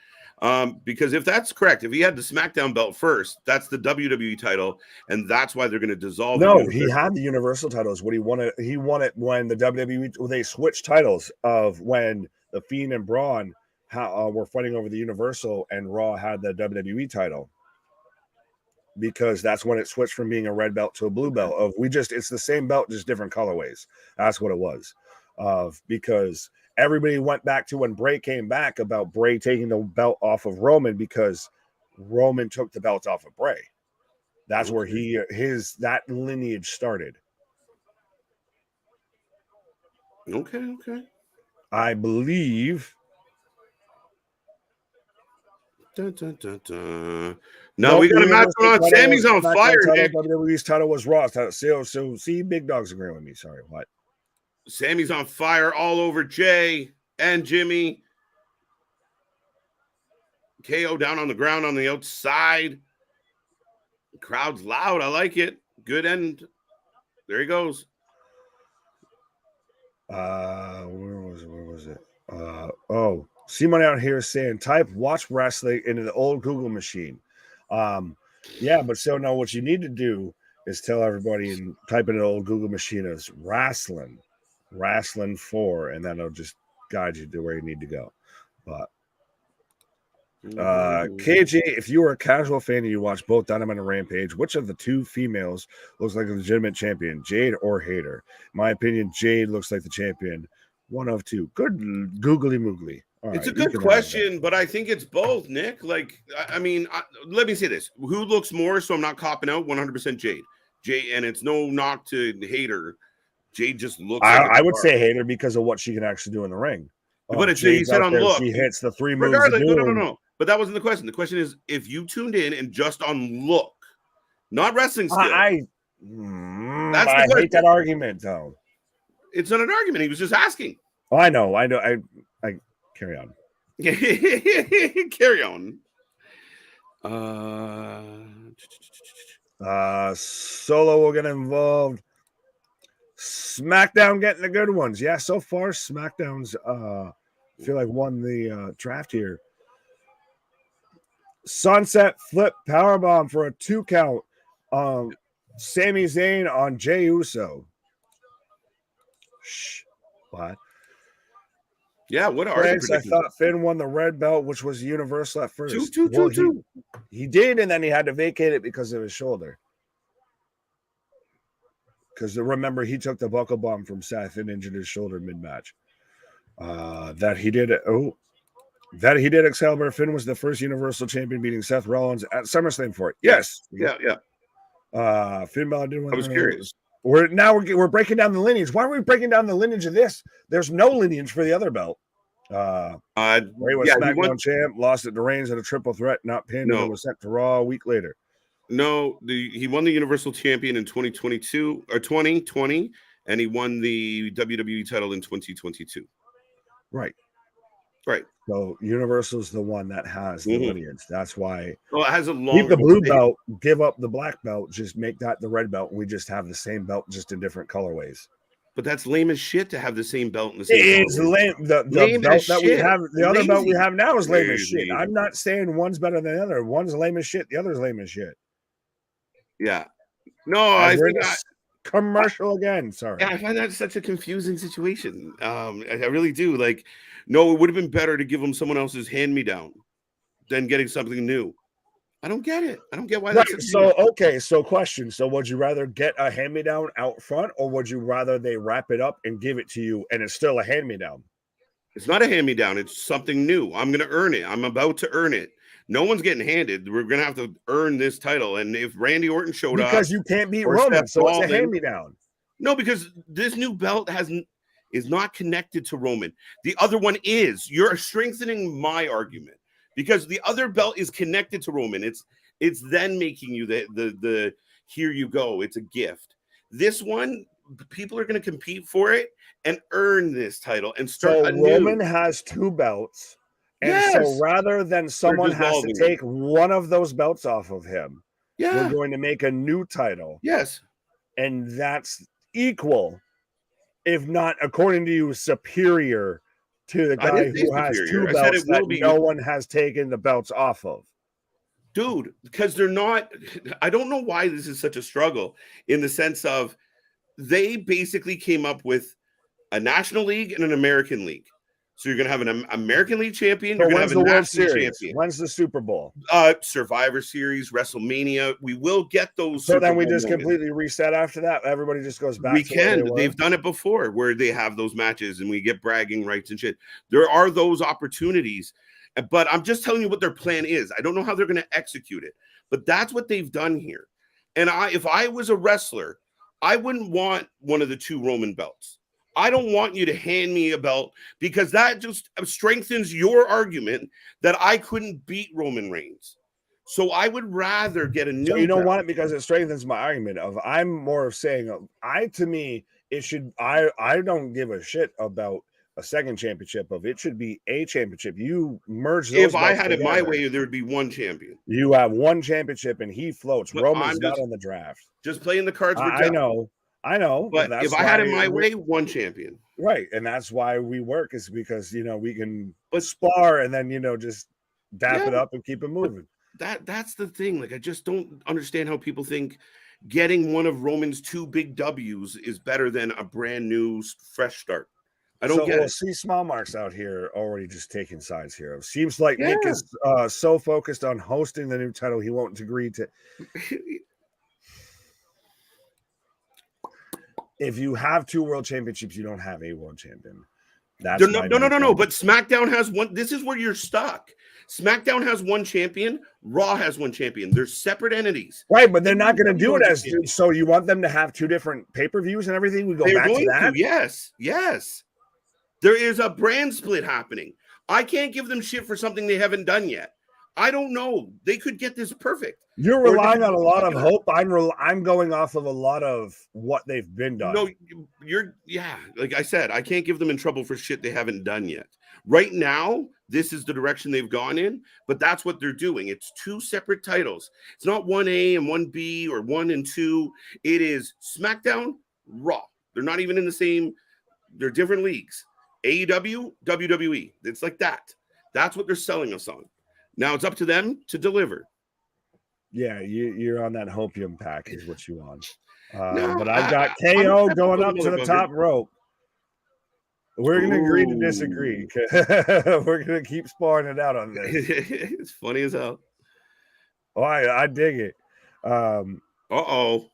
Because if that's correct, if he had the SmackDown belt first, that's the WWE title, and that's why they're going to dissolve the No, he Universal. had the Universal titles. What he wanted, he won it when the WWE, they switched titles of when the Fiend and Braun were fighting over the Universal and Raw had the WWE title. Because that's when it switched from being a red belt to a blue belt. It's the same belt, just different colorways. That's what it was. Because everybody went back to when Bray came back about Bray taking the belt off of Roman because Roman took the belt off of Bray. That's where that lineage started. Okay. I believe. Dun, dun, dun, dun. No, we got a match going on. Sammy's on fire, Nick. WWE's title was Raw's title. So see, big dogs agreeing with me. Sorry, what? Sammy's on fire all over Jay and Jimmy. KO down on the ground on the outside. The crowd's loud. I like it. Good end. There he goes. Where was it? See money out here saying type watch wrestling into the old Google machine. Yeah, but so now what you need to do is tell everybody and type in an old Google machine as Wrasslin 4, and then it'll just guide you to where you need to go. But KJ, if you were a casual fan and you watch both Dynamite and Rampage, which of the two females looks like a legitimate champion, Jade or Hayter? In my opinion, Jade looks like the champion. One of two. Good googly moogly. It's a good question, but I think it's both, Nick. Like, I mean, let me say this. Who looks more, so I'm not copping out, 100% Jade. And it's no knock to Hayter. Jade just looks I would say Hayter because of what she can actually do in the ring. But it's you said on look. She hits the 3 moves. Regardless, no. But that wasn't the question. The question is, if you tuned in and just on look, not wrestling skill. I hate that argument, though. It's not an argument. He was just asking. Oh, I know. I carry on. Carry on. Solo will get involved. SmackDown getting the good ones. Yeah, so far SmackDown's feel like won the draft here. Sunset flip powerbomb for a 2 count. Sami Zayn on Jey Uso. What? Yeah, what are I thought Finn won the red belt, which was universal at first. Two. He did, and then he had to vacate it because of his shoulder. Because remember, he took the buckle bomb from Seth and injured his shoulder mid-match. That he did Excalibur. Finn was the first Universal Champion beating Seth Rollins at SummerSlam for it. Yes. Yeah. Finn Balor did win. I was curious. We're breaking down the lineage. Why are we breaking down the lineage of this? There's no lineage for the other belt. Ray was SmackDown champ, lost it to Reigns in a triple threat, not pinned, and was sent to Raw a week later. No, he won the Universal Champion in 2022 or 2020, and he won the WWE title in 2022. Right. So Universal's the one that has the lineage. That's why. Well, it has a long. Keep the blue belt, give up the black belt, just make that the red belt. We just have the same belt, just in different colorways. But that's lame as shit to have the same belt in the same. It's lame. The belt that we have, the other belt we have now is lame as shit. I'm not saying one's better than the other. One's lame as shit. The other's lame as shit. Yeah. No, I think commercial again. Sorry. Yeah, I find that such a confusing situation. I really do. Like, no, it would have been better to give them someone else's hand-me-down than getting something new. I don't get it. I don't get why that's so question. So would you rather get a hand-me-down out front, or would you rather they wrap it up and give it to you and it's still a hand-me-down? It's not a hand-me-down. It's something new. I'm going to earn it. I'm about to earn it. No one's getting handed. We're going to have to earn this title. And if Randy Orton showed up. Because you can't beat Roman, so it's a hand-me-down. No, because this new belt is not connected to Roman. The other one is. You're strengthening my argument. Because the other belt is connected to Roman. It's then making you the here you go. It's a gift. This one, people are going to compete for it and earn this title and start. So Roman has 2 belts, And so rather than someone has to take one of those belts off of him, we're going to make a new title. Yes. And that's equal, if not, according to you, superior to the guy who has two belts that no one has taken the belts off of. Dude, because they're not, I don't know why this is such a struggle in the sense of they basically came up with a National League and an American League. So you're going to have an American League champion. You're going to have a National champion. When's the Super Bowl? Survivor Series, WrestleMania. We will get those. So then we just completely reset after that. Everybody just goes back. We can. They've done it before where they have those matches and we get bragging rights and shit. There are those opportunities, but I'm just telling you what their plan is. I don't know how they're going to execute it, but that's what they've done here. And if I was a wrestler, I wouldn't want one of the two Roman belts. I don't want you to hand me a belt because that just strengthens your argument that I couldn't beat Roman Reigns. So I would rather get a new. So you don't want it because it strengthens my argument. I'm more of saying to me it should. I don't give a shit about a second championship. It should be a championship. You merge those. If I had it my way, there would be one champion. You have one championship and he floats. But Roman's not on the draft. Just playing the cards. I know, but if I had it my way, one champion. Right, and that's why we work, is because we can spar and then just dap it up and keep it moving. That's the thing. Like, I just don't understand how people think getting one of Roman's two big W's is better than a brand new fresh start. I don't get it. See, Small Mark's out here already just taking sides here. It seems like Nick is so focused on hosting the new title he won't agree to. If you have two world championships, you don't have a world champion. That's no. But SmackDown has one. This is where you're stuck. SmackDown has one champion. Raw has one champion. They're separate entities. Right, but they're not going to do it as two. So you want them to have two different pay-per-views and everything? We go back to that? Yes. There is a brand split happening. I can't give them shit for something they haven't done yet. I don't know. They could get this perfect. You're relying on a lot of hope. I'm going off of a lot of what they've been done. No, like I said, I can't give them in trouble for shit they haven't done yet. Right now, this is the direction they've gone in, but that's what they're doing. It's two separate titles. It's not 1A and 1B or 1 and 2. It is SmackDown, Raw. They're not even in the same. They're different leagues. AEW, WWE. It's like that. That's what they're selling us on. Now it's up to them to deliver. Yeah, you're on that hopium pack is what you want. But I've got KO going up to the top rope. We're going to agree to disagree. We're going to keep sparring it out on this. It's funny as hell. Oh, I dig it. Uh-oh.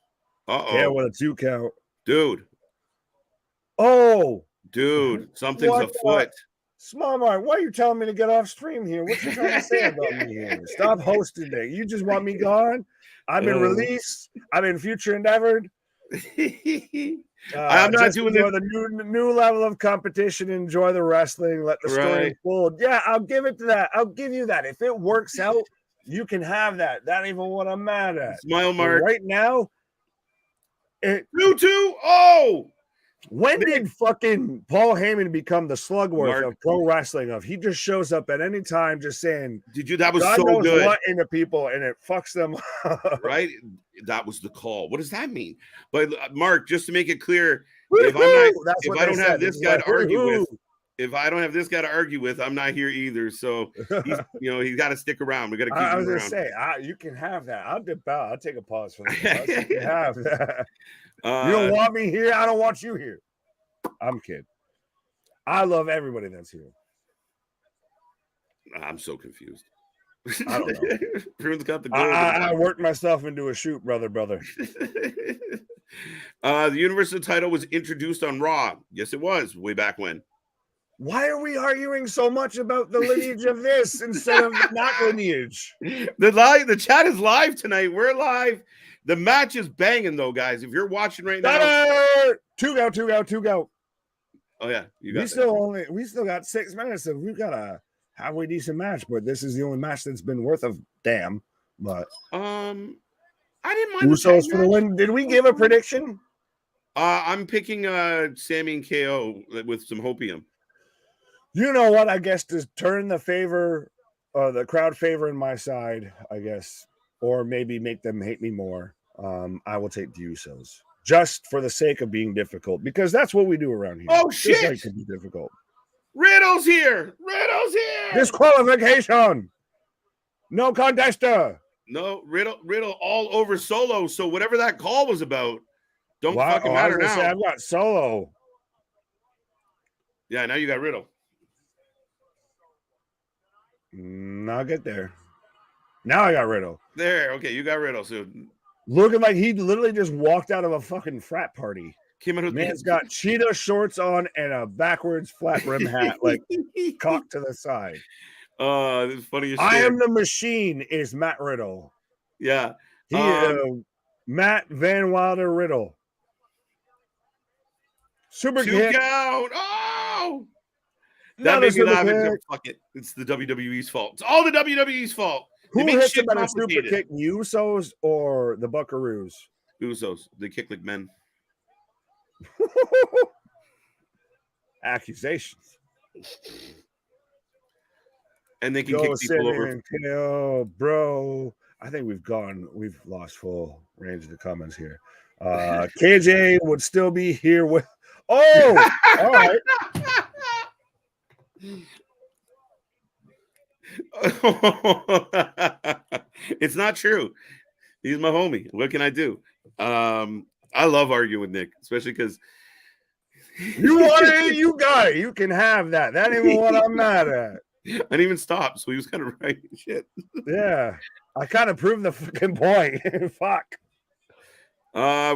Yeah, with a 2 count. Dude. Oh. Dude, something's afoot. Small Mark, why are you telling me to get off stream here? What you trying to say about me here? Stop hosting it. You just want me gone? I've been released. I've been future endeavored. I'm not doing the new level of competition. Enjoy the wrestling. Let the story unfold. Yeah, I'll give it to that. I'll give you that. If it works out, you can have that. That ain't even what I'm mad at. Smile Mark. But right now, 2-2. Oh! When did fucking Paul Heyman become the Slugworth of pro wrestling? He just shows up at any time, just saying, that was God so knows good. What into people, and it fucks them up. Right? That was the call. What does that mean? But Mark, just to make it clear, if I don't have this guy to argue with, I'm not here either. So he's got to stick around. We got to keep him around. I was gonna say, you can have that. I'll dip out. I'll take a pause for this. You can have that. You don't want me here. I don't want you here. I'm kidding. I love everybody that's here. I'm so confused. I don't know. Prune's got the gold. I worked myself into a shoot, brother. The Universal title was introduced on Raw. Yes, it was way back when. Why are we arguing so much about the lineage of this instead of not lineage? The chat is live tonight. We're live. The match is banging, though, guys. If you're watching right now, 2 go. Oh yeah, we still got 6 minutes, so we've got a halfway decent match. But this is the only match that's been worth a damn. But I didn't mind Usos for the win. Did we give a prediction? I'm picking Sami and KO with some hopium. You know what? I guess to turn the favor, the crowd favor in my side, I guess, or maybe make them hate me more. I will take the Usos just for the sake of being difficult, because that's what we do around here. Oh, Just shit. like to be difficult. Riddle's here. Riddle's here. Disqualification. No contester. No, Riddle all over Solo. So whatever that call was about, don't Wow. fucking I was matter gonna say, now. I've got Solo. Yeah, now you got Riddle. I'll get there. Now I got Riddle. There, okay, you got Riddle. So looking like he literally just walked out of a fucking frat party. came out of Man's got cheetah shorts on and a backwards flat brim hat, like cocked to the side. This is funny as shit. I am the machine is Matt Riddle. Yeah. Matt Van Wilder Riddle. Super kick. Count. Oh! That made me laugh. Fuck it. It's the WWE's fault. It's all the WWE's fault. Who hits a better super kick, the Usos or the Buckaroos? Usos. They kick like men. Accusations. And they can kick people over. Bro. I think we've lost full range of the comments here. KJ would still be here with. Oh, all right. It's not true. He's my homie. What can I do? I love arguing with Nick, especially because you want it, you got it. You can have that. That ain't what I'm mad at. I didn't even stop, so he was kind of right. Shit. Yeah, I kind of proved the fucking point. Fuck.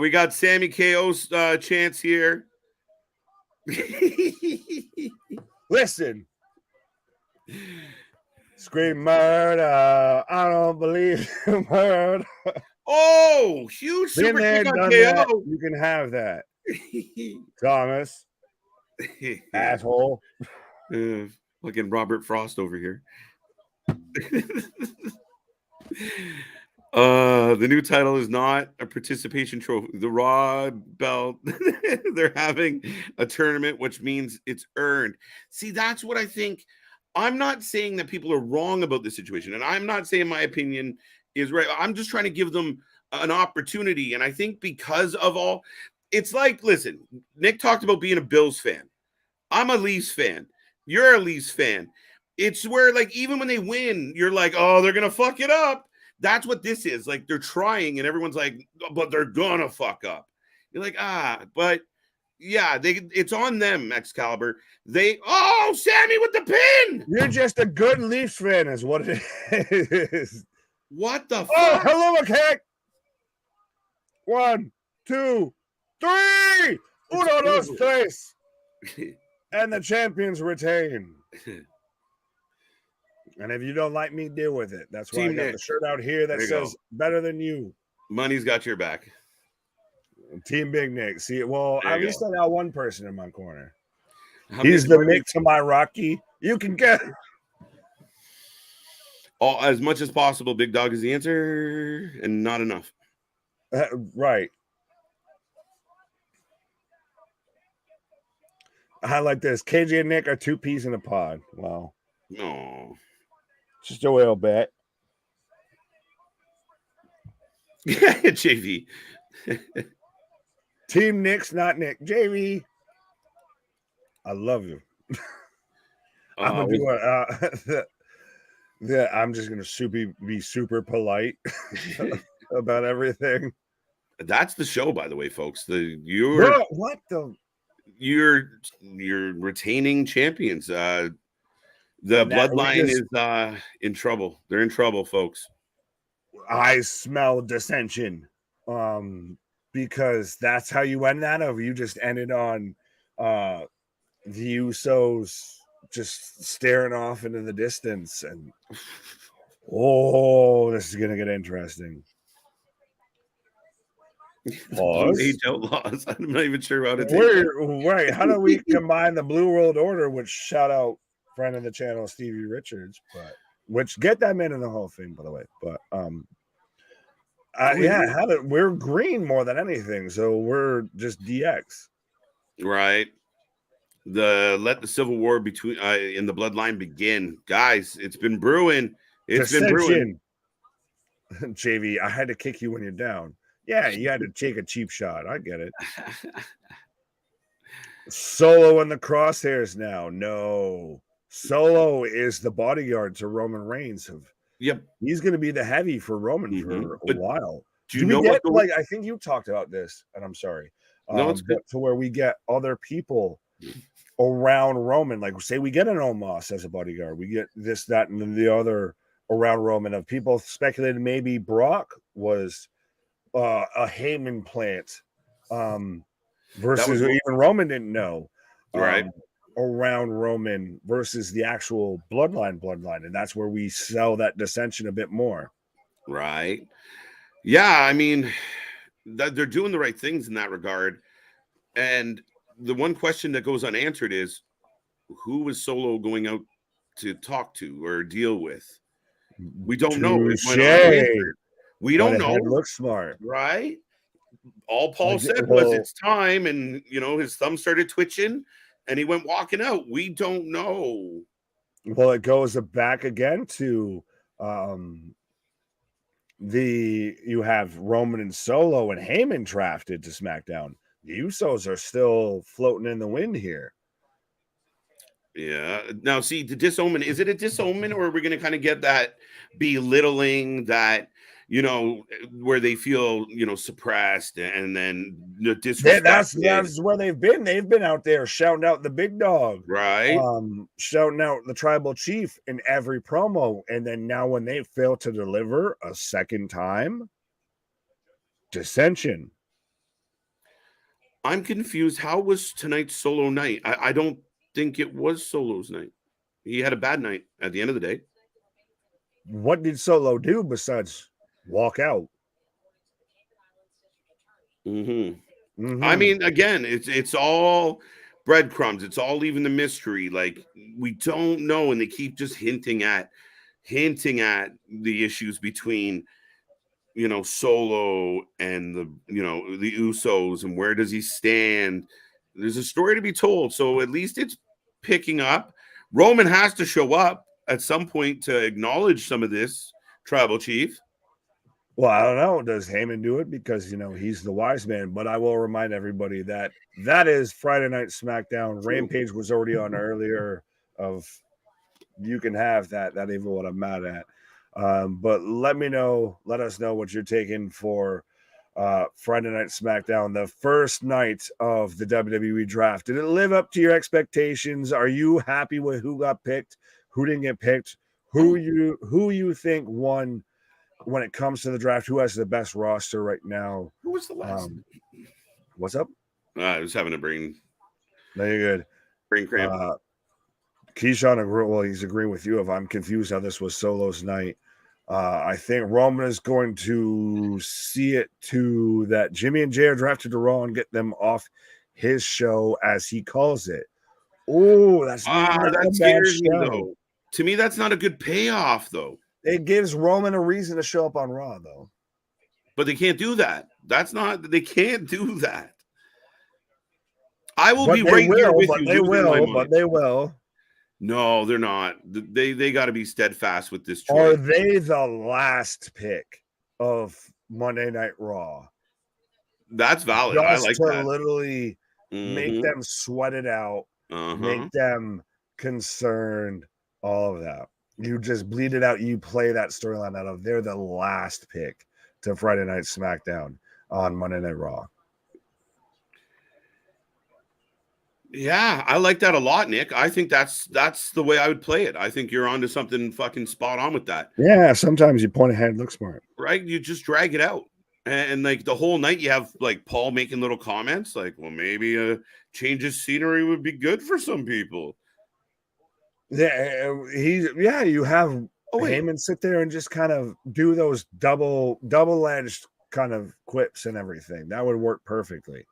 We got Sami KO's chance here. Listen. Scream murder. I don't believe murder. Oh, huge super kick on KO. You can have that. Thomas. Asshole. Looking Robert Frost over here. The new title is not a participation trophy. The Raw belt. They're having a tournament, which means it's earned. See, that's what I think. I'm not saying that people are wrong about this situation, and I'm not saying my opinion is right. I'm just trying to give them an opportunity. And I think because of all, it's like, listen, Nick talked about being a Bills fan. I'm a Leafs fan. You're a Leafs fan. It's where, like, even when they win, you're like, oh, they're going to fuck it up. That's what this is. Like, they're trying, and everyone's like, but they're going to fuck up. You're like, but yeah, it's on them, Excalibur. Sami with the pin. You're just a good Leafs fan, is what it is. What the fuck? Oh, hello, kick. 1, 2, 3. Uno, dos, tres. And the champions retain. And if you don't like me, deal with it. That's why I got the shirt out here that says better than you. Money's got your back. Team Big Nick. See, well, at least I got one person in my corner. He's the Nick to my Rocky. You can get it. As much as possible. Big Dog is the answer, and not enough. Right. I like this. KJ and Nick are 2 peas in a pod. Wow. No. Just a little bit. JV. Team Nick's not Nick. JV. I love you. I'm gonna do I'm just gonna be super polite about everything. That's the show, by the way, folks. You're retaining champions. The Bloodline is in trouble. They're in trouble, folks. I smell dissension. Because that's how you end that, or you just ended on the Usos just staring off into the distance, and this is gonna get interesting. Pause. Age Outlaws. I'm not even sure how to take right. How do we combine the Blue World Order, which shout out friend of the channel Stevie Richards, which get that man in the Hall of Fame, by the way. But we're green more than anything, so we're just DX. Right. Let the civil war between in the bloodline begin, guys. It's been brewing. It's been brewing. JV, I had to kick you when you're down. Yeah, you had to take a cheap shot. I get it. Solo in the crosshairs now. No, Solo is the bodyguard to Roman Reigns. Yep, he's going to be the heavy for Roman for a while. Do we get like? I think you talked about this, and I'm sorry. No, it's good. To where we get other people around Roman, like say we get an Omos as a bodyguard, we get this, that, and then the other around Roman. Of people speculated maybe Brock was a Heyman plant, versus even Roman didn't know, right? Around Roman versus the actual bloodline, and that's where we sell that dissension a bit more, right? Yeah, I mean, they're doing the right things in that regard. And the one question that goes unanswered is, who was Solo going out to talk to or deal with? We don't know. We don't know. Look smart, right? All Paul said was it's time, and his thumb started twitching, and he went walking out. We don't know. Well, it goes back again to you have Roman and Solo and Heyman drafted to SmackDown. The Usos are still floating in the wind here. Yeah. Now, see, the disomen, is it a disomen, or are we going to kind of get that belittling, that, where they feel, suppressed, and then disrespected? That's where they've been. They've been out there shouting out the big dog. Right. Shouting out the tribal chief in every promo. And then now when they fail to deliver a second time, dissension. I'm confused. How was tonight's Solo night? I don't think it was Solo's night. He had a bad night at the end of the day. What did Solo do besides walk out? I mean, again, it's all breadcrumbs. It's all leaving the mystery. Like, we don't know, and they keep just hinting at the issues between Solo and the Usos, and where does he stand. There's a story to be told, so at least it's picking up. Roman has to show up at some point to acknowledge some of this, tribal chief. Well, I don't know. Does Heyman do it? Because, he's the wise man. But I will remind everybody that is Friday Night SmackDown. True. Rampage was already on earlier. You can have that. That ain't what I'm mad at. But let us know what you're taking for Friday Night SmackDown, the first night of the WWE draft. Did it live up to your expectations? Are you happy with who got picked, who didn't get picked, who you think won when it comes to the draft? Who has the best roster right now? Who was the last? What's up? I was having a brain. No, you're good. Brain cramp. Keyshawn, he's agreeing with you. If I'm confused how this was Solo's night, I think Roman is going to see it to that Jimmy and Jay are drafted to Raw and get them off his show, as he calls it. Oh, that scares me, though. To me, that's not a good payoff, though. It gives Roman a reason to show up on Raw, though. But they can't do that. They can't do that. I will be right here with you. But they will. No, they're not. They got to be steadfast with this choice. Are they the last pick of Monday Night Raw? That's valid. I like that. Literally make them sweat it out, make them concerned, all of that. You just bleed it out. You play that storyline out of they're the last pick to Friday Night SmackDown on Monday Night Raw. Yeah, I like that a lot, Nick. I think that's the way I would play it. I think you're onto something fucking spot on with that. Yeah, sometimes you point ahead and look smart. Right? You just drag it out. And like the whole night you have like Paul making little comments like, well, maybe a change of scenery would be good for some people. Yeah, you have Heyman sit there and just kind of do those double-edged kind of quips and everything. That would work perfectly.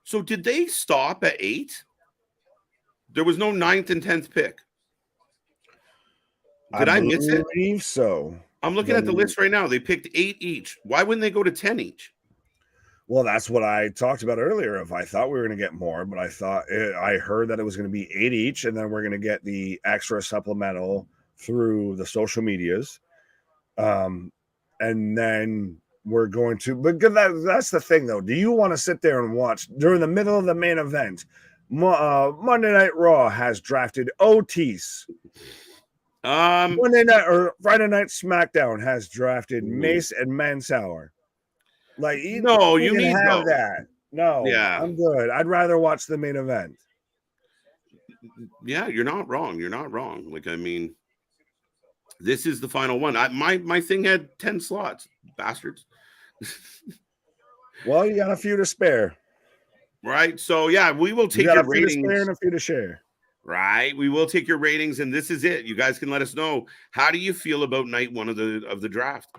So did they stop at 8? There was no 9th and 10th pick. Did I miss it? I believe so. I'm looking at the list right now. They picked 8 each. Why wouldn't they go to 10 each? Well, that's what I talked about earlier. If I thought we were going to get more, but I heard that it was going to be 8 each, and then we're going to get the extra supplemental through the social medias. And then we're going to, but that's the thing though. Do you want to sit there and watch during the middle of the main event? Monday Night Raw has drafted Otis. Monday night or Friday Night SmackDown has drafted Mace and Mansour. Like, no, you can need have those. that. No, Yeah, I'm good. I'd rather watch the main event. Yeah, you're not wrong. You're not wrong. Like, I mean, this is the final one. My thing had 10 slots, bastards. Well, you got a few to spare. Right. So yeah, we will take You got your a few to spare ratings. and a few to share. Right. We will take your ratings, and this is it. You guys can let us know. How do you feel about night one of the draft?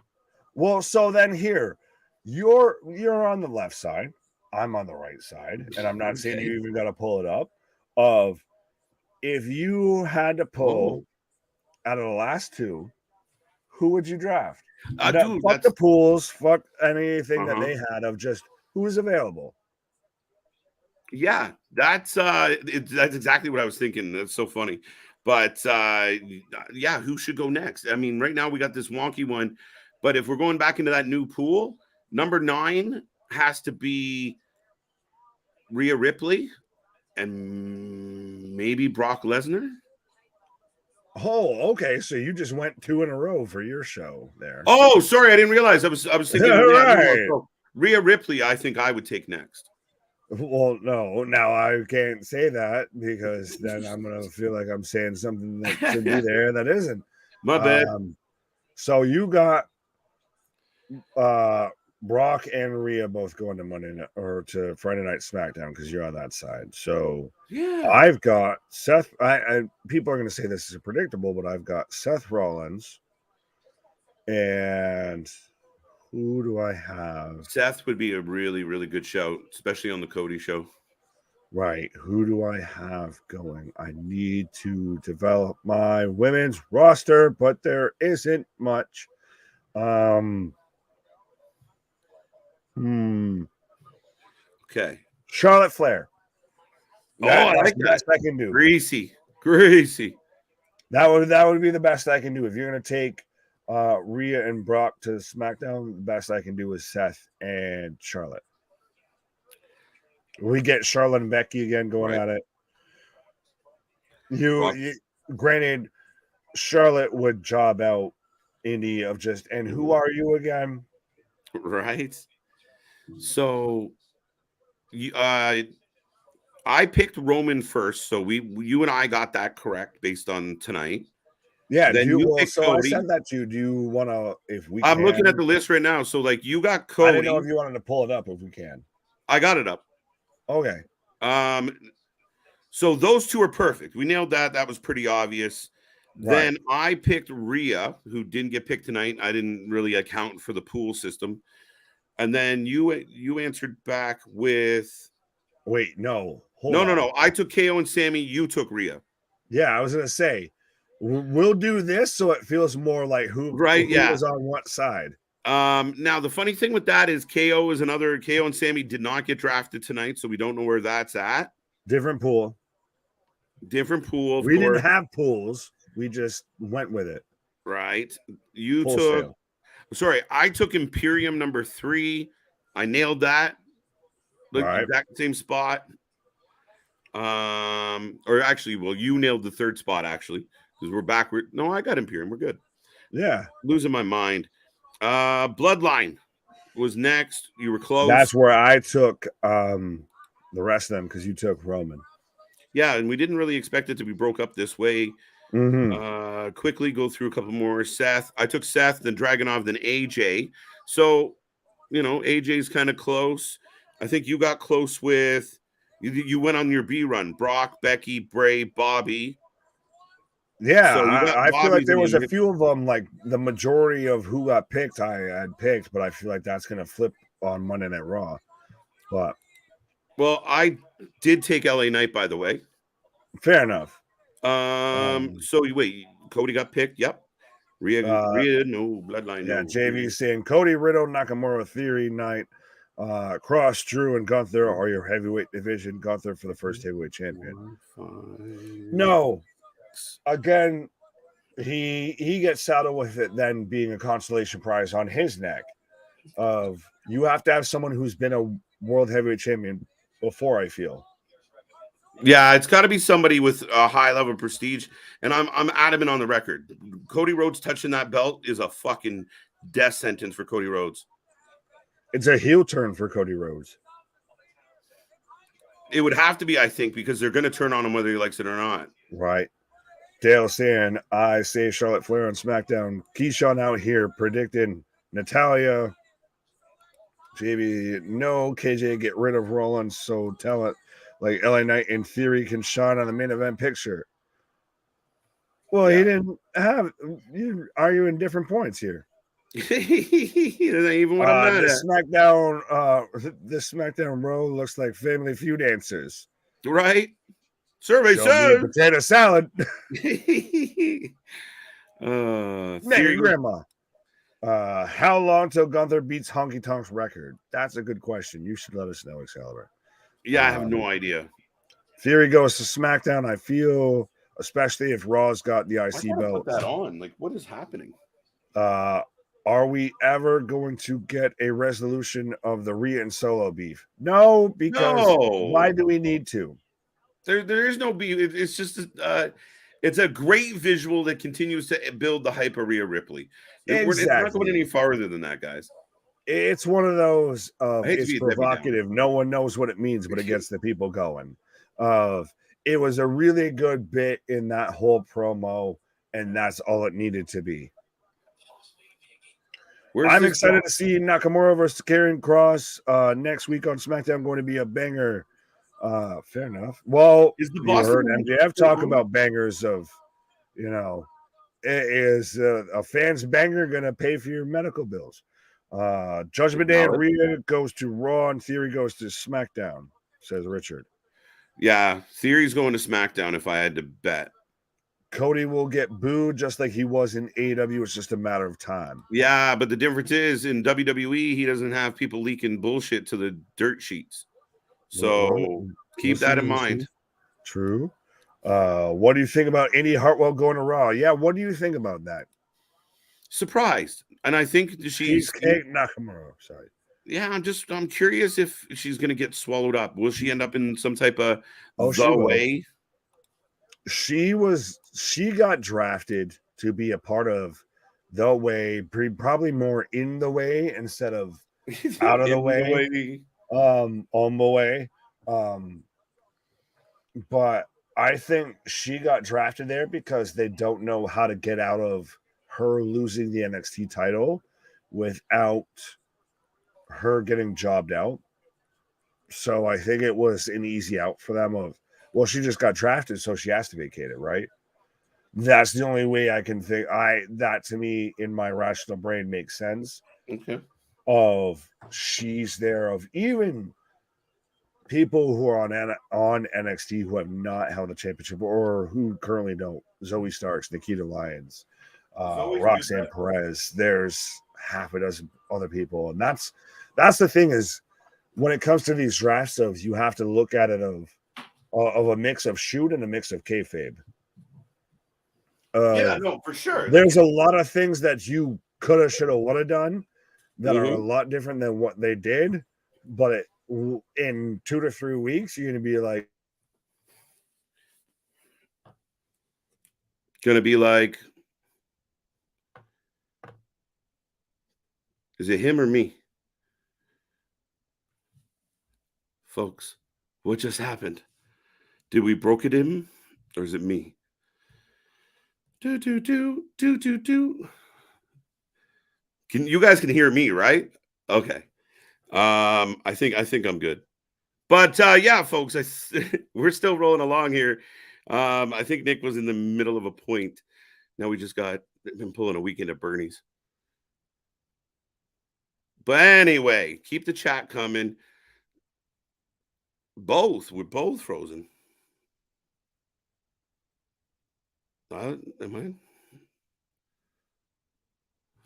Well, so then here, you're on the left side. I'm on the right side, and I'm not saying you even got to pull it up. Of if you had to pull out of the last two, who would you draft? Dude, fuck the pools, fuck anything that they had of just who is available. Yeah, that's exactly what I was thinking. That's so funny. But yeah, who should go next? I mean, right now we got this wonky one, but if we're going back into that new pool, number 9 has to be Rhea Ripley and maybe Brock Lesnar. Oh, okay. So you just went 2 in a row for your show there. Oh, sorry, I didn't realize. I was thinking right. Rhea Ripley, I think I would take next. Well, no, now I can't say that because then I'm going to feel like I'm saying something that should be there that isn't. My bad. So you got Brock and Rhea both going to Monday night or to Friday Night SmackDown because you're on that side. So yeah, I've got Seth. I people are going to say this is predictable, but I've got Seth Rollins. And who do I have? Seth would be a really, really good shout, especially on the Cody show. Right. Who do I have going? I need to develop my women's roster, but there isn't much. Okay. Charlotte Flair. That's like the best I can do. Greasy. That would be the best I can do. If you're gonna take Rhea and Brock to SmackDown, the best I can do is Seth and Charlotte. We get Charlotte and Becky again going at it. You granted, Charlotte would job out Indy of just, and who are you again? Right. So I picked Roman first, so you and I got that correct based on tonight. Yeah, then I sent that to you. Do you want to, if we I'm looking at the list right now. So, like, you got Cody. I didn't know if you wanted to pull it up if we can. I got it up. Okay. So those two are perfect. We nailed that. That was pretty obvious. Right. Then I picked Rhea, who didn't get picked tonight. I didn't really account for the pool system. And then you answered back with... Wait, no. No. I took KO and Sami. You took Rhea. Yeah, I was going to say, we'll do this so it feels more like who was on what side. Now the funny thing with that is KO and Sami did not get drafted tonight, so we don't know where that's at. Different pool. We didn't have pools. We just went with it. Right. I took Imperium number 3. I nailed that. Exact same spot. Or actually, you nailed the third spot actually, because we're backward. No, I got Imperium. We're good. Yeah. Losing my mind. Bloodline was next. You were close. That's where I took the rest of them because you took Roman. Yeah, and we didn't really expect it to be broke up this way. Mm-hmm. Quickly go through a couple more. Seth. I took Seth, then Dragunov, then AJ. So, AJ's kind of close. I think you got close with... You went on your B run. Brock, Becky, Bray, Bobby. Yeah, so I feel like there was a few of them, like the majority of who got picked, I had picked, but I feel like that's going to flip on Monday Night Raw. But I did take LA Knight, by the way. Fair enough. So wait, Cody got picked. Yep. Rhea, no Bloodline. Yeah, no. JV saying Cody, Riddle, Nakamura, Theory, Knight, Cross, Drew, and Gunther are your heavyweight division. Gunther for the first heavyweight champion. No, again, he gets saddled with it then being a consolation prize on his neck. Of you have to have someone who's been a world heavyweight champion before. I feel. Yeah, it's got to be somebody with a high level of prestige, and I'm adamant on the record. Cody Rhodes touching that belt is a fucking death sentence for Cody Rhodes. It's a heel turn for Cody Rhodes. It would have to be, I think, because they're going to turn on him whether he likes it or not. Right. Dale saying, I say Charlotte Flair on SmackDown. Keyshawn out here predicting Natalia. JB, no, KJ, get rid of Rollins. So tell it like LA Knight in theory can shine on the main event picture. Well, he didn't have. You arguing different points here. Even what I'm mad at. This SmackDown row looks like Family Feud answers. Right? Survey says potato salad. Grandma. How long till Gunther beats Honky Tonk's record? That's a good question. You should let us know, Excalibur. Yeah, I have no idea. Theory goes to SmackDown. I feel, especially if Raw's got the IC belt. Put that on. Like, what is happening? Are we ever going to get a resolution of the Rhea and Solo beef? No, because why do we need to? There is no beef. It's just it's a great visual that continues to build the hype of Rhea Ripley. It's not going any farther than that, guys. It's one of those. It's provocative. No one knows what it means, but it gets the people going. It was a really good bit in that whole promo, and that's all it needed to be. I'm excited to see Nakamura versus Karrion Kross next week on SmackDown. Going to be a banger. Fair enough. Well, you heard MJF talk about bangers of, is a fan's banger going to pay for your medical bills? Judgment Day and Rhea goes to Raw and Theory goes to SmackDown, says Richard. Yeah, Theory's going to SmackDown if I had to bet. Cody will get booed just like he was in AEW. It's just a matter of time. Yeah, but the difference is in WWE, he doesn't have people leaking bullshit to the dirt sheets. So keep that in mind. True. What do you think about Indy Hartwell going to Raw? Yeah, what do you think about that? Surprised. And I think she's Nakamura. Sorry. Yeah, I'm curious if she's going to get swallowed up. Will she end up in some type of way? She got drafted to be a part of the way, probably more in the way instead of out of the way. On the way. But I think she got drafted there because they don't know how to get out of her losing the NXT title without her getting jobbed out. So I think it was an easy out for them she just got drafted, so she has to vacate it, right? That's the only way I can think. That to me, in my rational brain, makes sense. Okay. She's there of even people who are on NXT who have not held a championship or who currently don't. Zoe Starks, Nikita Lyons, Roxanne Perez. There's half a dozen other people, and that's the thing is when it comes to these drafts you have to look at it of a mix of shoot and a mix of kayfabe. Yeah, no, for sure. There's a lot of things that you could have, should have, would have done that are a lot different than what they did. But in 2 to 3 weeks, you're going to be like, is it him or me? Folks, what just happened? Did we broke it in, or is it me? Do. You guys can hear me, right? Okay. I think I'm good. But yeah, folks, we're still rolling along here. I think Nick was in the middle of a point. Now we just been pulling a weekend at Bernie's. But anyway, keep the chat coming. We're both frozen. Am I?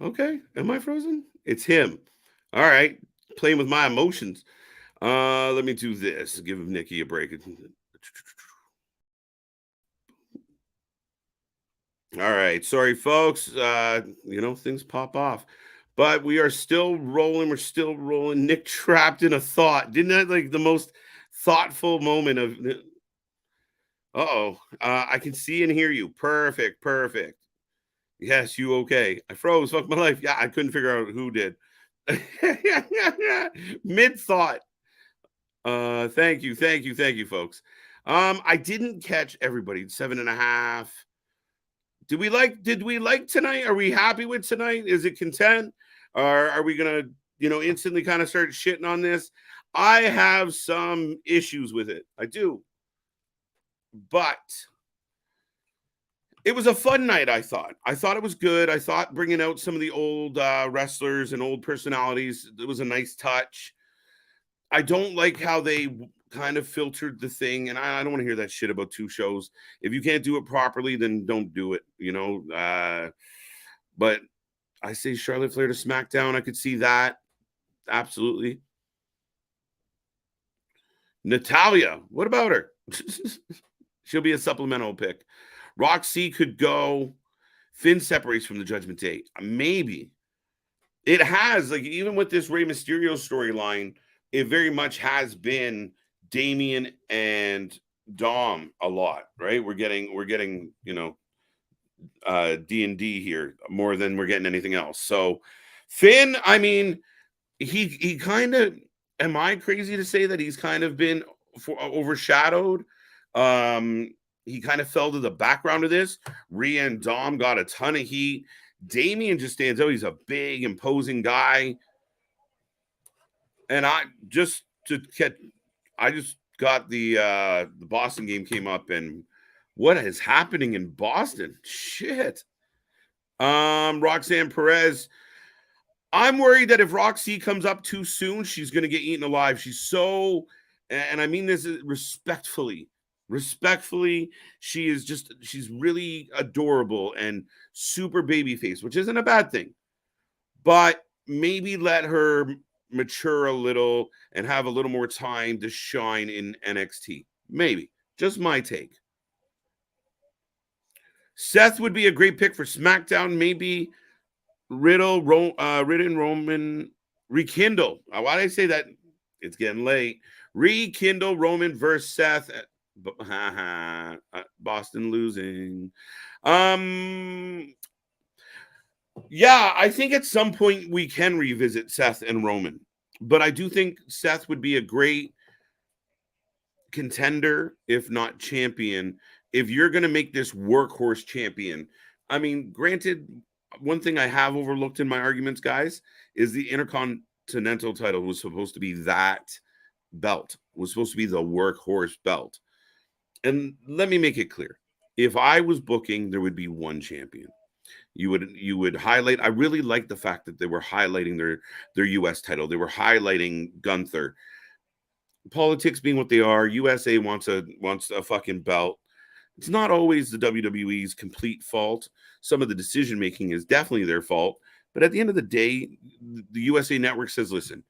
Okay. Am I frozen? It's him. All right. playing with my emotions. Let me do this. Give Nikki a break. All right. Sorry, folks. Things pop off. But we are still rolling. We're still rolling. Nick trapped in a thought. Didn't that like the most thoughtful moment of I can see and hear you. Perfect. Perfect. Yes, you okay. I froze. Fuck my life. Yeah, I couldn't figure out who did. Mid thought. Thank you, folks. I didn't catch everybody. 7.5. Did we like tonight? Are we happy with tonight? Is it content? Or are we gonna, instantly kind of start shitting on this? I have some issues with it. I do. But it was a fun night, I thought. I thought it was good. I thought bringing out some of the old wrestlers and old personalities, it was a nice touch. I don't like how they kind of filtered the thing, and I don't want to hear that shit about 2 shows. If you can't do it properly, then don't do it, but I say Charlotte Flair to SmackDown. I could see that. Absolutely. Natalya, what about her? She'll be a supplemental pick. Roxy could go. Finn separates from the Judgment Day. Maybe. It has, like, even with this Rey Mysterio storyline, it very much has been Damian and Dom a lot, right? We're getting, D&D here more than we're getting anything else. So Finn, I mean, he kind of, am I crazy to say that he's kind of been overshadowed? He kind of fell to the background of this. Rhea and Dom got a ton of heat. Damian just stands out. He's a big, imposing guy. And I just got the Boston game came up, and what is happening in Boston? Shit. Roxanne Perez. I'm worried that if Roxy comes up too soon, she's going to get eaten alive. She's so, and I mean this respectfully, she's really adorable and super babyface, which isn't a bad thing. But maybe let her mature a little and have a little more time to shine in NXT. Maybe. Just my take. Seth would be a great pick for SmackDown. Maybe Roman, rekindle. Why did I say that? It's getting late. Rekindle Roman versus Seth. Boston losing. Yeah, I think at some point we can revisit Seth and Roman, but I do think Seth would be a great contender, if not champion, if you're going to make this workhorse champion. I mean, granted, one thing I have overlooked in my arguments, guys, is the Intercontinental title was supposed to be that belt, was supposed to be the workhorse belt. And let me make it clear. If I was booking, there would be one champion. You would highlight. I really like the fact that they were highlighting their US title. They were highlighting Gunther. Politics being what they are, USA wants a fucking belt. It's not always the WWE's complete fault. Some of the decision making is definitely their fault. But at the end of the day, the USA Network says, listen,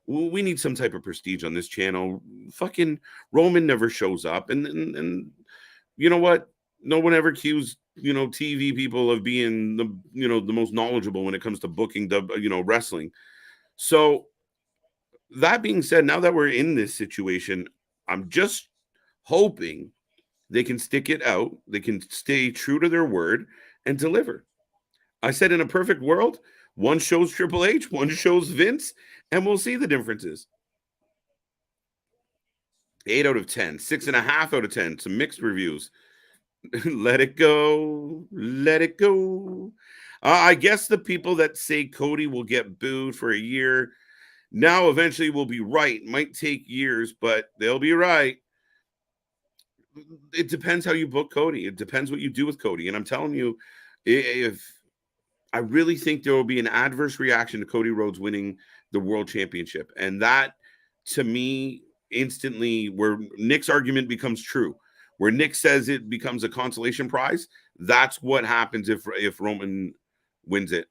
we need some type of prestige on this channel. Fucking Roman never shows up. And you know what? No one ever accused, TV people of being the most knowledgeable when it comes to booking wrestling. So that being said, now that we're in this situation, I'm just hoping they can stick it out. They can stay true to their word and deliver. I said in a perfect world, one shows Triple H, one shows Vince, and we'll see the differences. 8 out of 10, 6.5 out of 10, some mixed reviews. Let it go. Let it go. I guess the people that say Cody will get booed for a year now eventually will be right. Might take years, but they'll be right. It depends how you book Cody. It depends what you do with Cody. And I'm telling you, if I really think there will be an adverse reaction to Cody Rhodes winning the world championship. And that, to me, instantly, where Nick's argument becomes true, where Nick says it becomes a consolation prize, that's what happens if Roman wins it.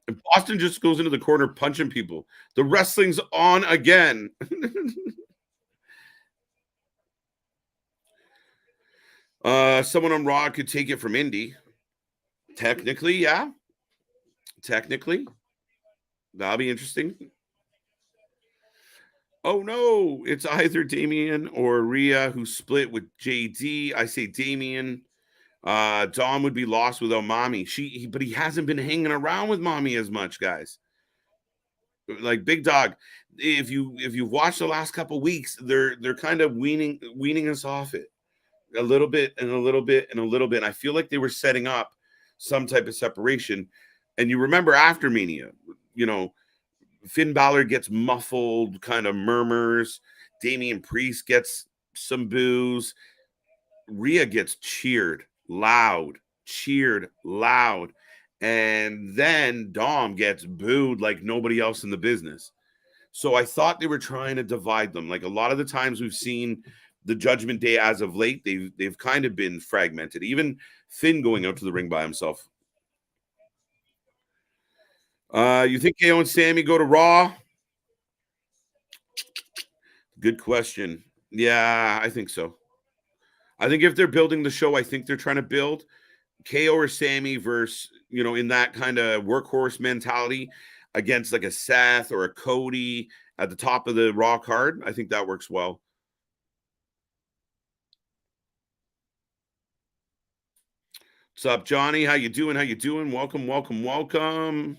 And Boston just goes into the corner punching people. The wrestling's on again. Someone on Raw could take it from Indy. Technically, yeah. Technically. That'll be interesting. Oh no, it's either Damian or Rhea who split with JD. I say Damian. Dom would be lost without Mommy. But he hasn't been hanging around with Mommy as much, guys. Like Big Dog, if you've watched the last couple weeks, they're kind of weaning us off it a little bit and a little bit and a little bit. And I feel like they were setting up some type of separation. And you remember after Mania, Finn Balor gets muffled, kind of murmurs. Damian Priest gets some boos. Rhea gets cheered loud. And then Dom gets booed like nobody else in the business. So I thought they were trying to divide them. Like a lot of the times we've seen the Judgment Day as of late, they've kind of been fragmented. Even Finn going out to the ring by himself. You think KO and Sami go to Raw? Good question. Yeah, I think so. I think if they're building the show, I think they're trying to build KO or Sami versus, in that kind of workhorse mentality against like a Seth or a Cody at the top of the Raw card. I think that works well. What's up, Johnny? How you doing? Welcome.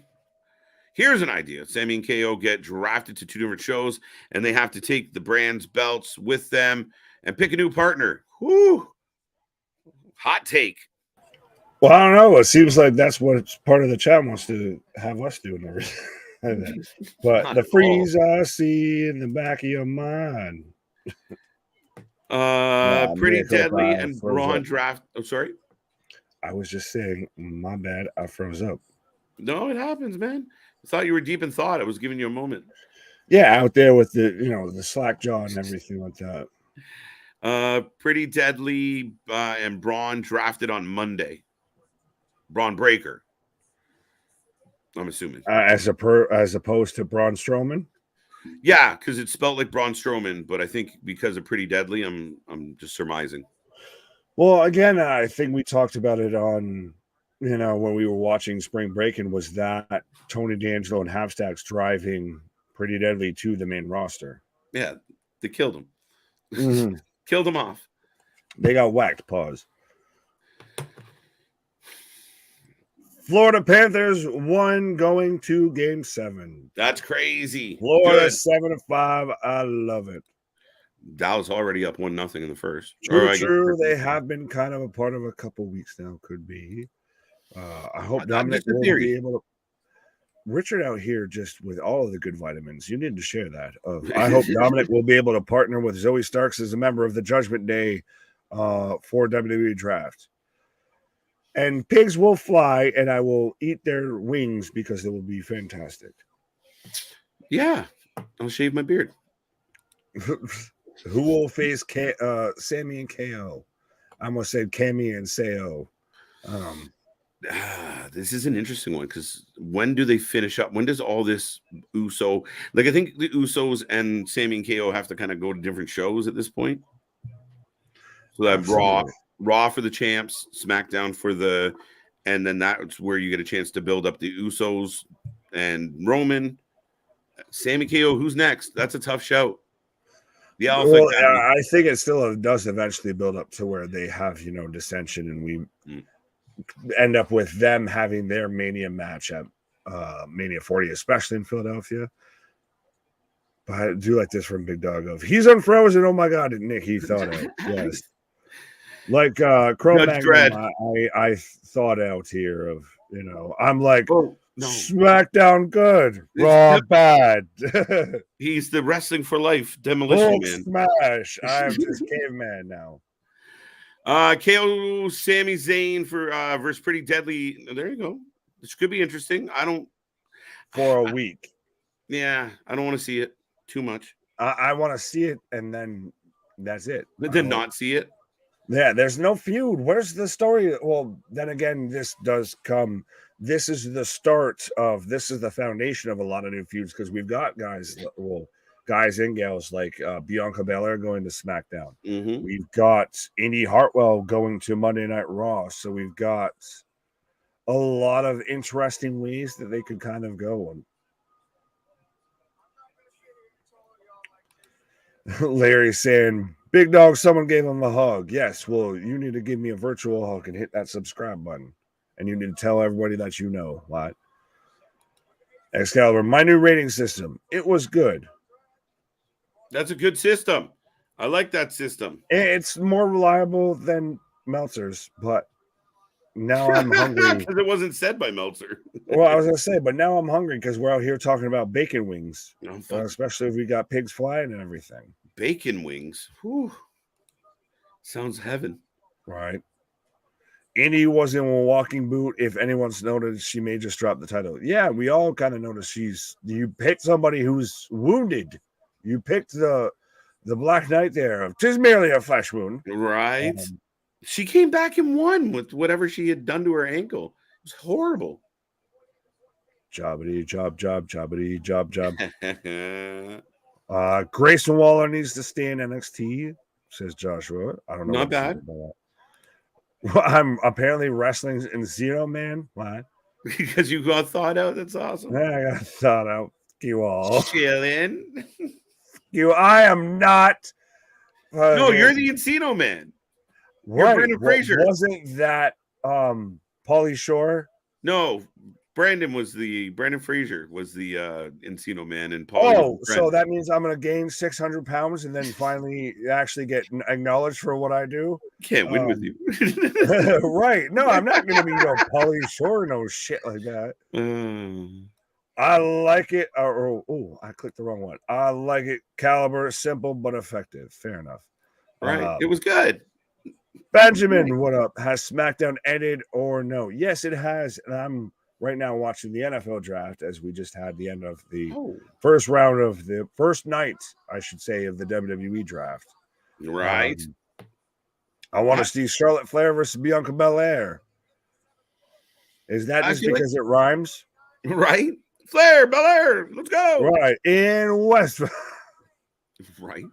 Here's an idea. Sami and KO get drafted to 2 different shows, and they have to take the brand's belts with them and pick a new partner. Whoo! Hot take. Well, I don't know. It seems like that's what part of the chat wants to have us do and everything. But the freeze I see in the back of your mind. Pretty Deadly and Braun draft. Oh, sorry. I was just saying, my bad. I froze up. No, it happens, man. I thought you were deep in thought. I was giving you a moment. Yeah, out there with the slack jaw and everything like that. Pretty Deadly and Braun drafted on Monday. Braun Breaker. I'm assuming. As opposed to Braun Strowman? Yeah, because it's spelled like Braun Strowman, but I think because of Pretty Deadly, I'm just surmising. Well, again, I think we talked about it on, when we were watching Spring Breaking, was that Tony D'Angelo and Halfstacks driving Pretty Deadly to the main roster. Yeah, they killed him. Mm-hmm. Killed him off. They got whacked. Pause. Florida Panthers won going to Game 7. That's crazy. Florida 7-5. I love it. Dallas already up 1-0 in the first. True. They have been kind of a part of a couple weeks now. Could be. I hope Dominic will be able to. Richard out here just with all of the good vitamins. You need to share that. I hope Dominic will be able to partner with Zoe Starks as a member of the Judgment Day for WWE Draft. And pigs will fly, and I will eat their wings because it will be fantastic. Yeah, I'll shave my beard. Who will face Sami and KO? I almost said Cammy and Seo. This is an interesting one because when do they finish up? When does all this Uso? Like, I think the Usos and Sami and KO have to kind of go to different shows at this point. So that Raw for the champs, SmackDown for the, and then that's where you get a chance to build up the Usos and Roman. Sami, KO, who's next? That's a tough shout. I think it still does eventually build up to where they have, dissension, and we end up with them having their Mania match at Mania 40, especially in Philadelphia. But I do like this from Big Dog of, he's unfrozen. Oh my God, Nick, he thought out. Yes. Like Chrome Magnum, I thought out here of, I'm like, SmackDown good, Raw bad. He's the Wrestling for Life Demolition Man. Smash. I'm just caveman now. KO Sami Zayn for versus Pretty Deadly. There you go. This could be interesting. For a week. Yeah, I don't want to see it too much. I want to see it, and then that's it. But then not see it. Yeah, there's no feud. Where's the story? Well, then again, this does come. This is the start of. This is the foundation of a lot of new feuds because we've got guys, well, guys and gals like Bianca Belair going to SmackDown. Mm-hmm. We've got Indy Hartwell going to Monday Night Raw. So we've got a lot of interesting ways that they could kind of go. And Larry saying, "Big dog, someone gave him a hug." Yes, well, you need to give me a virtual hug and hit that subscribe button. And you need to tell everybody that you know. What? Excalibur, my new rating system. It was good. That's a good system. I like that system. It's more reliable than Meltzer's, but now I'm hungry. Because it wasn't said by Meltzer. Well, I was going to say, but now I'm hungry because we're out here talking about bacon wings, especially if we got pigs flying and everything. Bacon wings. Whew. Sounds heaven. Right. Indy was in a walking boot. If anyone's noticed, she may just drop the title. Yeah, we all kind of noticed you picked somebody who's wounded. You picked the Black Knight there. 'Tis merely a flesh wound. Right. She came back and won with whatever she had done to her ankle. It was horrible. Jobbity, job. Grayson Waller needs to stay in NXT, says Joshua. I don't know. Not bad. Well, I'm apparently wrestling in Zero Man. What? Because you got thought out. That's awesome. Yeah, I got thought out. You all. Chillin'. I am not. No, you're the Encino Man. Right. Brandon Fraser. Wasn't that Pauly Shore? No, Brandon Fraser was the Encino Man, and Paulie. So that means I'm gonna gain 600 pounds and then finally actually get acknowledged for what I do. Can't win with you. Right. No, I'm not gonna be Pauly Shore, no shit like that. I like it. I clicked the wrong one. I like it. Caliber, simple but effective. Fair enough. Right. It was good. Benjamin, what up? Has SmackDown ended or no? Yes, it has. And I'm right now watching the NFL draft as we just had the end of the first round of the first night, I should say, of the WWE draft. Right. I want to see Charlotte Flair versus Bianca Belair. Is that just because it rhymes? Right. Flair, Belair, let's go. Right. In West. Right.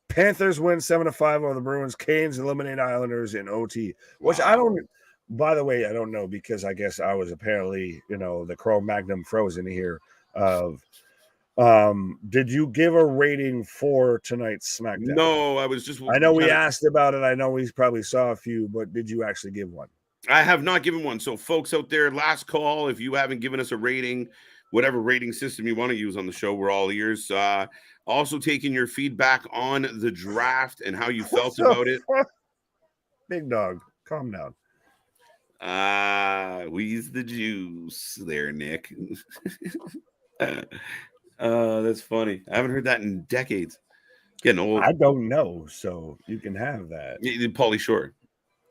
Panthers win 7-5 over the Bruins. Canes eliminate Islanders in OT, which I don't. By the way, I don't know because I guess I was apparently, the Cro Magnum frozen here. Did you give a rating for tonight's SmackDown? No, I was just. I know we asked about it. I know we probably saw a few, but did you actually give one? I have not given one. So, folks out there, last call. If you haven't given us a rating, whatever rating system you want to use on the show, we're all ears. Also taking your feedback on the draft and how you felt about it. Big dog, calm down. Wheeze the juice there, Nick. That's funny. I haven't heard that in decades. Getting old. I don't know, so you can have that. Pauly Shore.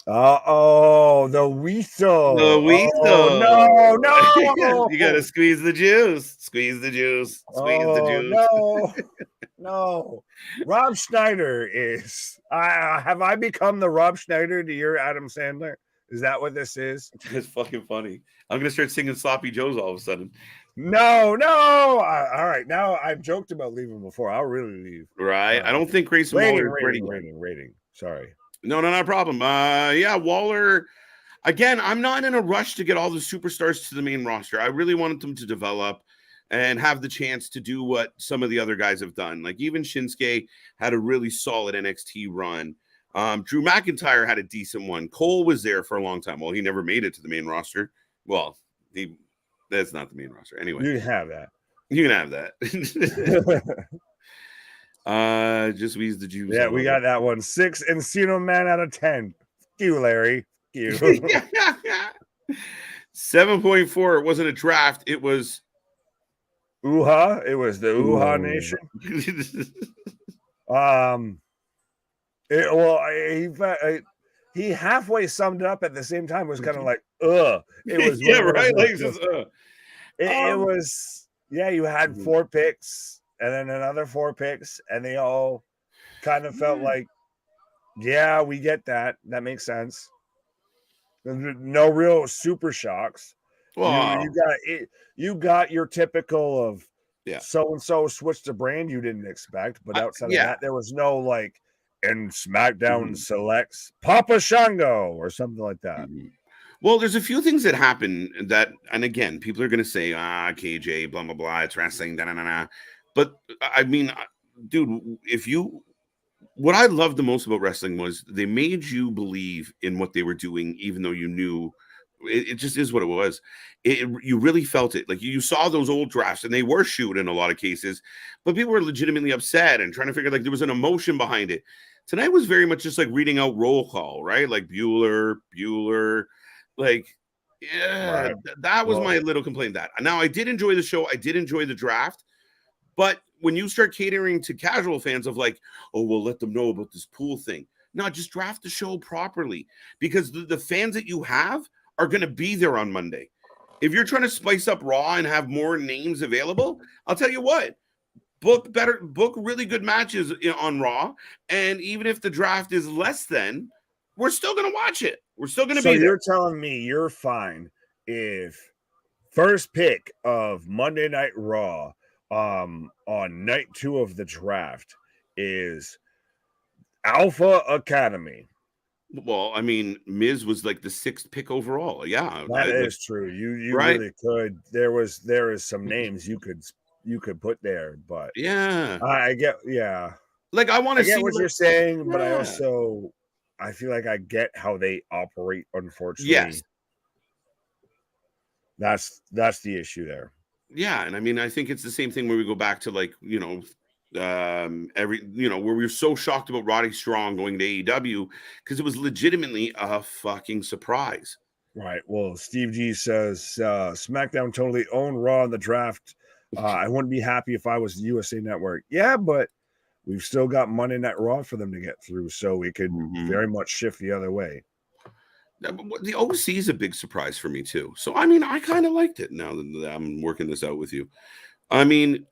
The Weasel. The Weasel. Oh, no. You got to squeeze the juice. Squeeze the juice. Squeeze the juice. No. Rob Schneider is. Have I become the Rob Schneider to your Adam Sandler? Is that what this is? It's fucking funny. I'm going to start singing Sloppy Joes all of a sudden. No. All right. Now, I've joked about leaving before. I'll really leave. Right. I don't think Grayson Waller is rating. Sorry. No, not a problem. Waller. Again, I'm not in a rush to get all the superstars to the main roster. I really wanted them to develop and have the chance to do what some of the other guys have done. Like even Shinsuke had a really solid NXT run. Drew McIntyre had a decent one. Cole was there for a long time. Well, he never made it to the main roster. Well, that's not the main roster. Anyway. You can have that. You can have that. Just squeeze the juice. Yeah, we got that one. 6 Encino Man out of 10. You, Larry. You. 7.4. It wasn't a draft. It was Uha. It was the Uha Nation. He halfway summed it up at the same time. It was kind of like, It was right. It was. Yeah, you had 4 picks. And then another 4 picks, and they all kind of felt like Yeah, we get that. That makes sense. No real super shocks. You Well, got it. You got your typical of yeah. so and so switched a brand you didn't expect, but outside of Yeah. that, there was no like and SmackDown Mhm. selects Papa Shango or something like that. Mhm. Well, there's a few things that happen that, and again, people are going to say, KJ, blah, blah, blah, it's wrestling, da, da, da, da. But I mean, dude, what I loved the most about wrestling was they made you believe in what they were doing, even though you knew it just is what it was. You really felt it. Like you saw those old drafts and they were shoot in a lot of cases, but people were legitimately upset and trying to figure like there was an emotion behind it. Tonight was very much just like reading out roll call, right? Like Bueller, like yeah, Right. that was Well, my little complaint. That now I did enjoy the show, I did enjoy the draft, but when you start catering to casual fans of like, oh, we'll let them know about this pool thing. No, just draft the show properly because the fans that you have are going to be there on Monday. If you're trying to spice up Raw and have more names available, I'll tell you what, book really good matches on Raw. And even if the draft is less than, we're still going to watch it. We're still going to so be there. you're telling me you're fine if first pick of Monday Night Raw on night 2 of the draft is Alpha Academy. Well, I mean, Miz was like the 6th pick overall. Yeah, That like is true. You right. really could. There is some names you could put there, but Yeah. I get yeah. Like I want I to get see what like you're saying, but yeah. I feel like I get how they operate, unfortunately. Yes. That's the issue there. Yeah, and I mean I think it's the same thing where we go back to like, where we were so shocked about Roddy Strong going to AEW because it was legitimately a fucking surprise. Right. Well, Steve G says SmackDown totally owned Raw in the draft. I wouldn't be happy if I was the USA Network. Yeah, but we've still got Monday Night Raw for them to get through, so we could Mhm. very much shift the other way. The OC is a big surprise for me too. So I mean, I kind of liked it now that I'm working this out with you. I mean,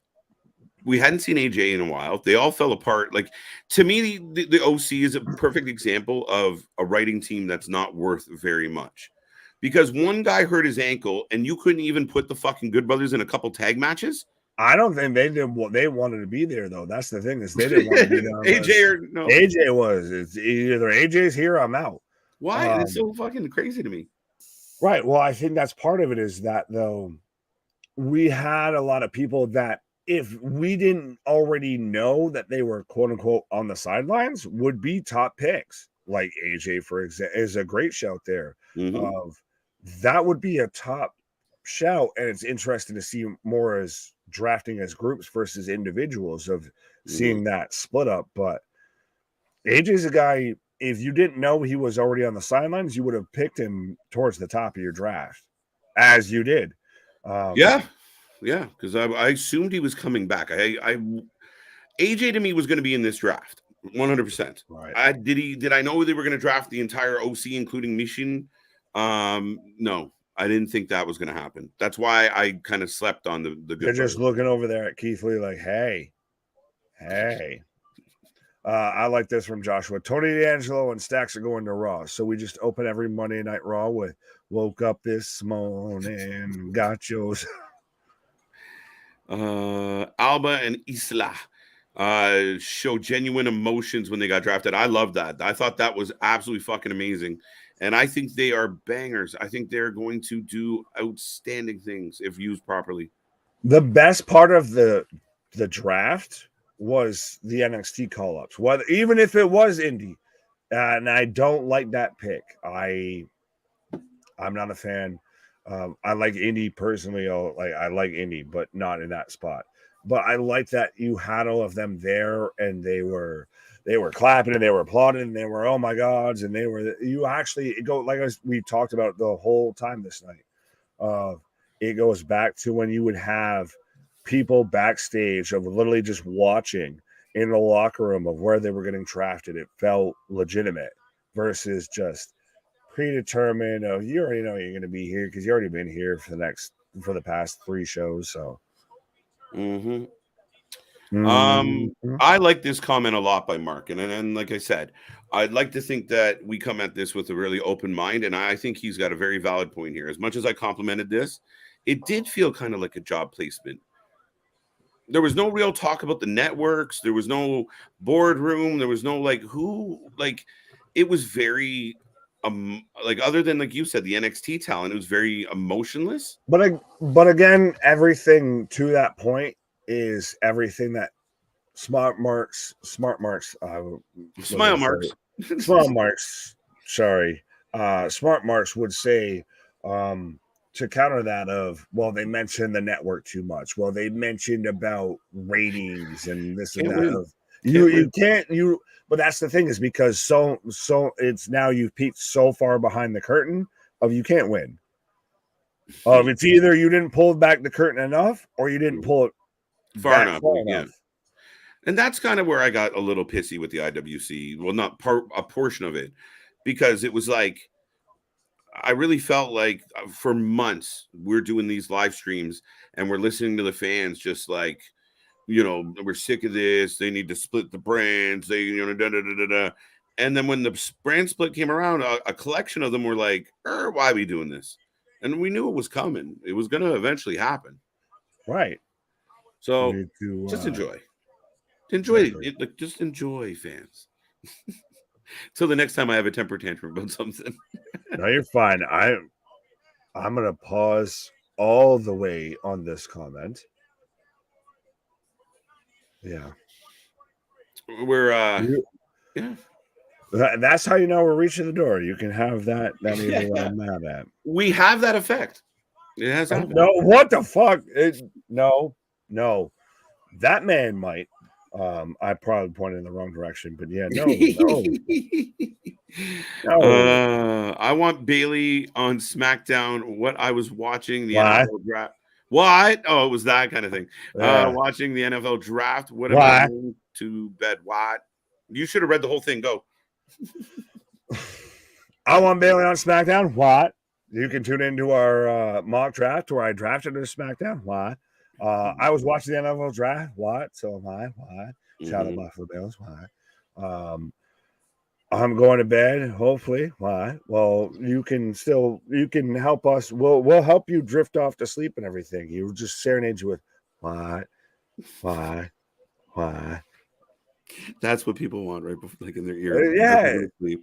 we hadn't seen AJ in a while. They all fell apart. Like to me, the OC is a perfect example of a writing team that's not worth very much. Because one guy hurt his ankle and you couldn't even put the fucking Good Brothers in a couple tag matches. I don't think they did what they wanted to be there though. That's the thing is they didn't want to be there AJ unless or no. AJ was. It's either AJ's here, I'm out. Why? It's so fucking crazy to me. Right. Well, I think that's part of it is that though we had a lot of people that if we didn't already know that they were quote unquote on the sidelines would be top picks. Like AJ, for example, is a great shout there. Mm-hmm. Of that would be a top shout, and it's interesting to see more as drafting as groups versus individuals of Mm-hmm. seeing that split up. But AJ's a guy. If you didn't know he was already on the sidelines, you would have picked him towards the top of your draft, as you did. Um, Yeah. Yeah. Because I assumed he was coming back. AJ to me was going to be in this draft, 100%. right. Did I know they were going to draft the entire OC, including Mishin? No, I didn't think that was going to happen. That's why I kind of slept on the They're Good just Brothers. looking over there at Keith Lee like, hey. I like this from Joshua. Tony D'Angelo and Stacks are going to Raw. So we just open every Monday Night Raw with woke up this morning, got yours. Alba and Isla show genuine emotions when they got drafted. I love that. I thought that was absolutely fucking amazing. And I think they are bangers. I think they're going to do outstanding things if used properly. The best part of the draft was the NXT call ups. Whether even if it was indie, and I don't like that pick. I'm not a fan. I like indie personally. I like indie, but not in that spot. But I like that you had all of them there, and they were clapping and they were applauding and they were oh my gods and they were you actually go like as we talked about the whole time this night. It goes back to when you would have people backstage of literally just watching in the locker room of where they were getting drafted. It felt legitimate versus just predetermined. Oh, you already know you're going to be here because you already been here for the past 3 shows. So Mm-hmm. Mhm. I like this comment a lot by Mark, and like I said, I'd like to think that we come at this with a really open mind, and I think he's got a very valid point here. As much as I complimented this, it did feel kind of like a job placement. There was no real talk about the networks. There was no boardroom. There was no like it was very like other than like you said, the NXT talent, it was very emotionless. But again, everything to that point is everything that smart marks, Smile marks. smart marks, sorry, smart marks would say, to counter that of, well, they mentioned the network too much. Well, they mentioned about ratings and this and Can't that. win. Of you can't. But that's the thing, is because so it's now you've peeked so far behind the curtain of you can't win. It's either you didn't pull back the curtain enough or you didn't pull it far enough. Yeah. And that's kind of where I got a little pissy with the IWC. Well, not a portion of it, because it was like, I really felt like for months we're doing these live streams and we're listening to the fans just like, we're sick of this. They need to split the brands. They, da, da, da, da, da. And then when the brand split came around, a collection of them were like, why are we doing this? And we knew it was coming. It was going to eventually happen. Right. So just enjoy. Just enjoy, fans. Till the next time I have a temper tantrum about something. No, you're fine. I'm gonna pause all the way on this comment. Yeah. We're yeah. That's how you know we're reaching the door. You can have that. That means what I'm mad at. We have that effect. It has happened. No, what the fuck? No. That man might. I probably pointed in the wrong direction, but yeah, no. I want Bailey on SmackDown. What I was watching the NFL draft. What? Oh, it was that kind of thing. Watching the NFL draft. What am I going to bet? What? You should have read the whole thing. Go. I want Bailey on SmackDown. What? You can tune into our mock draft where I drafted her to SmackDown. Why? I was watching the NFL draft. What? So am I. Why? Shout out Buffalo Bills. Why? I'm going to bed. Hopefully. Why? Well, you can help us. We'll help you drift off to sleep and everything. You just serenade you with why? That's what people want right before, like in their ear. Yeah. Sleep.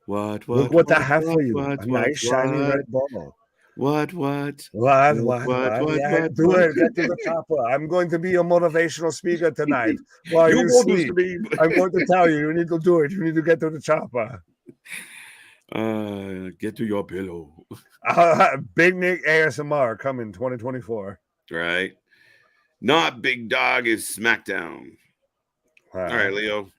What? Look what I have for you. A nice shiny red ball. What? Yeah, do it. Get to the chopper. I'm going to be a motivational speaker tonight. While you sleep, I'm going to tell you need to do it. You need to get to the chopper. Get to your pillow. Big Nick ASMR coming 2024. Right. Not Big Dog is SmackDown. All right, Leo.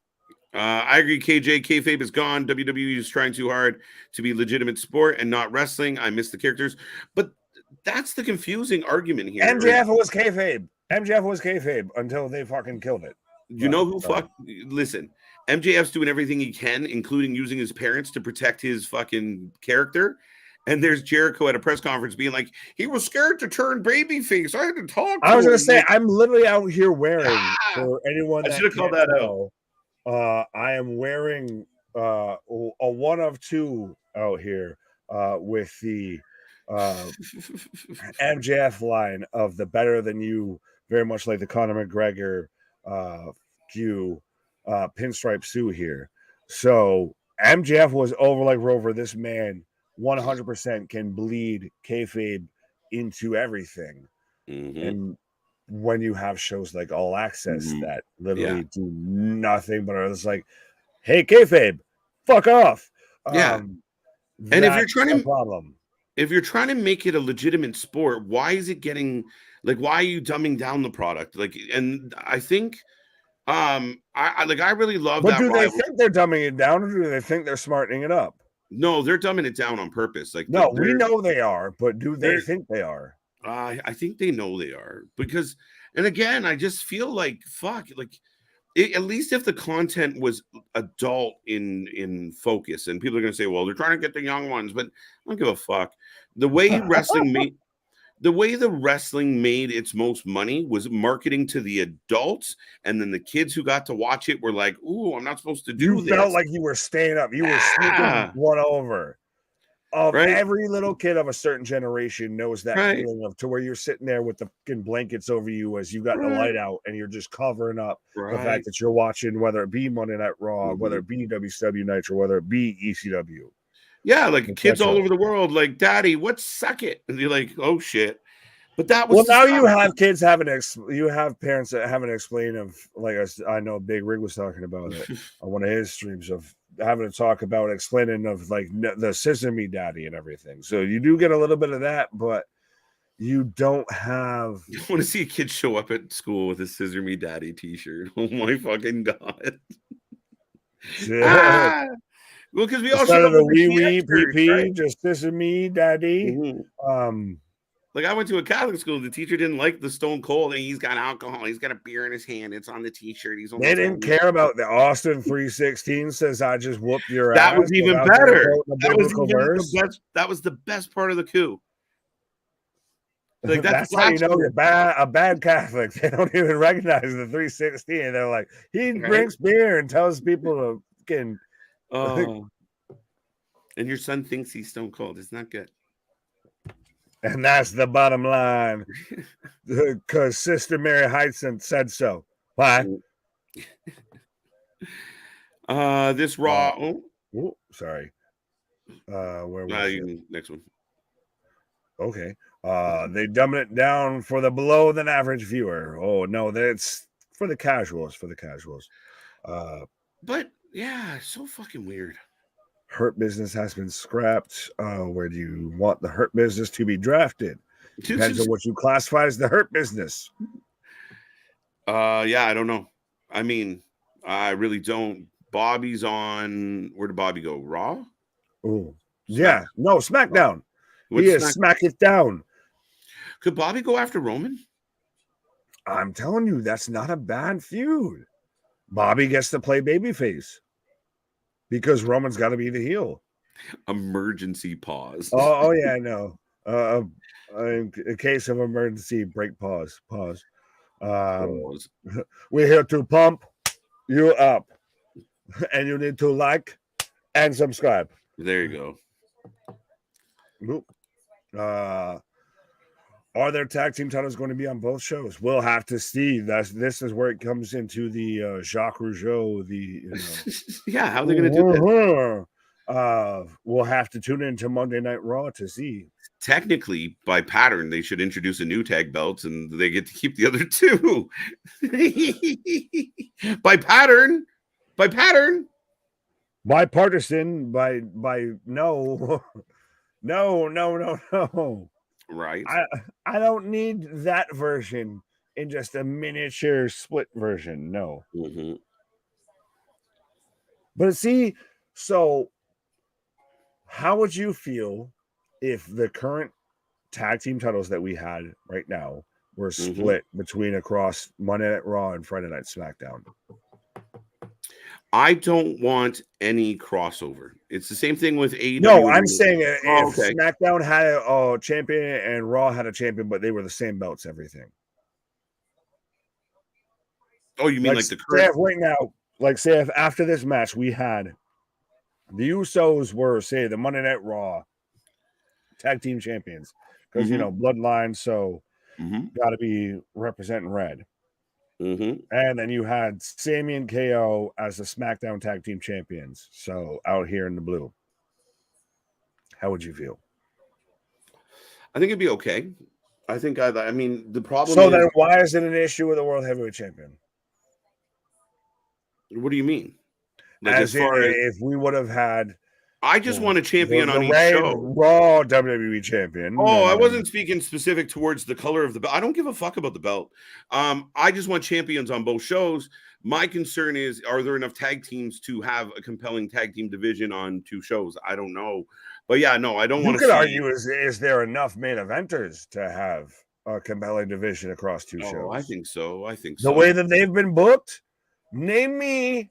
I agree. Kayfabe is gone. WWE is trying too hard to be legitimate sport and not wrestling. I miss the characters, but that's the confusing argument here. MJF was kayfabe. MJF was kayfabe until they fucking killed it. You know who listen, MJF's doing everything he can, including using his parents to protect his fucking character. And there's Jericho at a press conference being like, he was scared to turn babyface. I had to talk to him. I was going to say, I'm literally out here wearing, for anyone that I should have called that out. I am wearing a one of two out here with the MJF line of the better than you, very much like the Conor McGregor pinstripe suit here. So MJF was over like Rover. This man 100% can bleed kayfabe into everything. And when you have shows like All Access that literally do nothing but it's like, hey, kayfabe, fuck off. And if you're trying to make it a legitimate sport, why is it getting like, why are you dumbing down the product? Like, and I think I really love that. But do they think they're dumbing it down, or do they think they're smartening it up? No, they're dumbing it down on purpose. Like, no, we know they are, but do they think they are? I think they know they are, because, and again, I just feel like, fuck, like, at least if the content was adult in focus, and people are going to say, well, they're trying to get the young ones, but I don't give a fuck. The way wrestling the way the wrestling made its most money was marketing to the adults, and then the kids who got to watch it were like, "Ooh, I'm not supposed to do You this." felt like you were staying up. You were sneaking one over. Right. Every little kid of a certain generation knows that Right. feeling of to where you're sitting there with the fucking blankets over you as you got the light out and you're just covering up the fact that you're watching, whether it be Monday Night Raw, whether it be WCW Nitro, whether it be ECW. Yeah, like kids all over the world, like, "Daddy, what's suck it?" And you're like, "Oh shit." But that was now you have kids having you have parents that having to explain of, like, I know Big Rig was talking about it on one of his streams, of having to talk about explaining of like the Scissor Me Daddy and everything. So you do get a little bit of that, but you don't have. You want to see a kid show up at school with a Scissor Me Daddy t-shirt. Oh my fucking god. Well, because we all Instead showed of up the with wee PP, right? just Scissor Me Daddy. Like, I went to a Catholic school. The teacher didn't like the Stone Cold, and he's got alcohol. He's got a beer in his hand. It's on the t-shirt. They didn't care about the Austin 316 says, "I just whooped your ass." That was even better. That was the best part of the coup. Like, that's how you know you're a bad Catholic. They don't even recognize the 316. They're like, he drinks beer and tells people to fucking. Oh, and your son thinks he's Stone Cold. It's not good. And that's the bottom line, because Sister Mary Heitson said so. Why? This Raw. Sorry. Where was it? Next one. Okay. They dumb it down for the below than average viewer. Oh no, that's for the casuals. But yeah, so fucking weird. Hurt Business has been scrapped. Where do you want the Hurt Business to be drafted? Depends on what you classify as the Hurt Business. Yeah, I don't know. I mean, I really don't. Bobby's on. Where did Bobby go? Raw? Oh, yeah. No, SmackDown. He is Smack It Down. Could Bobby go after Roman? I'm telling you, that's not a bad feud. Bobby gets to play babyface because Roman's got to be the heel. Emergency pause. Oh yeah, I know. In case of emergency, break pause. We're here to pump you up, and you need to like and subscribe. There you go. Are there tag team titles going to be on both shows? We'll have to see. This is where it comes into the Jacques Rougeau. Yeah, how are they going to do that? We'll have to tune into Monday Night Raw to see. Technically, by pattern, they should introduce a new tag belts, and they get to keep the other two. By pattern. Bipartisan. By no. No. Right. I don't need that version in just a miniature split version. No. But see, so how would you feel if the current tag team titles that we had right now were split between across Monday Night Raw and Friday Night SmackDown? I don't want any crossover. It's the same thing with AEW. No, I'm saying if SmackDown had a champion and Raw had a champion, but they were the same belts, everything. Oh, you mean like the current right now? Like, say if after this match we had the Usos were, say, the Monday Night Raw tag team champions, because you know Bloodline, so got to be representing red. And then you had Sami and KO as the SmackDown tag team champions, so out here in the blue. How would you feel? I think it'd be okay. I think I mean the problem. So then, why is it an issue with the World Heavyweight Champion? What do you mean? Like, as if we would have had. I just want a champion on each show. Raw WWE champion. Oh, I wasn't speaking specific towards the color of the belt. I don't give a fuck about the belt. I just want champions on both shows. My concern is, are there enough tag teams to have a compelling tag team division on two shows? I don't know. But yeah, no, I don't want to. You could argue, is there enough main eventers to have a compelling division across two shows? I think so. The way that they've been booked, name me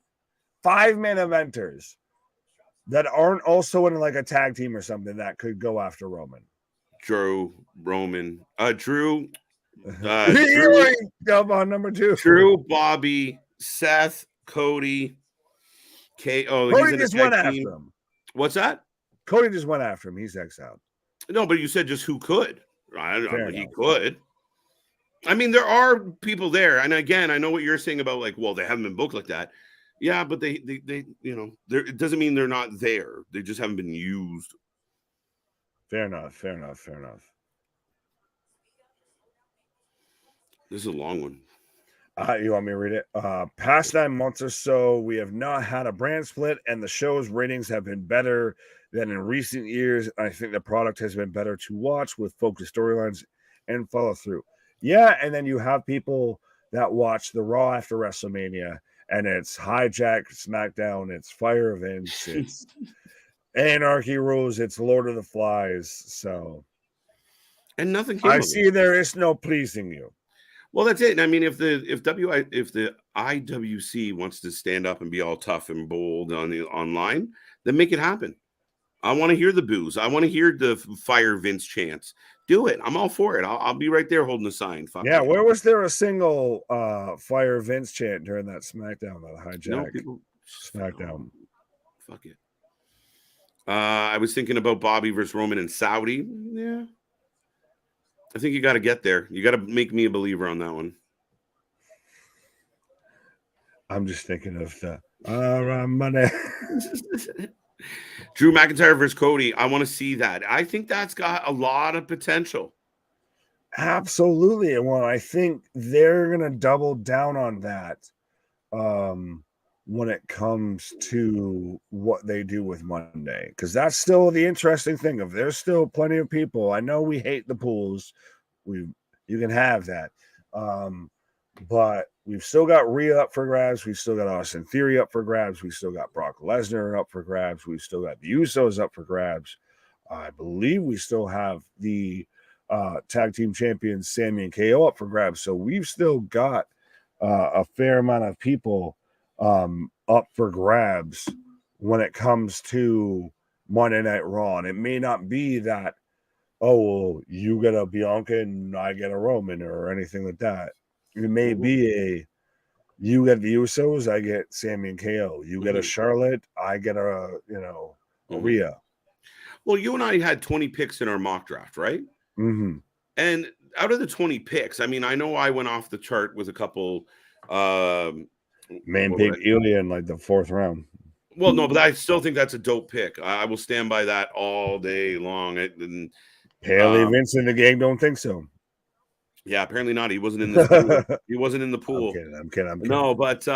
5 main eventers that aren't also in like a tag team or something that could go after Roman. Drew Roman, Drew, Come on, number 2. Drew, Bobby, Seth, Cody, K. Oh, he's Cody in the just went tag after team. him. What's that? Cody just went after him. He's exiled. No, but you said just who could. He enough. could. I mean, there are people there, and again, I know what you're saying about like, well, they haven't been booked like that. Yeah, but they you know, it doesn't mean they're not there. They just haven't been used. Fair enough. This is a long one. You want me to read it? Past 9 months or so, we have not had a brand split, and the show's ratings have been better than in recent years. I think the product has been better to watch with focused storylines and follow through. Yeah, and then you have people that watch the Raw after WrestleMania, and it's Hijack SmackDown, it's Fire Events, it's Anarchy Rules, it's Lord of the Flies. So, and nothing came. I see there is no pleasing you. Well, that's it. I mean, if the IWC wants to stand up and be all tough and bold on the online, then make it happen. I want to hear the boos. I want to hear the Fire Vince chants. Do it. I'm all for it. I'll be right there holding the sign. Fuck yeah, where was there a single Fire Vince chant during that SmackDown, that Hijack SmackDown? Fuck it. I was thinking about Bobby versus Roman and Saudi. Yeah. I think you got to get there. You got to make me a believer on that one. I'm just thinking of the money. Drew McIntyre versus Cody. I want to see that. I think that's got a lot of potential. Absolutely. Well, I think they're going to double down on that when it comes to what they do with Monday, because that's still the interesting thing. Of there's still plenty of people. I know we hate the pools. You can have that. But we've still got Rhea up for grabs. We've still got Austin Theory up for grabs. We've still got Brock Lesnar up for grabs. We've still got the Usos up for grabs. I believe we still have the tag team champions Sami and KO up for grabs. So we've still got a fair amount of people up for grabs when it comes to Monday Night Raw. And it may not be that, oh, well, you get a Bianca and I get a Roman or anything like that. It may be you get the Usos, I get Sami and KO. You get a Charlotte, I get a Rhea. Well, you and I had 20 picks in our mock draft, right? Mm-hmm. And out of the 20 picks, I mean, I know I went off the chart with a couple. Man picked Ilya in like the 4th round. Well, no, but I still think that's a dope pick. I will stand by that all day long. Apparently, Vince and the gang don't think so. Yeah, apparently not. He wasn't in the pool. He wasn't in the pool. I'm kidding. No, but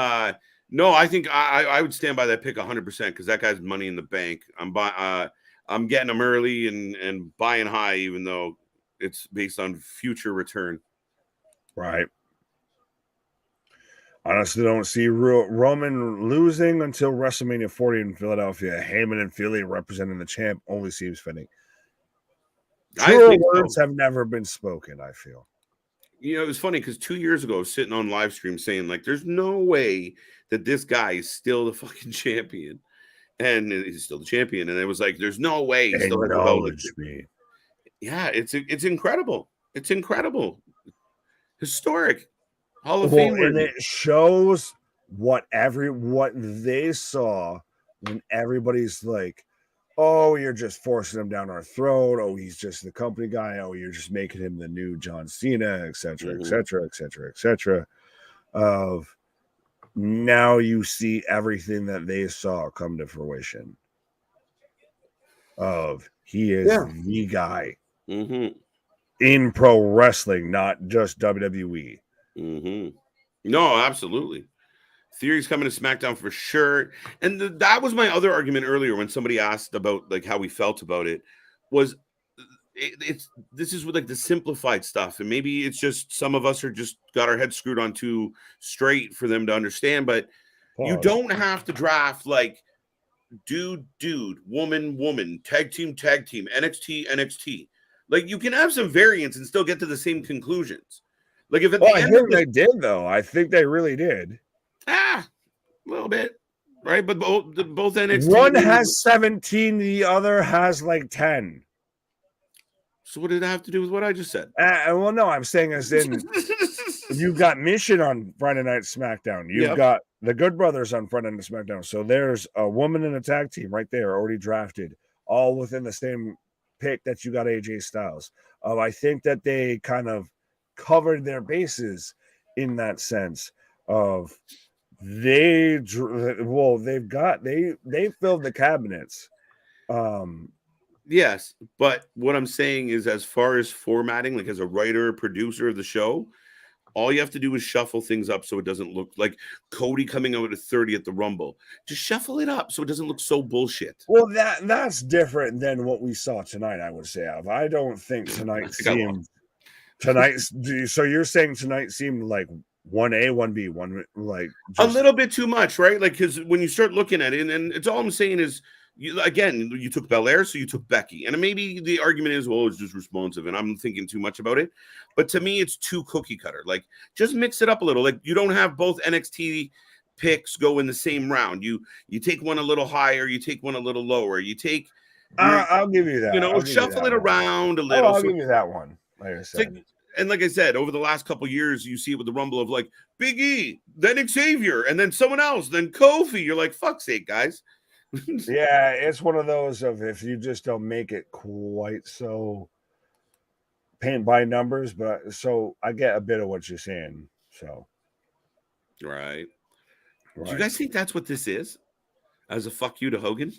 no, I think I would stand by that pick 100% because that guy's money in the bank. I'm getting him early and buying high, even though it's based on future return. Right. Honestly, don't see Roman losing until WrestleMania 40 in Philadelphia. Heyman and Philly representing the champ only seems fitting. Truer words have never been spoken, I feel. You know, it was funny because 2 years ago, I was sitting on live stream saying, like, there's no way that this guy is still the fucking champion. And he's still the champion. And it was like, there's no way. He still Acknowledge me. Yeah, it's incredible. It's incredible. Historic. Hall of Fame. And it shows what they saw when everybody's like, oh, you're just forcing him down our throat. Oh, he's just the company guy. Oh, you're just making him the new John Cena, etc., etc., etc., etc. Of now you see everything that they saw come to fruition. Of he is the guy in pro wrestling, not just WWE. No, absolutely. Theory's coming to SmackDown for sure. And that was my other argument earlier when somebody asked about like how we felt about it. Was this is with like the simplified stuff, and maybe it's just some of us are just got our heads screwed on too straight for them to understand. But you don't have to draft like dude, woman, tag team, NXT. Like you can have some variants and still get to the same conclusions. Like if I think they did though. I think they really did. A little bit, right? But both NXT. One has 17, the other has like 10. So what did it have to do with what I just said? Well, no, I'm saying as in you've got Mission on Friday Night SmackDown. You've got the Good Brothers on Friday Night SmackDown. So there's a woman in a tag team right there already drafted, all within the same pick that you got AJ Styles. I think that they kind of covered their bases in that sense of they filled the cabinets. Yes, but what I'm saying is, as far as formatting, like as a writer, producer of the show, all you have to do is shuffle things up so it doesn't look like Cody coming out at 30 at the Rumble. Just shuffle it up so it doesn't look so bullshit. Well, that's different than what we saw tonight, I would say. I don't think tonight seemed so you're saying tonight seemed like 1A, 1B, one like a little bit too much, right? Like, because when you start looking at it, and it's all I'm saying is, you took Belair, so you took Becky, and maybe the argument is, well, it's just responsive, and I'm thinking too much about it. But to me, it's too cookie cutter. Like, just mix it up a little. Like, you don't have both NXT picks go in the same round. You take one a little higher, you take one a little lower. You take. I'll give you that. Shuffle it around a little. I'll give you that one. Like I said. And like I said, over the last couple of years, you see it with the Rumble of like Big E, then Xavier, and then someone else, then Kofi. You're like, fuck's sake, guys. Yeah, it's one of those of if you just don't make it quite so paint by numbers, but so I get a bit of what you're saying. So, right. Do you guys think that's what this is? As a fuck you to Hogan?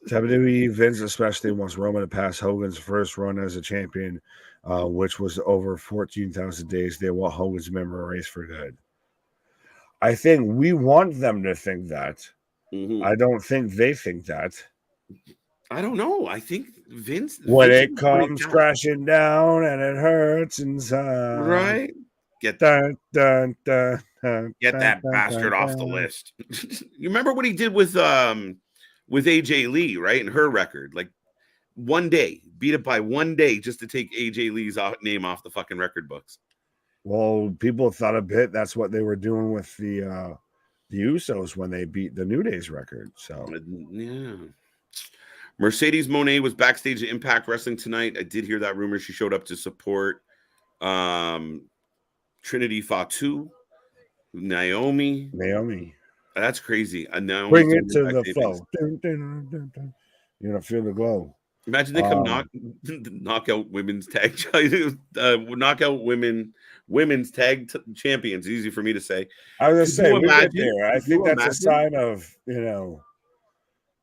WWE Vince especially wants Roman to pass Hogan's first run as a champion, which was over 14,000 days. They want Hogan's memory erased for good. I think we want them to think that. Mm-hmm. I don't think they think that. I don't know. I think Vince. When it comes crashing down and it hurts inside. Right? Get that bastard off the list. You remember what he did with AJ Lee, right? And her record. Like one day. Beat it by 1 day just to take AJ Lee's name off the fucking record books. Well, people thought a bit that's what they were doing with the Usos when they beat the New Day's record. So yeah. Mercedes Moné was backstage at Impact Wrestling tonight. I did hear that rumor. She showed up to support Trinity Fatu, Naomi. That's crazy. Naomi bring it to the flow. You're gonna feel the glow. Imagine they come knock out women's tag women's tag champions. Easy for me to say. I was gonna say we get there. I think that's a sign of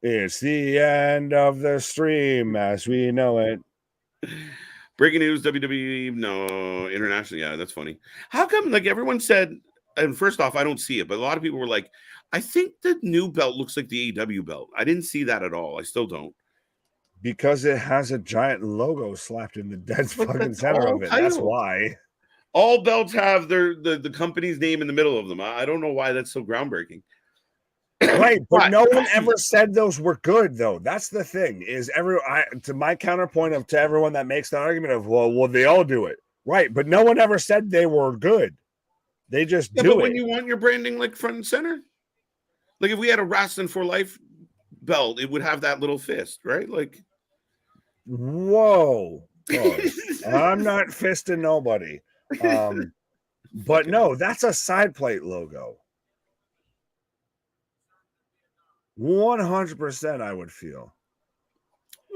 it's the end of the stream as we know it. Breaking news: WWE no international. Yeah, that's funny. How come like everyone said? And first off, I don't see it, but a lot of people were like, "I think the new belt looks like the AEW belt." I didn't see that at all. I still don't. Because it has a giant logo slapped in the dead fucking center of it. That's why. All belts have the company's name in the middle of them. I don't know why that's so groundbreaking. Right, but no one ever said those were good, though. That's the thing. Is to my counterpoint to everyone that makes the argument of well, they all do it, right? But no one ever said they were good. They just do it. But when you want your branding like front and center, like if we had a Wrasslin for Life belt, it would have that little fist, right? Like, whoa, I'm not fisting nobody. But no, that's a side plate logo. 100%, I would feel.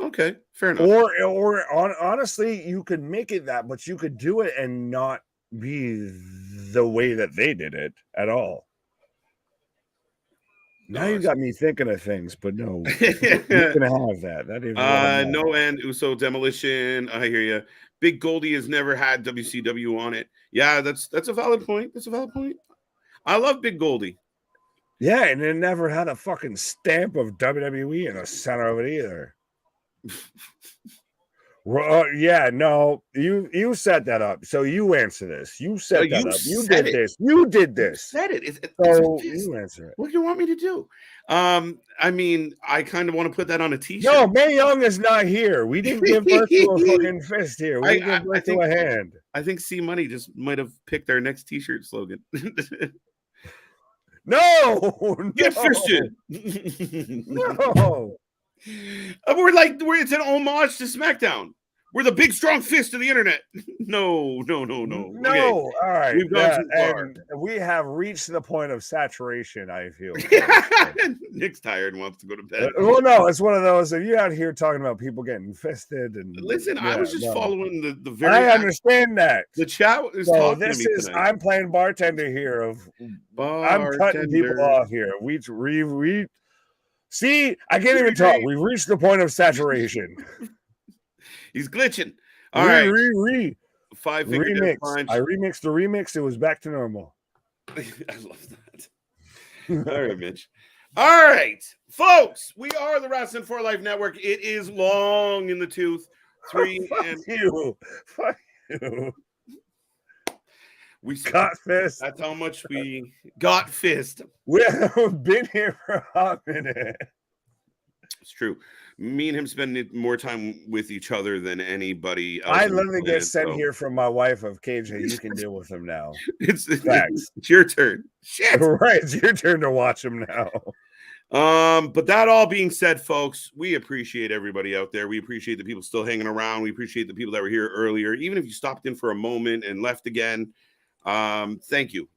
Okay, fair enough. Or honestly, you could make it that, but you could do it and not be the way that they did it at all. Now you got me thinking of things, but no, you can have that. That is no end. Uso demolition. I hear you. Big Goldie has never had WCW on it. Yeah, that's a valid point. That's a valid point. I love Big Goldie. Yeah, and it never had a fucking stamp of WWE in the center of it either. Yeah, no, you set that up. So you answer this. You set that up. You did this. You did this. You said it. So you answer it. What do you want me to do? I mean, I kind of want to put that on a t-shirt. No, Mae Young is not here. We didn't give birth to a fucking fist here. We didn't give birth to a hand. I think C Money just might have picked our next t-shirt slogan. No, get fisted. No. It's an homage to SmackDown. We're the big strong fist of the internet. No. No, Okay. all right. We've gone too far. And we have reached the point of saturation, I feel. Nick's tired and wants to go to bed. Well, no, it's one of those. If you're out here talking about people getting fisted and listen, I was just following the very. I understand that. The chat is so talking this to me is tonight. I'm playing bartender here. I'm cutting people off here. We see. I can't even talk. We've reached the point of saturation. He's glitching. All right. 5 remix. I remixed the remix. It was back to normal. I love that. All right, Mitch. All right, folks. We are the Wrasslin for Life Network. It is long in the tooth. Fuck you. We got fist. That's how much we got fist. We haven't been here for a hot minute. It's true. Me and him spend more time with each other than anybody else. I literally get sent here from my wife of KJ. You can deal with him now. It's your turn. Shit. Right. It's your turn to watch him now. But that all being said, folks, we appreciate everybody out there. We appreciate the people still hanging around. We appreciate the people that were here earlier. Even if you stopped in for a moment and left again. Thank you.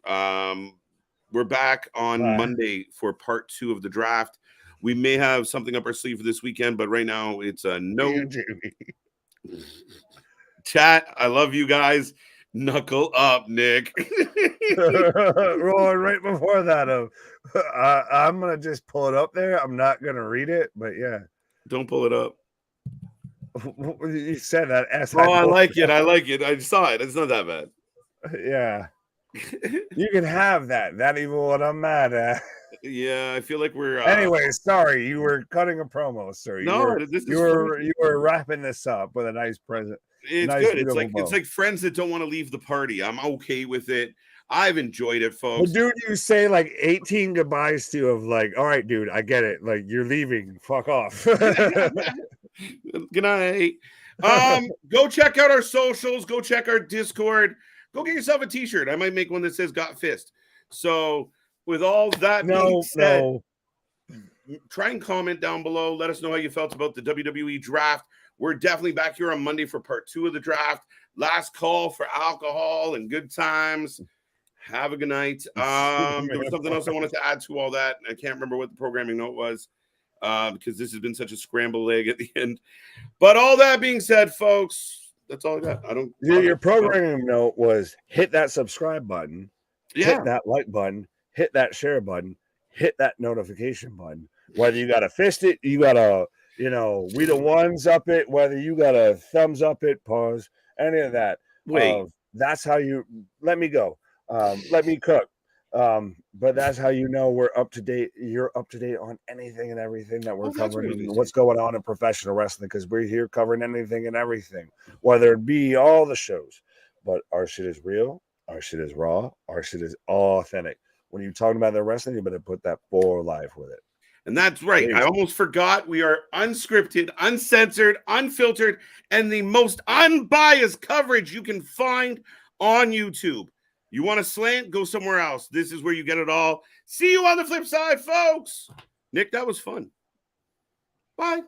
We're back on Monday for part 2 of the draft. We may have something up our sleeve for this weekend, but right now it's a no. Chat, I love you guys. Knuckle up, Nick. Rolling right before that. I'm going to just pull it up there. I'm not going to read it, but yeah. Don't pull it up. You said that. I like it. I saw it. It's not that bad. Yeah. You can have that. That even what I'm mad at. Yeah, I feel like we're. Anyway, sorry, you were cutting a promo, sir. You were wrapping this up with a nice present. It's good. It's like friends that don't want to leave the party. I'm okay with it. I've enjoyed it, folks. But dude, you say like 18 goodbyes to of like, all right, dude, I get it. Like you're leaving. Fuck off. Good night. Go check out our socials. Go check our Discord. Go get yourself a t-shirt. I might make one that says "Got Fist." So. With all that being said, try and comment down below. Let us know how you felt about the WWE draft. We're definitely back here on Monday for part 2 of the draft. Last call for alcohol and good times. Have a good night. There was something else I wanted to add to all that. I can't remember what the programming note was because this has been such a scramble egg at the end. But all that being said, folks, that's all I got. Your programming note was hit that subscribe button, hit that like button, hit that share button, hit that notification button. Whether you got to fist it, you got to, we the ones up it, whether you got a thumbs up it, pause, any of that. That's how you, let me go. Let me cook. But that's how you know we're up to date. You're up to date on anything and everything that we're covering, what's going on in professional wrestling, because we're here covering anything and everything, whether it be all the shows. But our shit is real. Our shit is raw. Our shit is authentic. When you're talking about the wrestling, you better put that for life with it. And that's right. I almost forgot. We are unscripted, uncensored, unfiltered, and the most unbiased coverage you can find on YouTube. You want to slant? Go somewhere else. This is where you get it all. See you on the flip side, folks. Nick, that was fun. Bye.